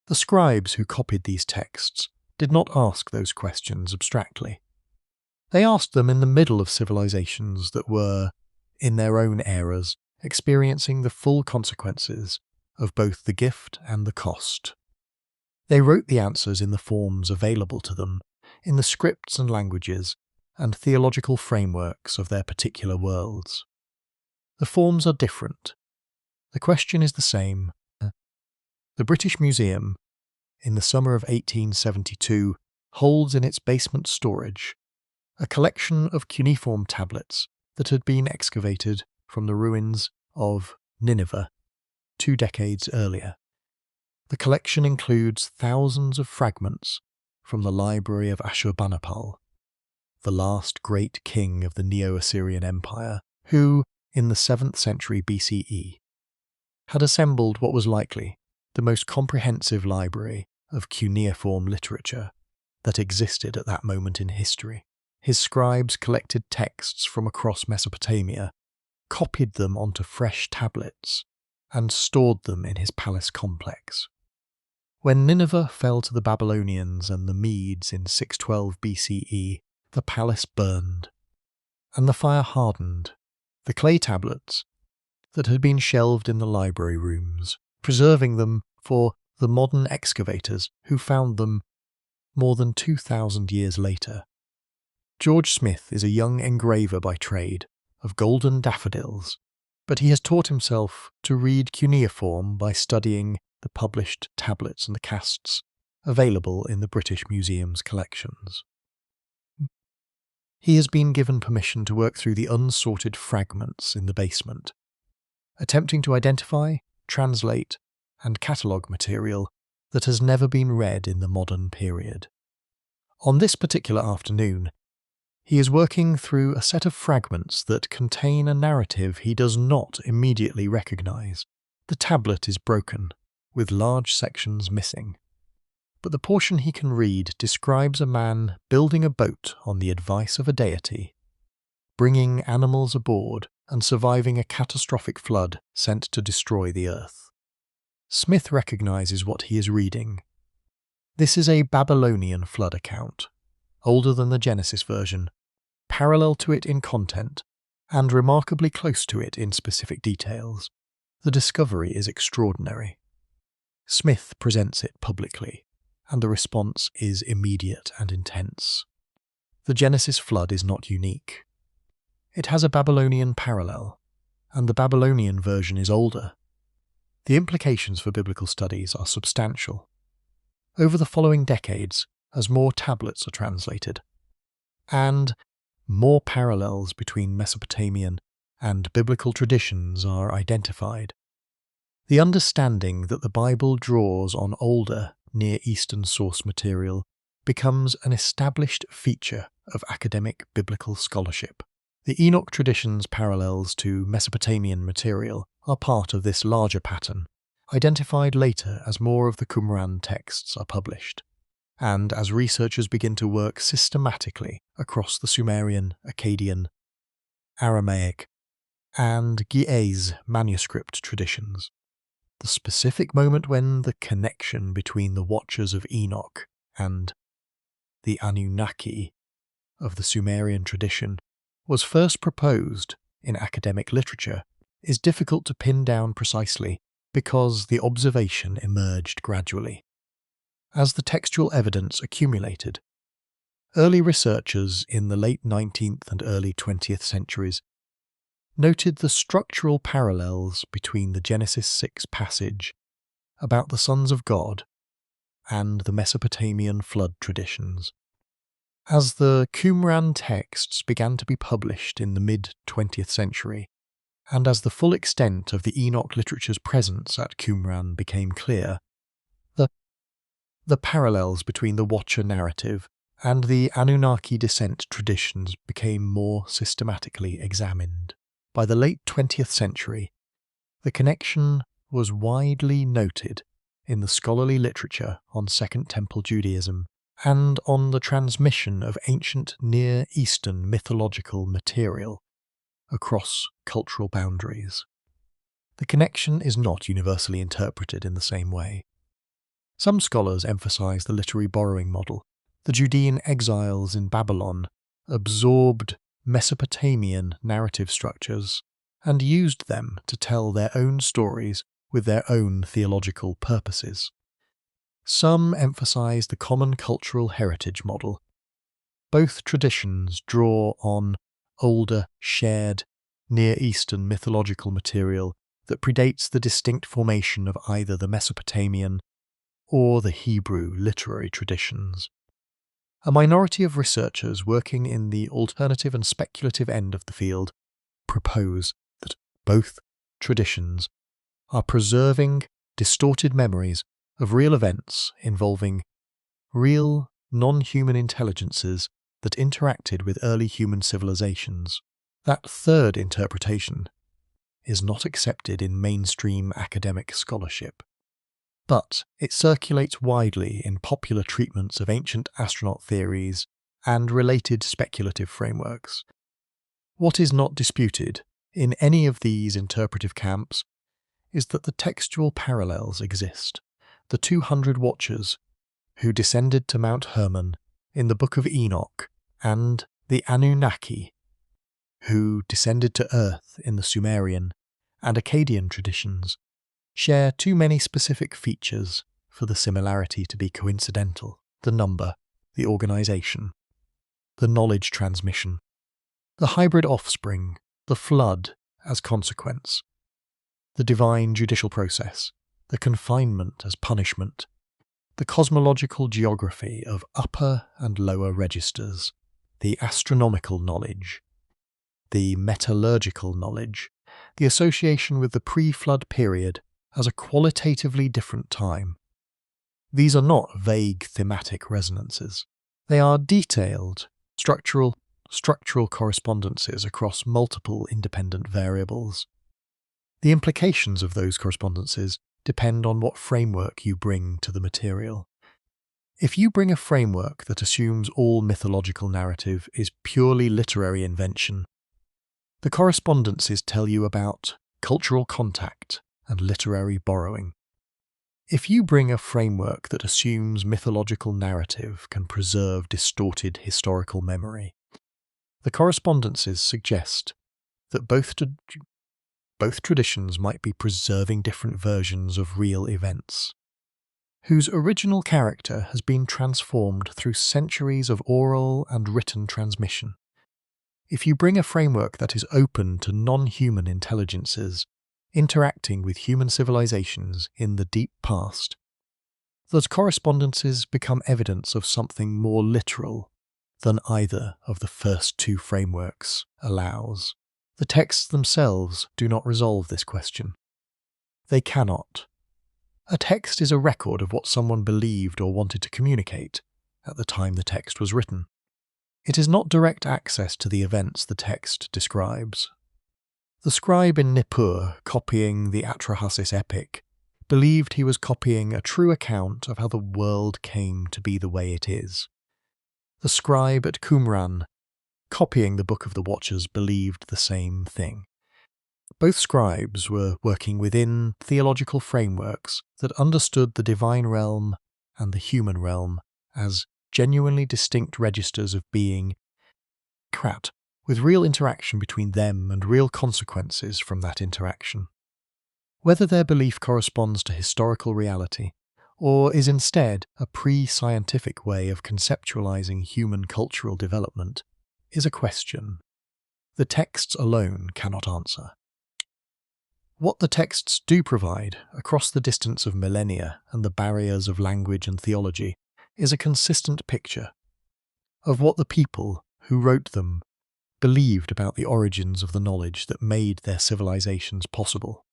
The scribes who copied these texts did not ask those questions abstractly. They asked them in the middle of civilizations that were, in their own eras, experiencing the full consequences of both the gift and the cost. They wrote the answers in the forms available to them, in the scripts and languages and theological frameworks of their particular worlds. The forms are different. The question is the same. The British Museum, in the summer of 1872, holds in its basement storage a collection of cuneiform tablets that had been excavated from the ruins of Nineveh 2 decades earlier. The collection includes thousands of fragments from the library of Ashurbanipal, the last great king of the Neo-Assyrian Empire, who, in the 7th century BCE, had assembled what was likely the most comprehensive library of cuneiform literature that existed at that moment in history. His scribes collected texts from across Mesopotamia, copied them onto fresh tablets, and stored them in his palace complex. When Nineveh fell to the Babylonians and the Medes in 612 BCE, the palace burned, and the fire hardened the clay tablets that had been shelved in the library rooms, preserving them for the modern excavators who found them more than 2,000 years later. George Smith is a young engraver by trade of golden daffodils, but he has taught himself to read cuneiform by studying the published tablets and the casts available in the British Museum's collections. He has been given permission to work through the unsorted fragments in the basement, attempting to identify, translate, and catalogue material that has never been read in the modern period. On this particular afternoon, he is working through a set of fragments that contain a narrative he does not immediately recognise. The tablet is broken, with large sections missing, but the portion he can read describes a man building a boat on the advice of a deity, bringing animals aboard and surviving a catastrophic flood sent to destroy the earth. Smith recognises what he is reading. This is a Babylonian flood account, older than the Genesis version, parallel to it in content, and remarkably close to it in specific details. The discovery is extraordinary. Smith presents it publicly, and the response is immediate and intense. The Genesis flood is not unique. It has a Babylonian parallel, and the Babylonian version is older. The implications for biblical studies are substantial. Over the following decades, as more tablets are translated, and more parallels between Mesopotamian and biblical traditions are identified, the understanding that the Bible draws on older Near Eastern source material becomes an established feature of academic biblical scholarship. The Enoch tradition's parallels to Mesopotamian material are part of this larger pattern, identified later as more of the Qumran texts are published, and as researchers begin to work systematically across the Sumerian, Akkadian, Aramaic, and Ge'ez manuscript traditions. The specific moment when the connection between the Watchers of Enoch and the Anunnaki of the Sumerian tradition was first proposed in academic literature is difficult to pin down precisely because the observation emerged gradually. As the textual evidence accumulated, early researchers in the late 19th and early 20th centuries noted the structural parallels between the Genesis 6 passage about the sons of God and the Mesopotamian flood traditions. As the Qumran texts began to be published in the mid-20th century, and as the full extent of the Enoch literature's presence at Qumran became clear, the parallels between the Watcher narrative and the Anunnaki descent traditions became more systematically examined. By the late 20th century, the connection was widely noted in the scholarly literature on Second Temple Judaism and on the transmission of ancient Near Eastern mythological material across cultural boundaries. The connection is not universally interpreted in the same way. Some scholars emphasize the literary borrowing model. The Judean exiles in Babylon absorbed Mesopotamian narrative structures and used them to tell their own stories with their own theological purposes. Some emphasize the common cultural heritage model. Both traditions draw on older, shared, Near Eastern mythological material that predates the distinct formation of either the Mesopotamian or the Hebrew literary traditions. A minority of researchers working in the alternative and speculative end of the field propose that both traditions are preserving distorted memories of real events involving real non-human intelligences that interacted with early human civilizations. That third interpretation is not accepted in mainstream academic scholarship, but it circulates widely in popular treatments of ancient astronaut theories and related speculative frameworks. What is not disputed in any of these interpretive camps is that the textual parallels exist. The 200 Watchers who descended to Mount Hermon in the Book of Enoch and the Anunnaki who descended to Earth in the Sumerian and Akkadian traditions share too many specific features for the similarity to be coincidental: the number, the organization, the knowledge transmission, the hybrid offspring, the flood as consequence, the divine judicial process, the confinement as punishment, the cosmological geography of upper and lower registers, the astronomical knowledge, the metallurgical knowledge, the association with the pre-flood period as a qualitatively different time. These are not vague thematic resonances. They are detailed, structural correspondences across multiple independent variables. The implications of those correspondences depend on what framework you bring to the material. If you bring a framework that assumes all mythological narrative is purely literary invention, the correspondences tell you about cultural contact and literary borrowing. If you bring a framework that assumes mythological narrative can preserve distorted historical memory, the correspondences suggest that both traditions might be preserving different versions of real events, whose original character has been transformed through centuries of oral and written transmission. If you bring a framework that is open to non-human intelligences interacting with human civilizations in the deep past, those correspondences become evidence of something more literal than either of the first two frameworks allows. The texts themselves do not resolve this question. They cannot. A text is a record of what someone believed or wanted to communicate at the time the text was written. It is not direct access to the events the text describes. The scribe in Nippur, copying the Atrahasis epic, believed he was copying a true account of how the world came to be the way it is. The scribe at Qumran, copying the Book of the Watchers, believed the same thing. Both scribes were working within theological frameworks that understood the divine realm and the human realm as genuinely distinct registers of being, with real interaction between them and real consequences from that interaction. Whether their belief corresponds to historical reality, or is instead a pre-scientific way of conceptualizing human cultural development, is a question the texts alone cannot answer. What the texts do provide, across the distance of millennia and the barriers of language and theology, is a consistent picture of what the people who wrote them believed about the origins of the knowledge that made their civilizations possible.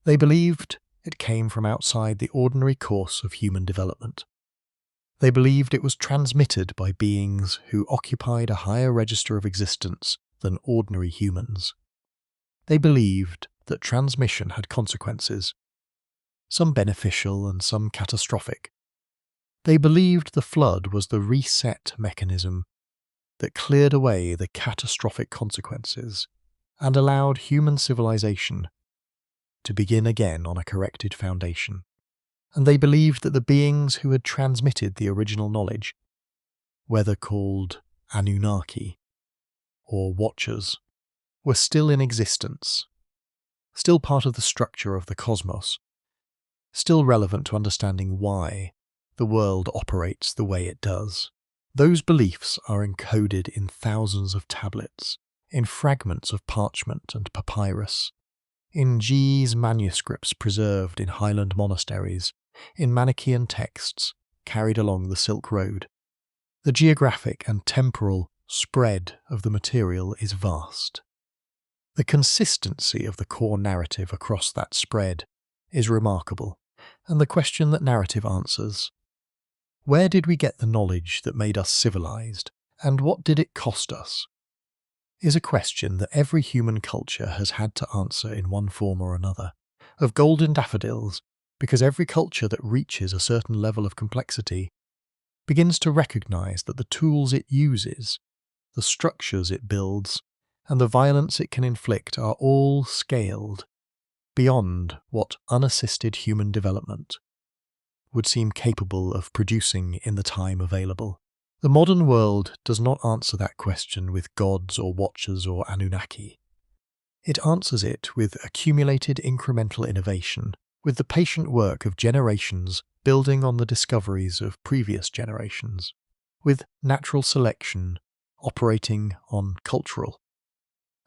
They believed it came from outside the ordinary course of human development. They believed it was transmitted by beings who occupied a higher register of existence than ordinary humans. They believed that transmission had consequences, some beneficial and some catastrophic. They believed the flood was the reset mechanism that cleared away the catastrophic consequences and allowed human civilization to begin again on a corrected foundation. And they believed that the beings who had transmitted the original knowledge, whether called Anunnaki or Watchers, were still in existence, still part of the structure of the cosmos, still relevant to understanding why the world operates the way it does. Those beliefs are encoded in thousands of tablets, in fragments of parchment and papyrus, in G's manuscripts preserved in Highland monasteries, in Manichaean texts carried along the Silk Road. The geographic and temporal spread of the material is vast. The consistency of the core narrative across that spread is remarkable, and the question that narrative answers, where did we get the knowledge that made us civilized, and what did it cost us, is a question that every human culture has had to answer in one form or another. Of golden daffodils, because every culture that reaches a certain level of complexity begins to recognize that the tools it uses, the structures it builds, and the violence it can inflict are all scaled beyond what unassisted human development would seem capable of producing in the time available. The modern world does not answer that question with gods or watchers or Anunnaki. It answers it with accumulated incremental innovation, with the patient work of generations building on the discoveries of previous generations, with natural selection operating on cultural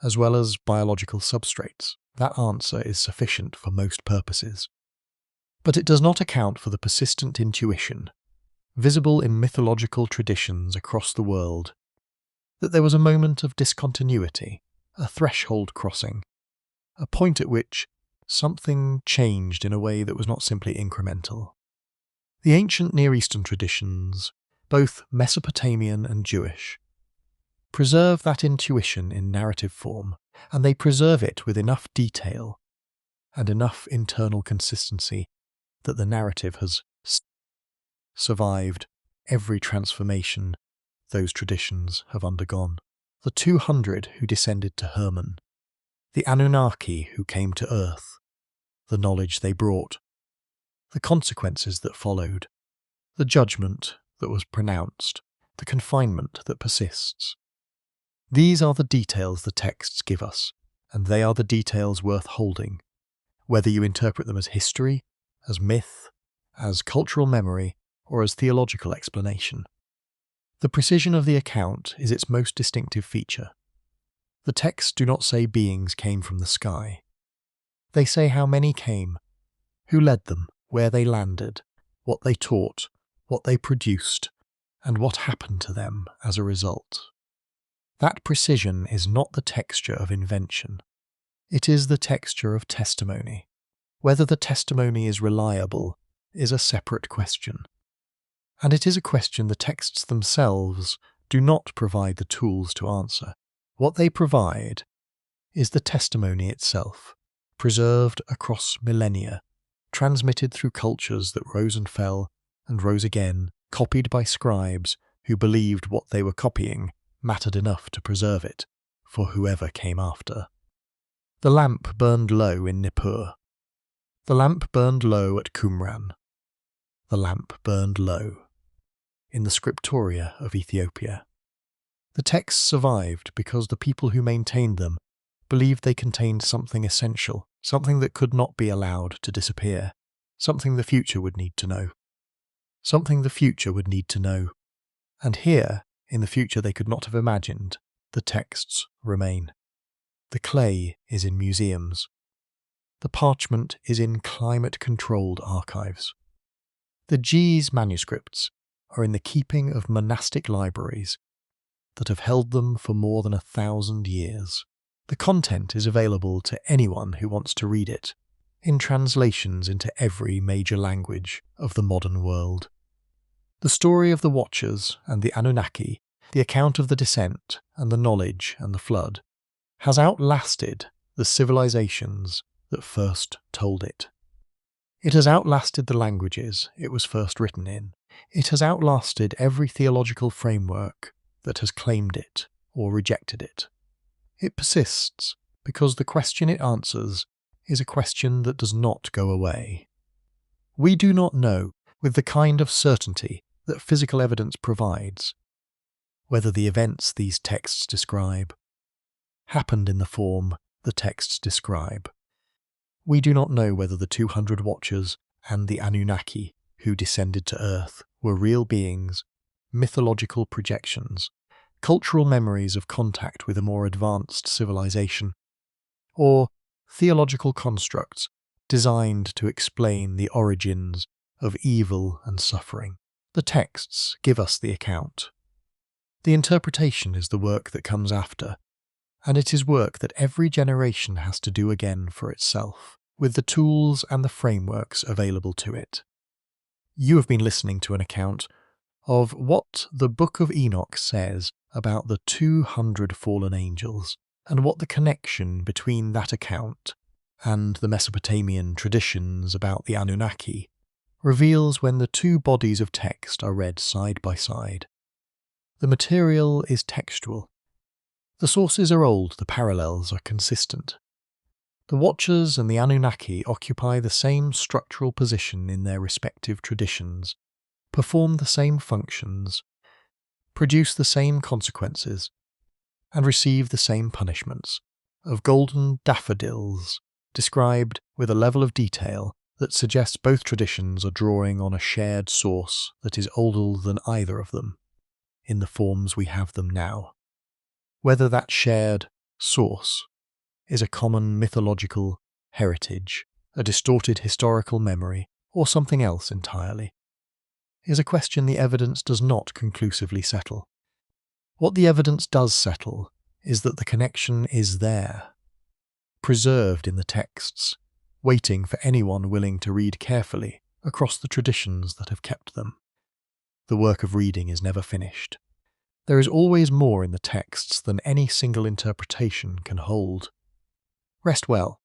as well as biological substrates. That answer is sufficient for most purposes. But it does not account for the persistent intuition, visible in mythological traditions across the world, that there was a moment of discontinuity, a threshold crossing, a point at which something changed in a way that was not simply incremental. The ancient Near Eastern traditions, both Mesopotamian and Jewish, preserve that intuition in narrative form, and they preserve it with enough detail and enough internal consistency that the narrative has survived every transformation those traditions have undergone. The 200 who descended to Hermon, the Anunnaki who came to Earth, the knowledge they brought, the consequences that followed, the judgment that was pronounced, the confinement that persists. These are the details the texts give us, and they are the details worth holding, whether you interpret them as history, as myth, as cultural memory, or as theological explanation. The precision of the account is its most distinctive feature. The texts do not say beings came from the sky. They say how many came, who led them, where they landed, what they taught, what they produced, and what happened to them as a result. That precision is not the texture of invention. It is the texture of testimony. Whether the testimony is reliable is a separate question. And it is a question the texts themselves do not provide the tools to answer. What they provide is the testimony itself, preserved across millennia, transmitted through cultures that rose and fell and rose again, copied by scribes who believed what they were copying mattered enough to preserve it for whoever came after. The lamp burned low in Nippur. The lamp burned low at Qumran. The lamp burned low in the scriptoria of Ethiopia. The texts survived because the people who maintained them believed they contained something essential, something that could not be allowed to disappear, something the future would need to know. Something the future would need to know. And here, in the future they could not have imagined, the texts remain. The clay is in museums. The parchment is in climate-controlled archives. The G's manuscripts are in the keeping of monastic libraries that have held them for more than 1,000 years. The content is available to anyone who wants to read it, in translations into every major language of the modern world. The story of the Watchers and the Anunnaki, the account of the descent and the knowledge and the flood, has outlasted the civilizations that first told it. It has outlasted the languages it was first written in. It has outlasted every theological framework that has claimed it or rejected it. It persists because the question it answers is a question that does not go away. We do not know, with the kind of certainty that physical evidence provides, whether the events these texts describe happened in the form the texts describe. We do not know whether the 200 Watchers and the Anunnaki who descended to Earth were real beings, mythological projections, cultural memories of contact with a more advanced civilization, or theological constructs designed to explain the origins of evil and suffering. The texts give us the account. The interpretation is the work that comes after, and it is work that every generation has to do again for itself, with the tools and the frameworks available to it. You have been listening to an account of what the Book of Enoch says about the 200 fallen angels, and what the connection between that account and the Mesopotamian traditions about the Anunnaki reveals when the two bodies of text are read side by side. The material is textual. The sources are old, the parallels are consistent. The Watchers and the Anunnaki occupy the same structural position in their respective traditions, perform the same functions, produce the same consequences, and receive the same punishments, of golden daffodils, described with a level of detail that suggests both traditions are drawing on a shared source that is older than either of them, in the forms we have them now. Whether that shared source is a common mythological heritage, a distorted historical memory, or something else entirely, is a question the evidence does not conclusively settle. What the evidence does settle is that the connection is there, preserved in the texts, waiting for anyone willing to read carefully across the traditions that have kept them. The work of reading is never finished. There is always more in the texts than any single interpretation can hold. Rest well,